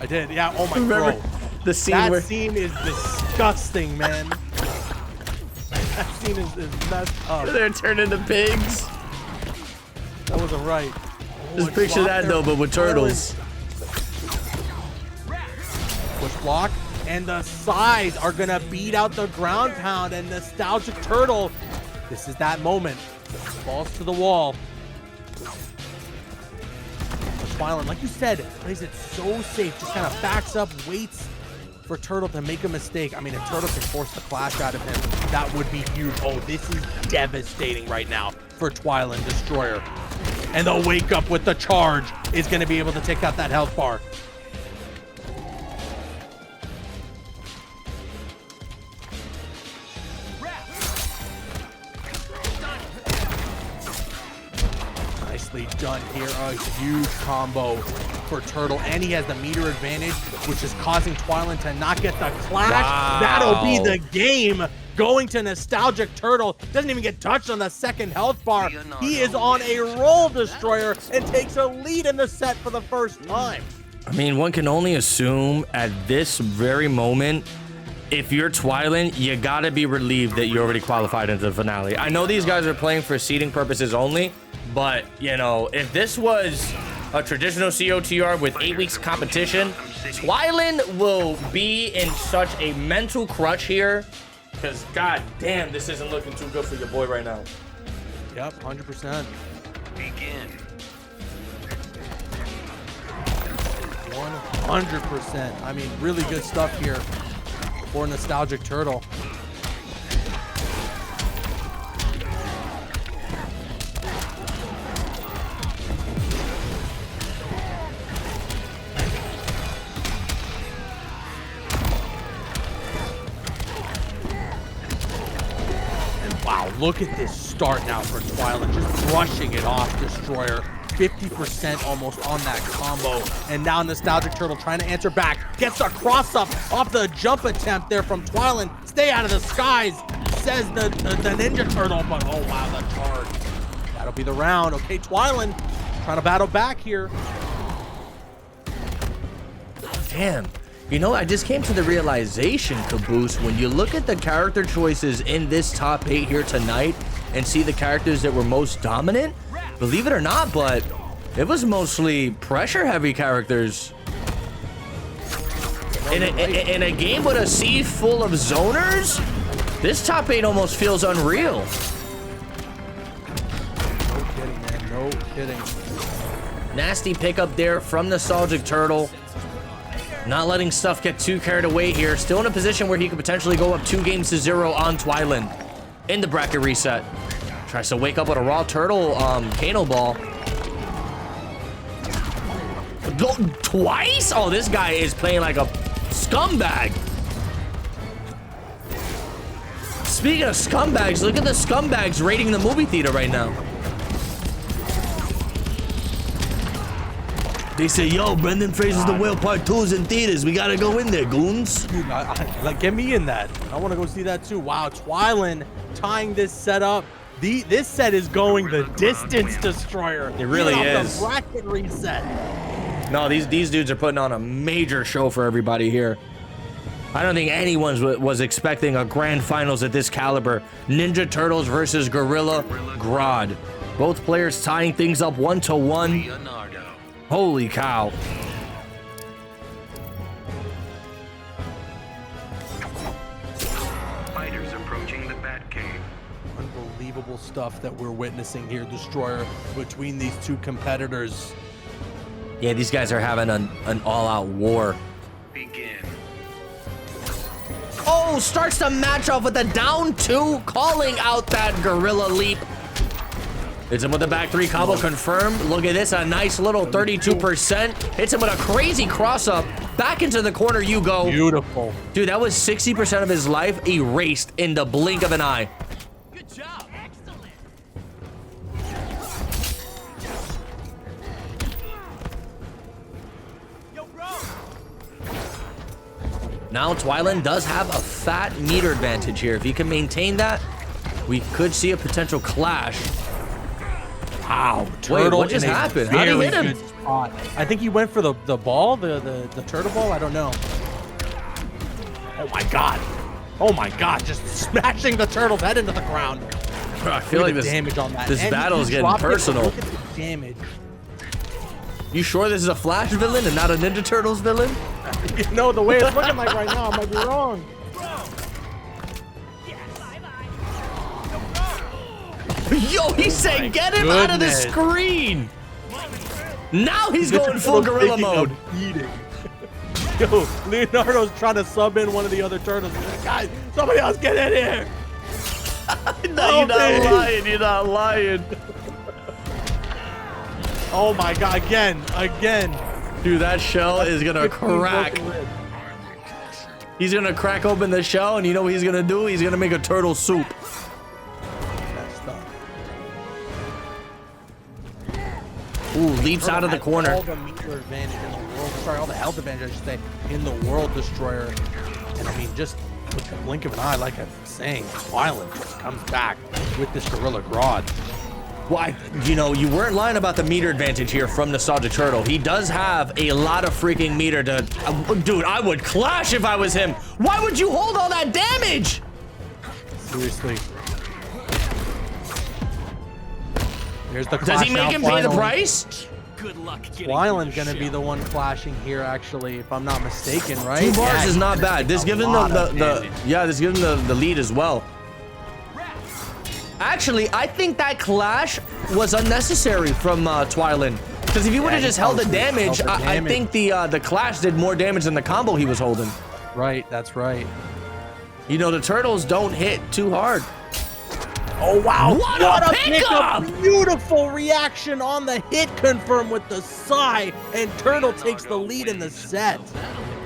I did, yeah. Oh my Remember bro. the scene That where scene is disgusting, man. That scene is messed up. they're turning into pigs? That wasn't right. Just picture that though, but with turtles. Push block, and the sides are gonna beat out the ground pound, and Nostalgic Turtle. This is that moment. Falls to the wall. Twilight, like you said, plays it so safe. Just kind of backs up, waits for Turtle to make a mistake. I mean, if Turtle can force the clash out of him, that would be huge. Oh, this is devastating right now for Twilight Destroyer. And the wake up with the charge is going to be able to take out that health bar. Nicely done here. A huge combo for Turtle, and he has the meter advantage, which is causing Twilight to not get the clash. Wow. That'll be the game. Going to Nostalgic Turtle. Doesn't even get touched on the second health bar. He is on a roll, Destroyer, and takes a lead in the set for the first time. I mean, one can only assume at this very moment, if you're Twilight, you gotta be relieved that you already qualified into the finale. I know these guys are playing for seeding purposes only, but you know, if this was a traditional COTR with 8 weeks of competition, Twilight will be in such a mental crutch here, because god damn, this isn't looking too good for your boy right now. Yep, 100%. Begin. 100%. I mean, really good stuff here for Nostalgic Turtle. And wow, look at this start now for Twilight, just brushing it off Destroyer. 50% almost on that combo, and now Nostalgic Turtle trying to answer back, gets a cross up off the jump attempt there from Twilight. Stay out of the skies, says the Ninja Turtle, but oh wow, the charge. That'll be the round. Okay, Twilight trying to battle back here. Damn. You know, I just came to the realization, Caboose, when you look at the character choices in this top 8 here tonight and see the characters that were most dominant, believe it or not, but it was mostly pressure-heavy characters. In a game with a sea full of zoners, this top 8 almost feels unreal. No kidding, man, no kidding. Nasty pickup there from Nostalgic Turtle. Not letting stuff get too carried away here. Still in a position where he could potentially go up 2-0 on Twilight in the bracket reset. Tries to wake up with a raw turtle Kano ball. Go twice? Oh, this guy is playing like a scumbag. Speaking of scumbags, look at the scumbags raiding the movie theater right now. They say, yo, Brendan Fraser's The Whale Part 2 is in theaters. We gotta go in there, goons. Dude, like, get me in that. I want to go see that too. Wow, Twilight tying this set up. This set is going the distance, Destroyer. It really is. The bracket reset. No, these dudes are putting on a major show for everybody here. I don't think anyone was expecting a grand finals at this caliber. Ninja Turtles versus Gorilla Grodd. Both players tying things up 1-1. Leonardo. Holy cow. Fighters approaching the Batcave. Unbelievable stuff that we're witnessing here, Destroyer, between these two competitors. Yeah, these guys are having an all-out war. Begin. Oh, starts the match off with a down 2, calling out that gorilla leap. Hits him with a back 3 combo confirmed. Look at this, a nice little 32%. Hits him with a crazy cross up. Back into the corner you go. Beautiful. Dude, that was 60% of his life erased in the blink of an eye. Good job. Excellent. Yo, bro. Now Twyland does have a fat meter advantage here. If he can maintain that, we could see a potential clash. Wow. Wait, Turtle what just in a happened? How'd he very hit him? good spot. I think he went for the ball, the turtle ball. I don't know. Oh my god. Oh my god. Just smashing the turtle's head into the ground. I feel like Look at the this damage on that. this And battle he is getting dropped it. personal. Look at the damage. You sure this is a Flash villain and not a Ninja Turtles villain? You know, the way it's looking like right now, I might be wrong. Yo, he said get him out of the goodness. screen. Now he's going full gorilla mode. Yo, Leonardo's trying to sub in one of the other turtles. He's like, guys, somebody else get in here. No, you're not lying. You're not lying. Oh my god, again. Dude, that shell is gonna 15 crack. broken ribs. He's gonna crack open the shell, and you know what he's gonna do? He's gonna make a turtle soup. That stuff. Ooh, leaps out of the Has corner. all the meter advantage in the world. Sorry, all the health advantage, I should say, in the world, Destroyer. And I mean, just with the blink of an eye, like I'm saying, Twyland just comes back with this Gorilla Grodd. Why, you know, you weren't lying about the meter advantage here from Nostalgic Turtle. He does have a lot of freaking meter to... dude, I would clash if I was him. Why would you hold all that damage? Seriously. Here's the Does clash he make now, him pay the Twyland. price? Good luck getting Twyland's through gonna the be the shell. one clashing here, actually, if I'm not mistaken, right? 2 bars Yeah, is not bad. This a gives him lot of the damage. yeah, this gives him the lead as well. Actually, I think that clash was unnecessary from Twyland. Because if he would have he just held the probably damage, held the I damage. think the clash did more damage than the combo he was holding. Right, that's right. You know, the turtles don't hit too hard. Oh wow! What a pickup! Beautiful reaction on the hit confirm with the sigh, and Turtle takes the lead in the set.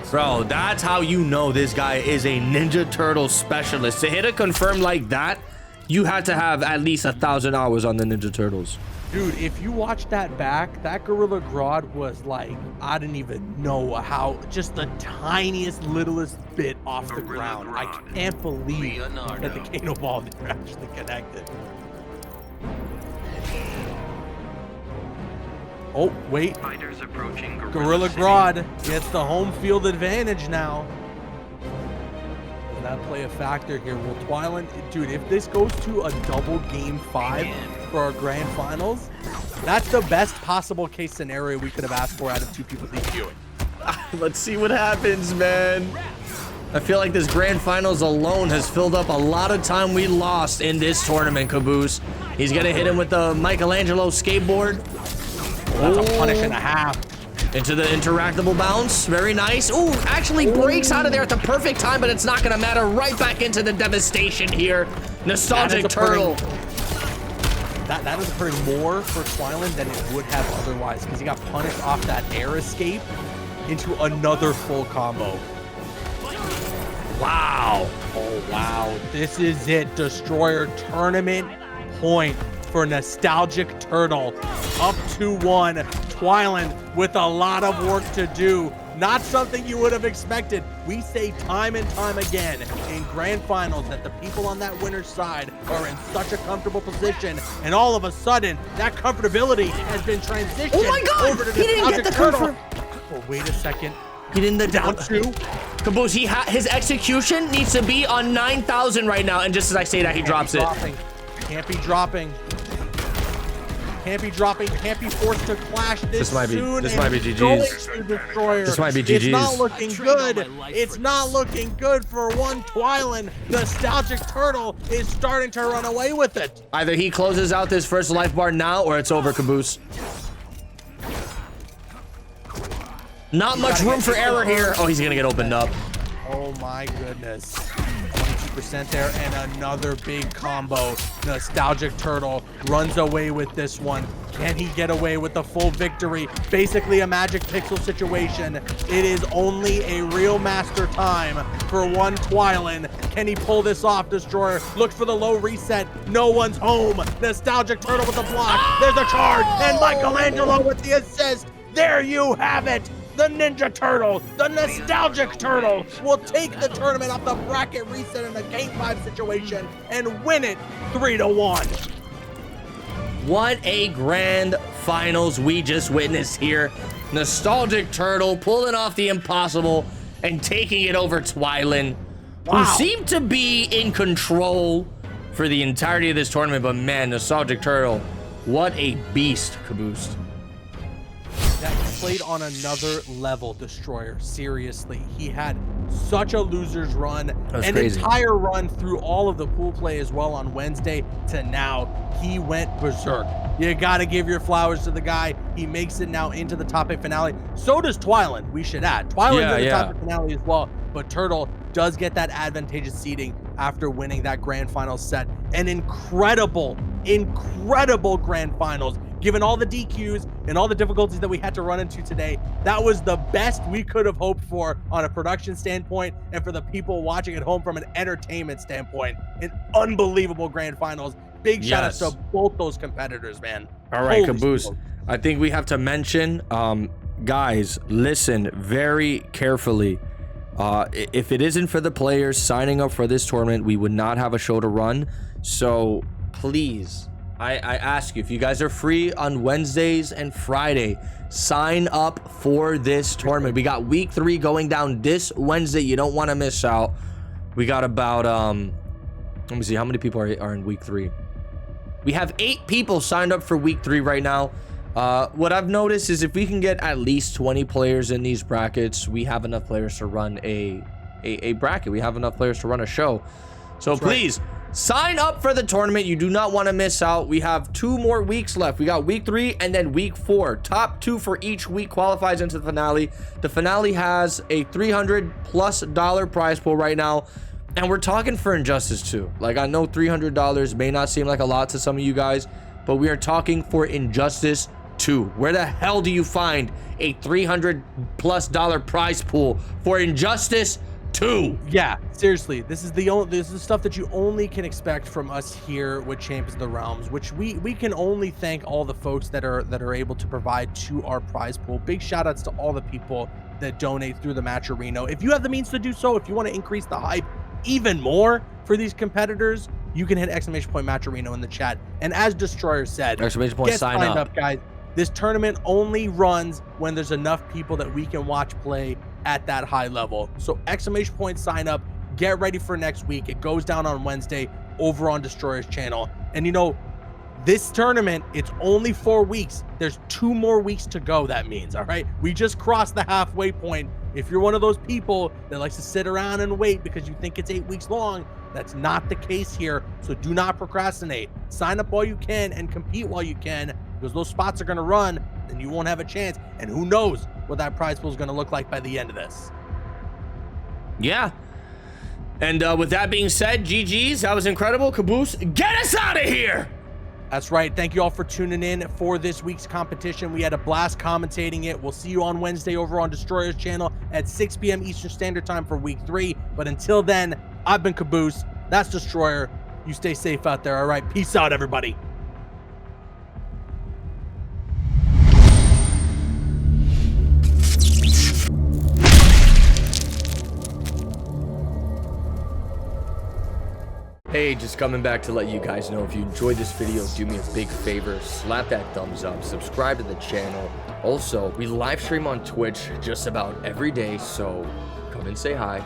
Bro, that's how you know this guy is a Ninja Turtle specialist. To hit a confirm like that, you had to have at least 1,000 hours on the Ninja Turtles. Dude, if you watch that back, that Gorilla Grodd was like, I didn't even know how, just the tiniest, littlest bit off the Gorilla ground. I Grodd. can't believe Leonardo. that the Kano Ball never actually connected. Oh, wait. Fighters approaching Gorilla City. Grodd gets the home field advantage now. Does that play a factor here? Will Twyland, dude, if this goes to a double game 5 for our grand finals, that's the best possible case scenario we could have asked for out of 2 people debuting. Let's see what happens, man. I feel like this grand finals alone has filled up a lot of time we lost in this tournament, Caboose. He's gonna hit him with the Michelangelo skateboard. That's a punish and a half. Into the interactable bounce. Very nice. Ooh, actually breaks out of there at the perfect time, but it's not gonna matter. Right back into the devastation here. Nostalgic Turtle. That is putting more for Twyland than it would have otherwise, because he got punished off that air escape into another full combo. Wow. Oh, wow. This is it. Destroyer tournament point for Nostalgic Turtle. Up 2-1. Twyland with a lot of work to do. Not something you would have expected. We say time and time again in grand finals that the people on that winner's side are in such a comfortable position, and all of a sudden, that comfortability has been transitioned Oh my God! over to He didn't Nostalgic get the Turtle. confirm. Oh, wait a second. He didn't the Down down. 2. Caboose, his execution needs to be on 9,000 right now, and just as I say that, he drops it. Can't be dropping. Can't be dropping, can't be forced to clash this might be- soon. this and might be he's GG's. going to Destroyer. This might be It's not GG's. looking I trained all good. my life It's for not this. looking good for one Twilin. Nostalgic Turtle is starting to run away with it. Either he closes out this first life bar now or it's over, Caboose. Not much room for error here. Oh, he's gonna get opened up. Oh my goodness. 22% there and another big combo. Nostalgic Turtle runs away with this one. Can he get away with the full victory? Basically a Magic Pixel situation. It is only a real master time for one Twilin. Can he pull this off, Destroyer? Looks for the low reset. No one's home. Nostalgic Turtle with the block. There's a charge. And Michelangelo with the assist. There you have it. The Ninja Turtle, the Nostalgic Turtle, will take the tournament off the bracket reset in a Game 5 situation and win it 3-1. What a grand finals we just witnessed here. Nostalgic Turtle pulling off the impossible and taking it over Twilin, Wow. who seemed to be in control for the entirety of this tournament. But man, Nostalgic Turtle, what a beast, Caboose. That he played on another level, Destroyer. Seriously, he had such a loser's run, was an crazy. entire run through all of the pool play as well on Wednesday to now. He went berserk. You gotta give your flowers to the guy. He makes it now into the top 8 finale. So does Twilin, we should add. Twilin's in the top 8 finale as well, but Turtle does get that advantageous seeding after winning that grand final set. An incredible grand finals. Given all the DQs and all the difficulties that we had to run into today, that was the best we could have hoped for on a production standpoint and for the people watching at home from an entertainment standpoint. An unbelievable grand finals. Big shout outs to both those competitors, man. All right, Holy Caboose. smokes. I think we have to mention, guys, listen very carefully. If it isn't for the players signing up for this tournament, we would not have a show to run. So please, I ask you, if you guys are free on Wednesdays and Friday, sign up for this tournament. We got week 3 going down this Wednesday. You don't want to miss out. We got about, let me see, how many people are in week 3? We have 8 people signed up for week 3 right now. What I've noticed is if we can get at least 20 players in these brackets, we have enough players to run a bracket. We have enough players to run a show. So please sign up for the tournament. You do not want to miss out. We have 2 more weeks left. We got week 3 and then week 4. Top 2 for each week qualifies into the finale. The finale has a $300+ prize pool right now. And we're talking for Injustice 2. Like, I know $300 may not seem like a lot to some of you guys, but we are talking for Injustice 2. Where the hell do you find a $300+ prize pool for Injustice 2? Yeah, seriously, this is the stuff that you only can expect from us here with Champions of the Realms, which we can only thank all the folks that are able to provide to our prize pool. Big shout outs to all the people that donate through the Match Arena. If you have the means to do so, if you want to increase the hype even more for these competitors, you can hit !Match Arena in the chat. And as Destroyer said, Get get sign signed up. up, guys. This tournament only runs when there's enough people that we can watch play at that high level. So sign up, get ready for next week. It goes down on Wednesday over on Destroyer's channel. And you know, this tournament, it's only 4 weeks. There's 2 more weeks to go, that means, all right? We just crossed the halfway point. If you're one of those people that likes to sit around and wait because you think it's 8 weeks long, that's not the case here. So do not procrastinate. Sign up while you can and compete while you can, because those spots are going to run and you won't have a chance. And who knows what that prize pool is going to look like by the end of this. Yeah. And with that being said, GG's, that was incredible. Caboose, get us out of here! That's right. Thank you all for tuning in for this week's competition. We had a blast commentating it. We'll see you on Wednesday over on Destroyer's channel at 6 p.m. Eastern Standard Time for week 3. But until then, I've been Caboose. That's Destroyer. You stay safe out there. All right. Peace out, everybody. Hey, just coming back to let you guys know, if you enjoyed this video, do me a big favor, slap that thumbs up, subscribe to the channel. Also, we live stream on Twitch just about every day, so come and say hi.